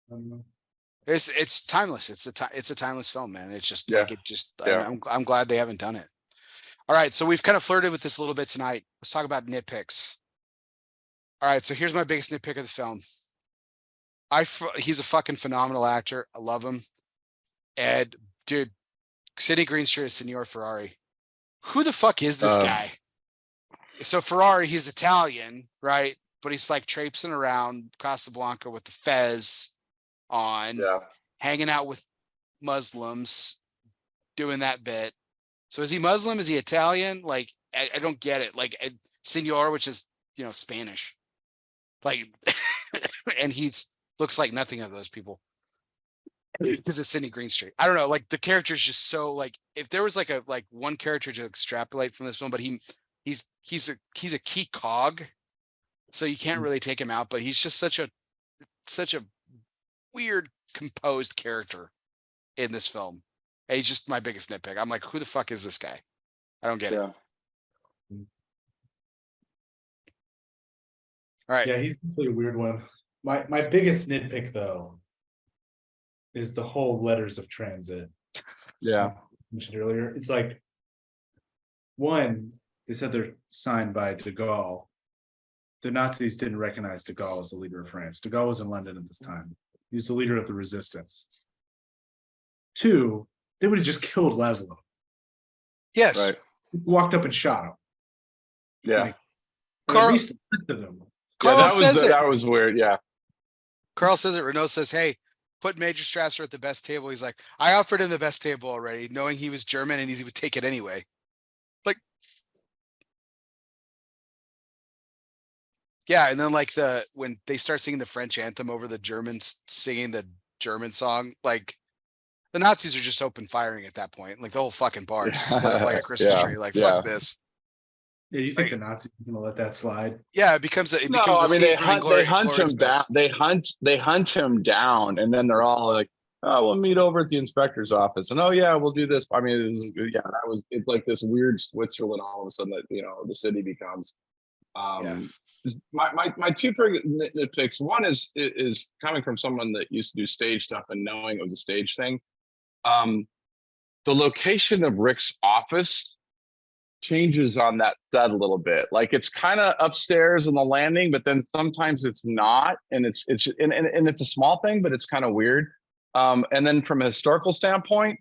D: I don't know.
C: It's timeless. It's a timeless film, man. It's just
E: Yeah.
C: like it just.
E: Yeah.
C: I'm glad they haven't done it. All right, so we've kind of flirted with this a little bit tonight. Let's talk about nitpicks. All right, so here's my biggest nitpick of the film. He's a fucking phenomenal actor. I love him. And dude, Sidney Greenstreet is Signor Ferrari. Who the fuck is this guy? So Ferrari, he's Italian, right? But he's like traipsing around Casablanca with the fez on,
E: Yeah.
C: hanging out with Muslims, doing that bit. So is he Muslim? Is he Italian? Like, I don't get it. Like Signor, which is Spanish. Like, and looks like nothing of those people. Because it's Sidney Greenstreet. I don't know. Like the character is just so like, if there was like one character to extrapolate from this film, but he's a key cog, so you can't really take him out. But he's just such a weird composed character in this film. And he's just my biggest nitpick. I'm like, who the fuck is this guy? I don't get it. All right.
D: Yeah, he's definitely a weird one. My biggest nitpick though is the whole letters of transit.
E: Yeah.
D: Mentioned earlier. It's like, one, they said they're signed by de Gaulle. The Nazis didn't recognize de Gaulle as the leader of France. De Gaulle was in London at this time. He was the leader of the resistance. Two, they would have just killed Laszlo.
C: Yes.
E: Right.
D: Walked up and shot him.
E: Yeah.
D: Like,
C: Carl-
D: at least them.
E: Yeah,
C: Carl says it.
E: that was weird. Yeah.
C: Carl says it. Renault says, "Hey, put Major Strasser at the best table." He's like, "I offered him the best table already, knowing he was German and he would take it anyway." Like, yeah, and then like when they start singing the French anthem over the Germans singing the German song, like the Nazis are just open firing at that point. Like the whole fucking bar is just lit up like a Christmas
E: Yeah,
C: tree. Like
E: yeah.
C: fuck this.
D: Yeah, you think the Nazis are gonna let that slide?
C: Yeah, it becomes a
E: No,
C: scene
E: they
C: from
E: hunt
C: Inglourious
E: him down.
C: Basterds.
E: They hunt him down, and then they're all like, "Oh, we'll meet over at the inspector's office." And oh yeah, we'll do this. I mean, it's like this weird Switzerland. All of a sudden, that the city becomes. My two nitpicks. One is coming from someone that used to do stage stuff and knowing it was a stage thing. The location of Rick's office changes on that set a little bit. Like it's kind of upstairs on the landing, but then sometimes it's not, and it's a small thing, but it's kind of weird. And then from a historical standpoint,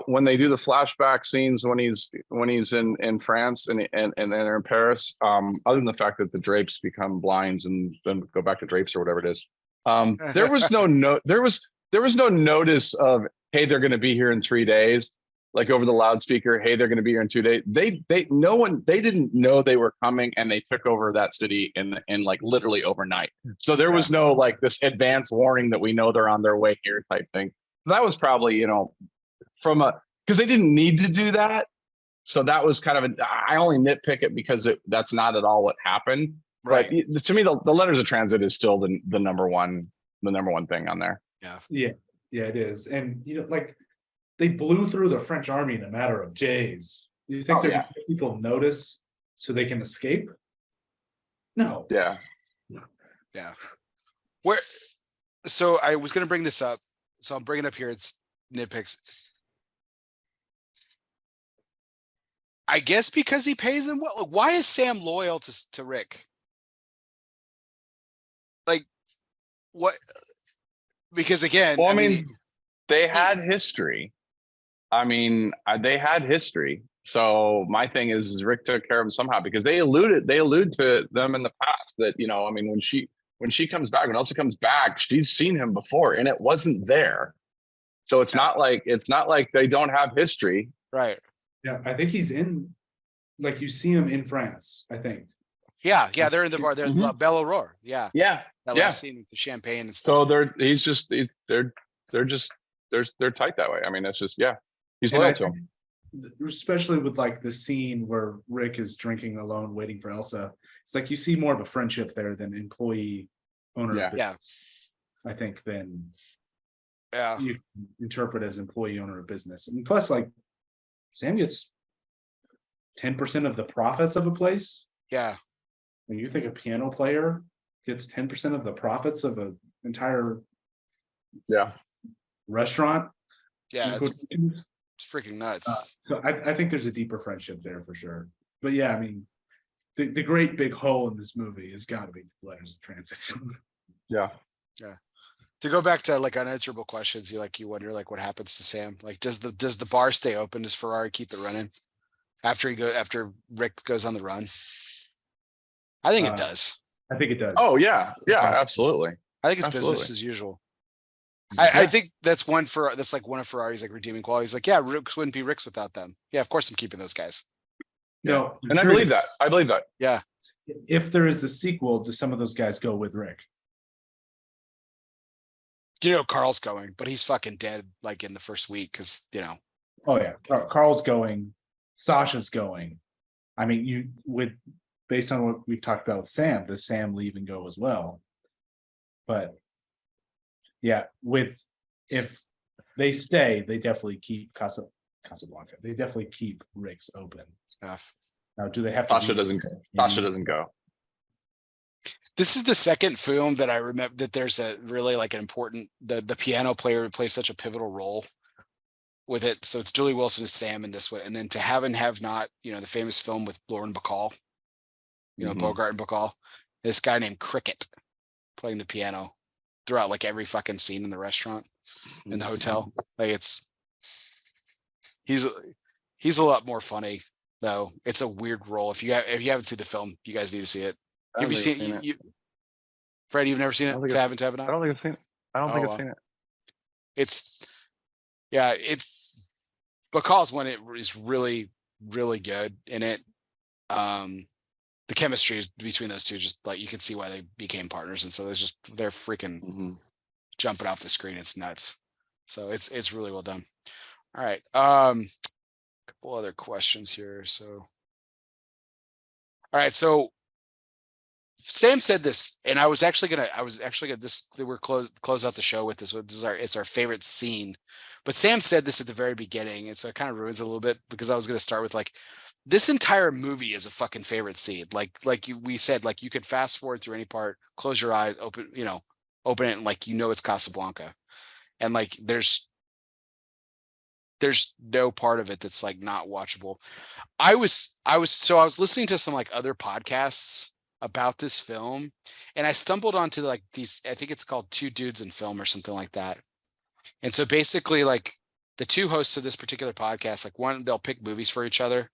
E: when they do the flashback scenes when he's in France and they're in Paris, other than the fact that the drapes become blinds and then go back to drapes or whatever it is, there was no notice of, hey, they're going to be here in 3 days. Like over the loudspeaker, hey, they're going to be here in 2 days. They didn't know they were coming, and they took over that city in like literally overnight. So there was no like this advance warning that we know they're on their way here type thing. That was probably, because they didn't need to do that. So that was kind of I only nitpick it because that's not at all what happened.
C: Right.
E: But to me, the letters of transit is still the number one thing on there.
C: Yeah.
D: Yeah, it is. And like, they blew through the French army in a matter of days. You think people notice so they can escape? No.
E: Yeah.
C: So I was going to bring this up. So I'm bringing it up here. It's nitpicks. I guess because he pays him well. Why is Sam loyal to Rick? Like, what? Because again,
E: well, I mean they had history. They had history. So my thing is Rick took care of him somehow, because they allude to them in the past that, when she comes back, when Elsa comes back, she's seen him before and it wasn't there. So it's not like they don't have history.
C: Right.
D: Yeah, I think he's like, you see him in France, I think.
C: Yeah, they're in the bar. They're La Belle Aurore. Yeah. That last scene with the champagne and stuff.
E: So they're tight that way. I mean, that's just, he's loyal to him.
D: Especially with like the scene where Rick is drinking alone, waiting for Elsa. It's like you see more of a friendship there than employee owner.
C: Yeah.
D: I think than
C: Yeah.
D: you interpret as employee owner of business. And plus, like, Sam gets 10% of the profits of a place.
C: Yeah.
D: When you think a piano player gets 10% of the profits of an entire restaurant.
C: Yeah, it's freaking nuts.
D: So I think there's a deeper friendship there for sure. But yeah, I mean, the great big hole in this movie has got to be the letters of transit.
E: Yeah.
C: To go back to like unanswerable questions, you wonder like what happens to Sam. Like, does the bar stay open? Does Ferrari keep it running after Rick goes on the run? I think it does.
D: I think it does.
E: Oh yeah, absolutely.
C: I think it's business as usual. I think that's one of Ferrari's like redeeming qualities. Like, yeah, Ricks wouldn't be Ricks without them. Yeah, of course I'm keeping those guys.
D: No,
E: and I believe that.
C: Yeah.
D: if there is a sequel, do some of those guys go with Rick?
C: Carl's going, but he's fucking dead like in the first week because
D: Oh yeah, Carl's going, Sasha's going. I mean, based on what we've talked about with Sam, does Sam leave and go as well? But yeah, if they stay, they definitely keep Casablanca. They definitely keep Rick's open.
C: stuff.
D: Now, do they have to?
E: Sasha doesn't go.
C: This is the second film that I remember that there's a really like an important the piano player plays such a pivotal role with it. So it's Julie Wilson as Sam in this one, and then To Have and Have Not, the famous film with Lauren Bacall,
E: Mhm.
C: Bogart and Bacall. This guy named Cricket playing the piano throughout like every fucking scene in the restaurant, in the hotel. Like he's a lot more funny though. It's a weird role. If you haven't seen the film, you guys need to see it. Have you seen it? Fred, you've never seen it? To Have and To Have Not?
E: I don't think I've seen it. I don't think
C: Oh,
E: I've seen it.
C: It's Bacall's one. It is really, really good in it. The chemistry between those two, just like you can see why they became partners, and so they're freaking
E: Mhm.
C: jumping off the screen. It's nuts. So it's really well done. All right. Couple other questions here. So, all right. So Sam said this, and I was actually gonna we're close out the show with this. It's our favorite scene, but Sam said this at the very beginning, and so it kind of ruins it a little bit because I was gonna start with like this entire movie is a fucking favorite scene. We said, like you could fast forward through any part, close your eyes, open it, and like it's Casablanca, and like there's no part of it that's like not watchable. I was listening to some like other podcasts about this film, and I stumbled onto like these, I think it's called Two Dudes in Film or something like that. And so basically like the two hosts of this particular podcast, like one, they'll pick movies for each other,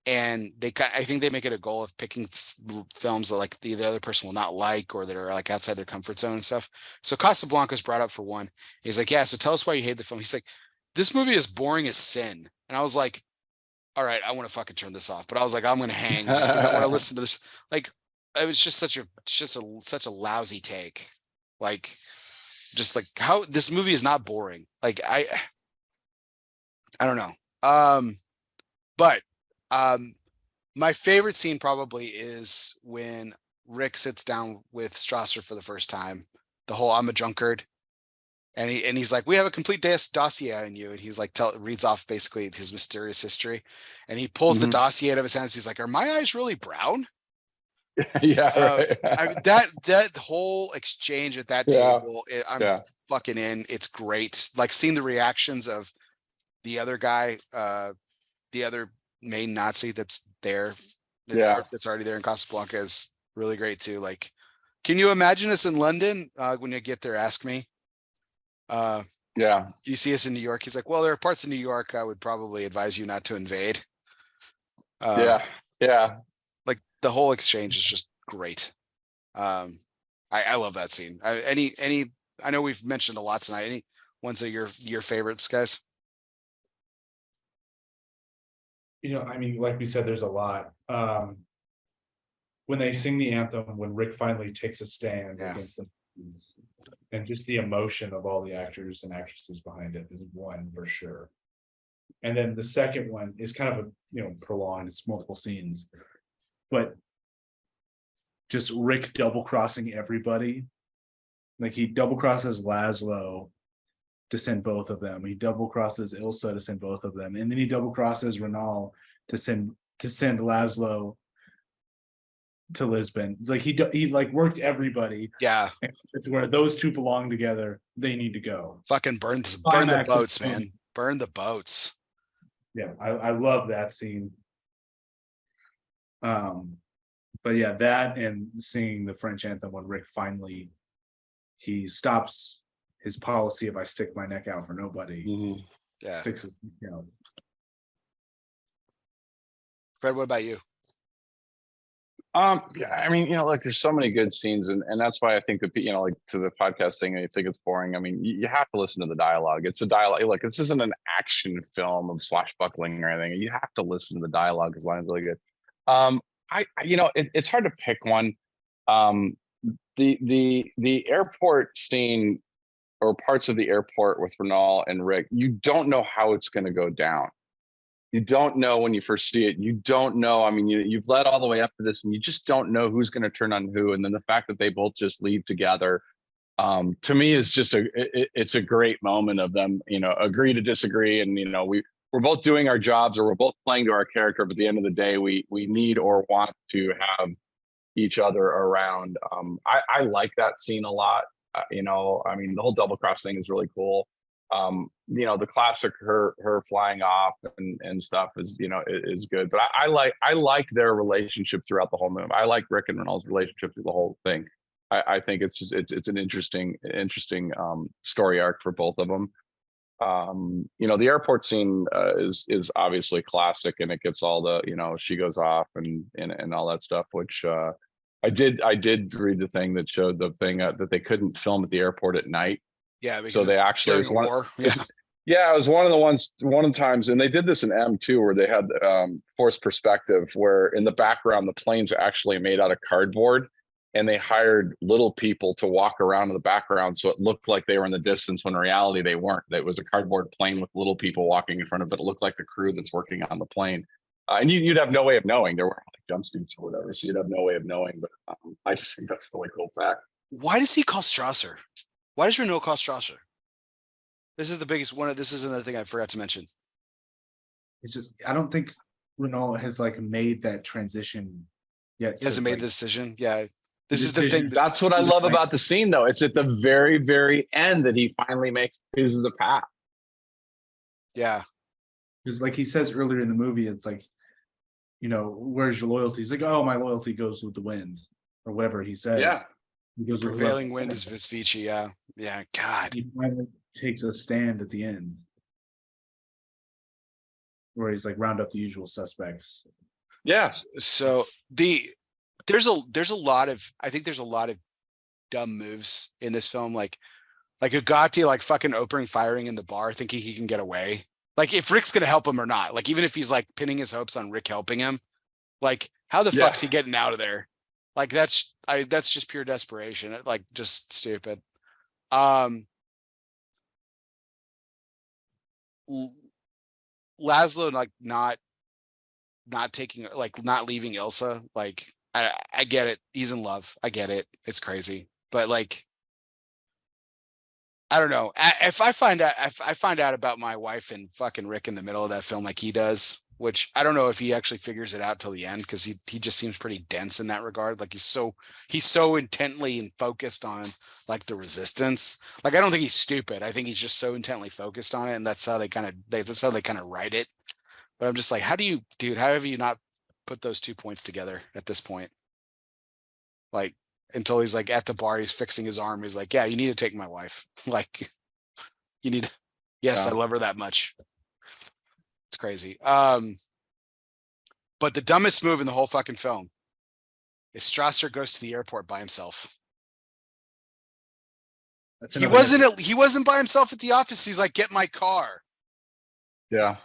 C: and I think they make it a goal of picking films that like the other person will not like, or that are like outside their comfort zone and stuff. So Casablanca's brought up for one. He's like, yeah, so tell us why you hate the film. He's like, this movie is boring as sin. And I was like, all right, I want to fucking turn this off. But I was like, I'm going to hang just because I want to listen to this. Like, it was just such a lousy take. Like, just like how this movie is not boring. Like, I don't know. But my favorite scene probably is when Rick sits down with Strasser for the first time. The whole "I'm a drunkard," and he's like, "We have a complete dossier on you," and he's like, reads off basically his mysterious history, and he pulls the dossier out of his hands. He's like, "Are my eyes really brown?"
E: Yeah, right.
C: That whole exchange at that table, I'm fucking in. It's great. Like seeing the reactions of the other guy, the other main Nazi that's there, that's already there in Casablanca is really great too. Like, can you imagine us in London? When you get there, ask me. Do you see us in New York? He's like, well, there are parts of New York I would probably advise you not to invade. Like the whole exchange is just great. I love that scene. I know we've mentioned a lot tonight. Any ones that are your favorites, guys?
D: I mean, like we said, there's a lot. When they sing the anthem, when Rick finally takes a stand against the Nazis, and just the emotion of all the actors and actresses behind it is one for sure. And then the second one is kind of prolonged. It's multiple scenes, but just Rick double crossing everybody. Like he double crosses Laszlo to send both of them. He double crosses Ilsa to send both of them, and then he double crosses Renal to send Laszlo to Lisbon. It's like he like worked everybody.
C: Yeah,
D: to where those two belong together. They need to go.
C: Fucking burn the boats, man. Burn the boats.
D: Yeah, I love that scene. But yeah, that and singing the French anthem when Rick finally he stops his policy of I stick my neck out for nobody.
C: Yeah.
D: Sticks his,
C: Fred, what about you?
E: I mean, like there's so many good scenes, and that's why I think that like to the podcast thing, I think it's boring. I mean, you have to listen to the dialogue. It's a dialogue. Like this isn't an action film of swashbuckling or anything. You have to listen to the dialogue because the line's really good. It's hard to pick one. The airport scene or parts of the airport with Renal and Rick, you don't know how it's going to go down. You don't know when you first see it. You don't know. I mean, you've led all the way up to this, and you just don't know who's going to turn on who. And then the fact that they both just leave together, to me, is just it's a great moment of them, agree to disagree, and we're both doing our jobs, or we're both playing to our character. But at the end of the day, we need or want to have each other around. I like that scene a lot. I mean, the whole double cross thing is really cool. The classic her flying off and stuff is good. But I like their relationship throughout the whole movie. I like Rick and Reynolds' relationship through the whole thing. I think it's an interesting story arc for both of them. The airport scene is obviously classic, and it gets all the she goes off and all that stuff, which I did read the thing that showed the thing that they couldn't film at the airport at night.
C: Yeah, because
E: So they actually
C: during war. Yeah.
E: Yeah, it was one of the times, and they did this in M2 where they had forced perspective, where in the background the plane's actually made out of cardboard, and they hired little people to walk around in the background so it looked like they were in the distance when in reality they weren't. It was a cardboard plane with little people walking in front of it. It looked like the crew that's working on the plane. And you'd have no way of knowing. There weren't like jumpsuits or whatever, so you'd have no way of knowing. But I just think that's a really cool fact.
C: Why does he call Strasser? Why does Renault call Strasser? This is the biggest one. This is another thing I forgot to mention.
D: It's just, I don't think Renault has like made that transition yet.
C: He hasn't made the decision. Yeah. This is the
D: Decision.
C: thing.
E: That's what I love about the scene, though. It's at the very, very end that he finally chooses a path.
C: Yeah.
D: Because like he says earlier in the movie, it's like, where's your loyalty? He's like, oh, my loyalty goes with the wind, or whatever he says.
E: Yeah.
D: He goes with
C: Prevailing wind is Vespucci. Yeah. Yeah. God.
D: He finally takes a stand at the end, where he's like, round up the usual suspects.
E: Yeah.
C: So there's a lot of, I think there's a lot of dumb moves in this film. Like Ugati, like fucking opening firing in the bar, thinking he can get away. Like if Rick's going to help him or not, like even if he's like pinning his hopes on Rick helping him, like how the fuck's he getting out of there? Like that's just pure desperation. Like just stupid. Laszlo like not taking, like not leaving Ilsa. Like I get it. He's in love. I get it. It's crazy. But like, I don't know. If I find out about my wife and fucking Rick in the middle of that film, like he does, which I don't know if he actually figures it out till the end, because he just seems pretty dense in that regard. Like he's so intently and focused on like the resistance. Like I don't think he's stupid. I think he's just so intently focused on it, and that's how they kind of write it. But I'm just like, how have you not put those 2 points together at this point? Like until he's like at the bar, he's fixing his arm. He's like, yeah, you need to take my wife. Like you need, yes, I love her that much. It's crazy. But the dumbest move in the whole fucking film is Strasser goes to the airport by himself. He wasn't by himself at the office. He's like, get my car.
E: Yeah.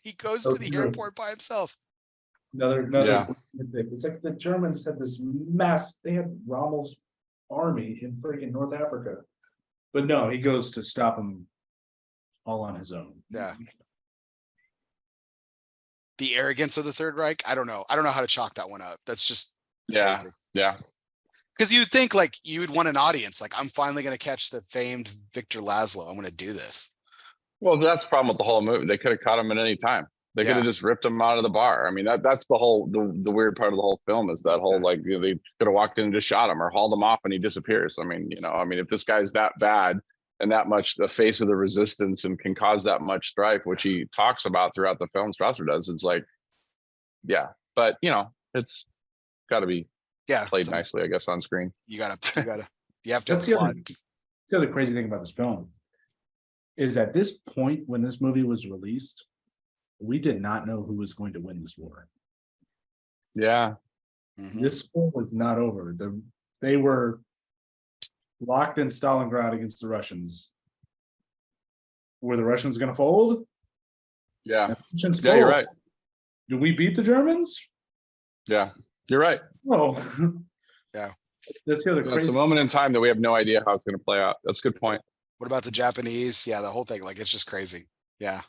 C: He goes to the airport by himself.
D: Another it's like the Germans had this they had Rommel's army in freaking North Africa. But no, he goes to stop him all on his own.
C: Yeah. The arrogance of the Third Reich. I don't know how to chalk that one up. That's just crazy.
E: Yeah.
C: Because you'd think like you would want an audience. Like I'm finally going to catch the famed Victor Laszlo. I'm going to do this.
E: Well, that's the problem with the whole movie. They could have caught him at any time. They could have just ripped him out of the bar. I mean, that's the weird part of the whole film is that whole like they could have walked in and just shot him or hauled him off and he disappears. I mean, if this guy's that bad and that much the face of the resistance and can cause that much strife, which he talks about throughout the film, Strasser does, it's like, yeah. But it's got to be played nicely, I guess, on screen.
C: You have to.
D: That's the other crazy thing about this film is at this point when this movie was released, we did not know who was going to win this war.
E: Yeah.
C: Mm-hmm.
D: This war was not over. They were locked in Stalingrad against the Russians. Were the Russians going to fold?
E: Yeah.
D: Yeah,
E: you're right.
D: Did we beat the Germans?
E: Yeah. You're right.
D: Oh.
C: Yeah.
D: That's the other
E: It's
D: crazy.
E: a moment in time that we have no idea how it's going to play out. That's a good point.
C: What about the Japanese? Yeah, the whole thing, like it's just crazy. Yeah.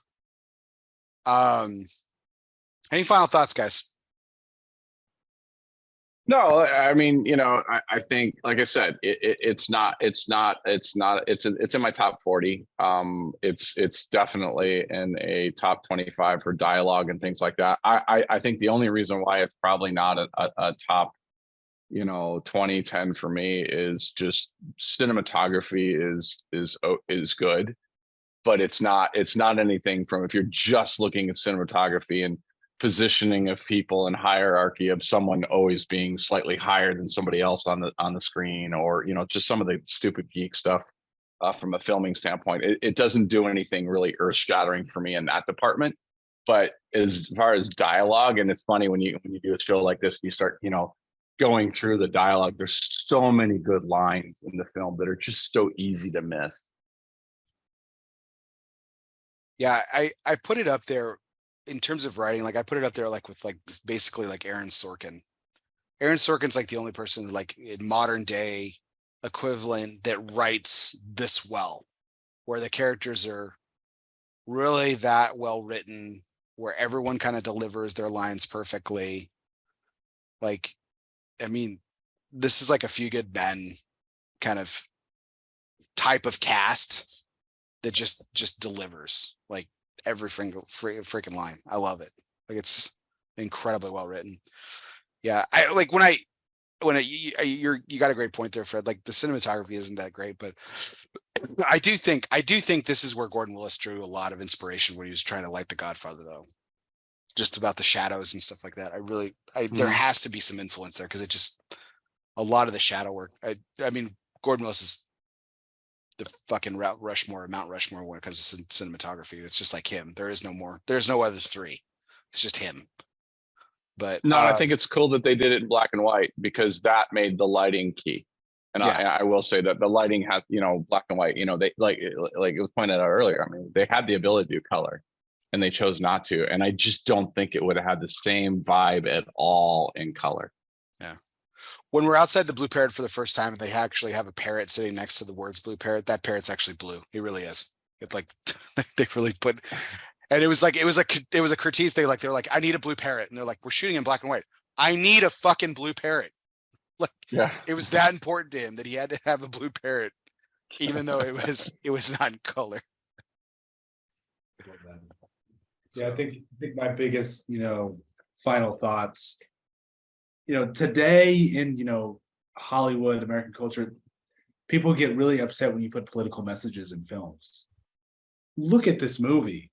C: Any final thoughts, guys?
E: No, I mean, I think, like I said, it's in my top 40. It's definitely in a top 25 for dialogue and things like that. I think the only reason why it's probably not a top, 20, 10 for me is just cinematography is good, but it's not anything from, if you're just looking at cinematography and positioning of people and hierarchy of someone always being slightly higher than somebody else on the screen, or just some of the stupid geek stuff from a filming standpoint. It doesn't do anything really earth-shattering for me in that department. But as far as dialogue, and it's funny when you do a show like this, you start going through the dialogue. There's so many good lines in the film that are just so easy to miss.
C: Yeah, I put it up there in terms of writing. Like I put it up there like with like basically like Aaron Sorkin. Aaron Sorkin's like the only person like in modern day equivalent that writes this well, where the characters are really that well written, where everyone kind of delivers their lines perfectly. Like, I mean, this is like a Few Good Men kind of type of cast that just delivers like every freaking line. I love it. Like it's incredibly well written. Yeah, I like you got a great point there, Fred. Like the cinematography isn't that great, but I do think this is where Gordon Willis drew a lot of inspiration when he was trying to light The Godfather, though. Just about the shadows and stuff like that. There has to be some influence there because it just a lot of the shadow work. I mean, Gordon Willis is the fucking Mount Rushmore when it comes to cinematography. It's just like him. There's no other three. It's just him. But
E: no, I think it's cool that they did it in black and white, because that made the lighting key. And
C: yeah.
E: I will say that the lighting has, black and white, they like it was pointed out earlier. I mean, they had the ability to do color and they chose not to. And I just don't think it would have had the same vibe at all in color.
C: Yeah. When we're outside the blue parrot for the first time and they actually have a parrot sitting next to the words blue parrot, that parrot's actually blue. He really is. It like they really put, and it was a Curtiz. They're like, I need a blue parrot. And they're like, we're shooting in black and white. I need a fucking blue parrot. Like,
E: yeah,
C: it was that important to him that he had to have a blue parrot, even though it was not in color.
D: Yeah, I think my biggest, final thoughts, today in, Hollywood, American culture, people get really upset when you put political messages in films. Look at this movie.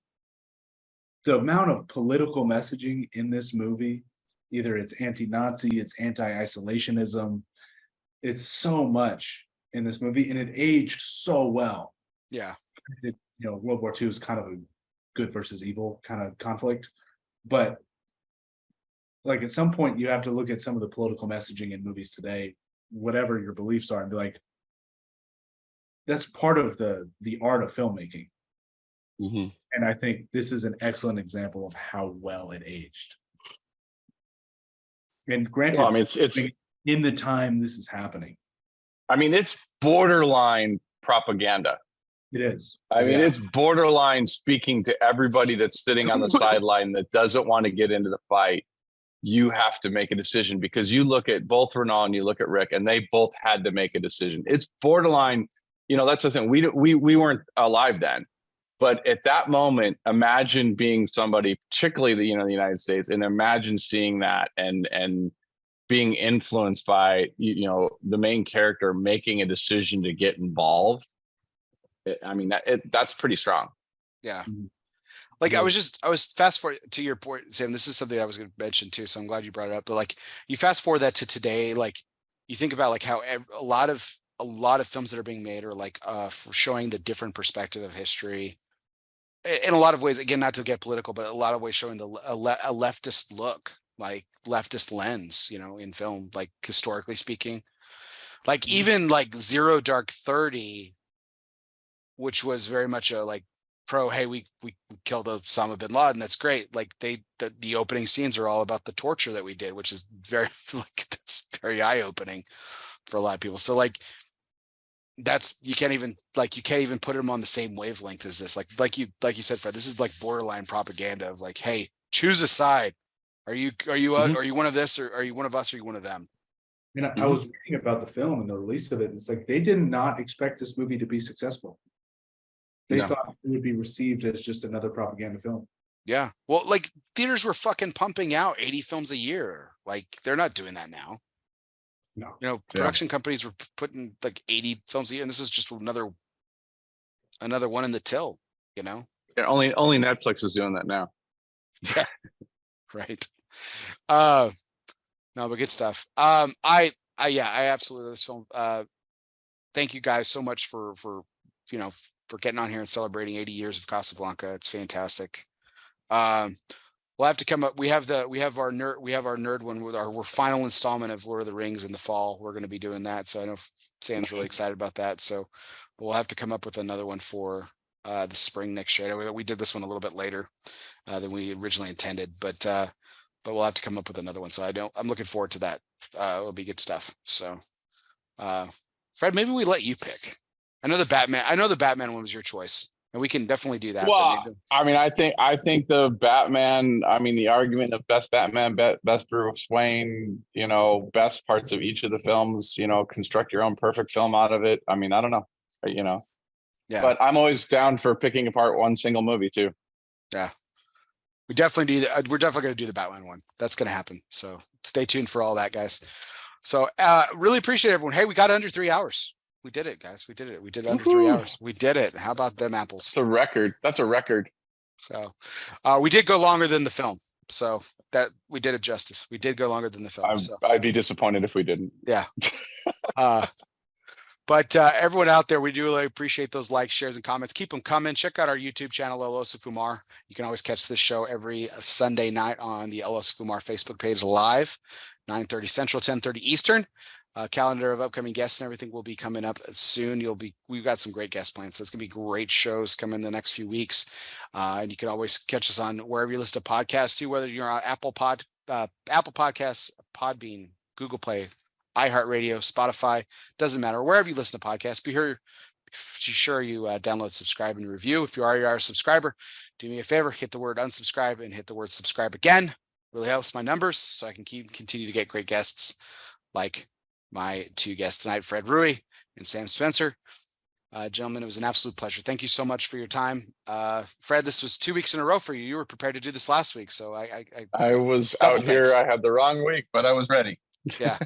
D: The amount of political messaging in this movie, either it's anti-Nazi, it's anti-isolationism, it's so much in this movie, and it aged so well.
C: Yeah.
D: World War II is kind of a good versus evil kind of conflict, but like at some point you have to look at some of the political messaging in movies today, whatever your beliefs are, and be like, that's part of the art of filmmaking.
E: Mm-hmm.
D: And I think this is an excellent example of how well it aged. And granted,
E: well, I mean, it's
D: in the time this is happening.
E: I mean, it's borderline propaganda.
D: It is.
E: I mean, it's borderline speaking to everybody that's sitting on the sideline that doesn't want to get into the fight. You have to make a decision, because you look at both Renault and you look at Rick, and they both had to make a decision. It's borderline, that's the thing. We weren't alive then, but at that moment, imagine being somebody, particularly the United States, and imagine seeing that and being influenced by the main character making a decision to get involved. I mean, that's pretty strong.
C: Yeah. Like I was fast forward to your point, Sam. This is something I was going to mention too, so I'm glad you brought it up. But like you fast forward that to today, like you think about like how a lot of films that are being made are like for showing the different perspective of history in a lot of ways. Again, not to get political, but a lot of ways showing a leftist look, like leftist lens, in film, like historically speaking. Like even like Zero Dark 30, which was very much a like hey, we killed Osama bin Laden. That's great. Like the opening scenes are all about the torture that we did, which is very that's very eye opening for a lot of people. So like that's you can't even put them on the same wavelength as this. Like you said, Fred, this is like borderline propaganda of like, hey, choose a side. Are you one of this, or are you one of us, or are you one of them?
D: I was reading about the film and the release of it. And it's like they did not expect this movie to be successful. They thought it would be received as just another propaganda film.
C: Yeah. Well, like theaters were fucking pumping out 80 films a year. Like they're not doing that now.
D: No.
C: Production companies were putting like 80 films a year, and this is just another one in the till,
E: Yeah, only Netflix is doing that now.
C: Yeah. Right. No, but good stuff. I absolutely love this film. Thank you guys so much for getting on here and celebrating 80 years of Casablanca. It's fantastic. We'll have to come up. We have our nerd one with our final installment of Lord of the Rings in the fall. We're going to be doing that. So I know Sam's really excited about that. So we'll have to come up with another one for the spring next year. We did this one a little bit later than we originally intended, but we'll have to come up with another one. So I'm looking forward to that. It'll be good stuff. So Fred, maybe we let you pick. I know the Batman one was your choice, and we can definitely do that.
E: Well, I mean, I think the Batman, I mean, the argument of best Batman, best Bruce Wayne, best parts of each of the films, construct your own perfect film out of it. I mean, I don't know,
C: yeah,
E: but I'm always down for picking apart one single movie too.
C: Yeah, we definitely do that. We're definitely going to do the Batman one. That's going to happen. So stay tuned for all that, guys. So really appreciate everyone. Hey, we got under 3 hours. We did it, guys. We did it. We did under 3 hours. We did it. How about them apples?
E: It's a record. That's a record.
C: So we did go longer than the film. So that we did it justice. We did go longer than the film.
E: I'd be disappointed if we didn't.
C: Yeah. But everyone out there, we do really appreciate those likes, shares, and comments. Keep them coming. Check out our YouTube channel, Illusione Fumar. You can always catch this show every Sunday night on the Illusione Fumar Facebook page live, 9:30 Central, 10:30 Eastern. Calendar of upcoming guests and everything will be coming up soon. We've got some great guest plans, so it's gonna be great shows coming in the next few weeks. And you can always catch us on wherever you listen to podcasts too, whether you're on Apple Podcasts, Podbean, Google Play, iHeartRadio, Spotify, doesn't matter. Wherever you listen to podcasts, be sure you download, subscribe, and review. If you are a subscriber, do me a favor, hit the word unsubscribe and hit the word subscribe again. Really helps my numbers so I can continue to get great guests like my two guests tonight, Fred Rewey and Sam Spencer. Gentlemen, it was an absolute pleasure. Thank you so much for your time. Fred, this was 2 weeks in a row for you. You were prepared to do this last week. So
E: I was out here. I had the wrong week, but I was ready.
C: Yeah.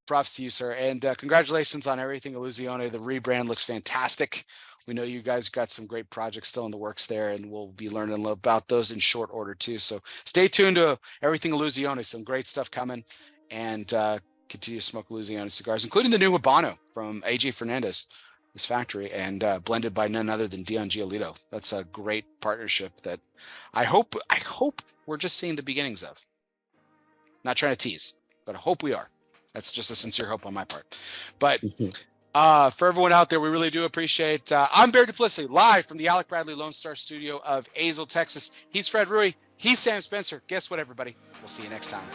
C: Props to you, sir. And congratulations on everything, Illusione. The rebrand looks fantastic. We know you guys got some great projects still in the works there, and we'll be learning about those in short order too. So stay tuned to everything Illusione. Some great stuff coming. And continue to smoke Illusione cigars, including the new Habano from AJ Fernandez, his factory, and blended by none other than Dion Giolito. That's a great partnership that I hope we're just seeing the beginnings of. Not trying to tease, but I hope we are. That's just a sincere hope on my part. But for everyone out there, we really do appreciate. I'm Barry Duplessis, live from the Alec Bradley Lone Star Studio of Azle, Texas. He's Fred Rewey. He's Sam Spencer. Guess what, everybody? We'll see you next time.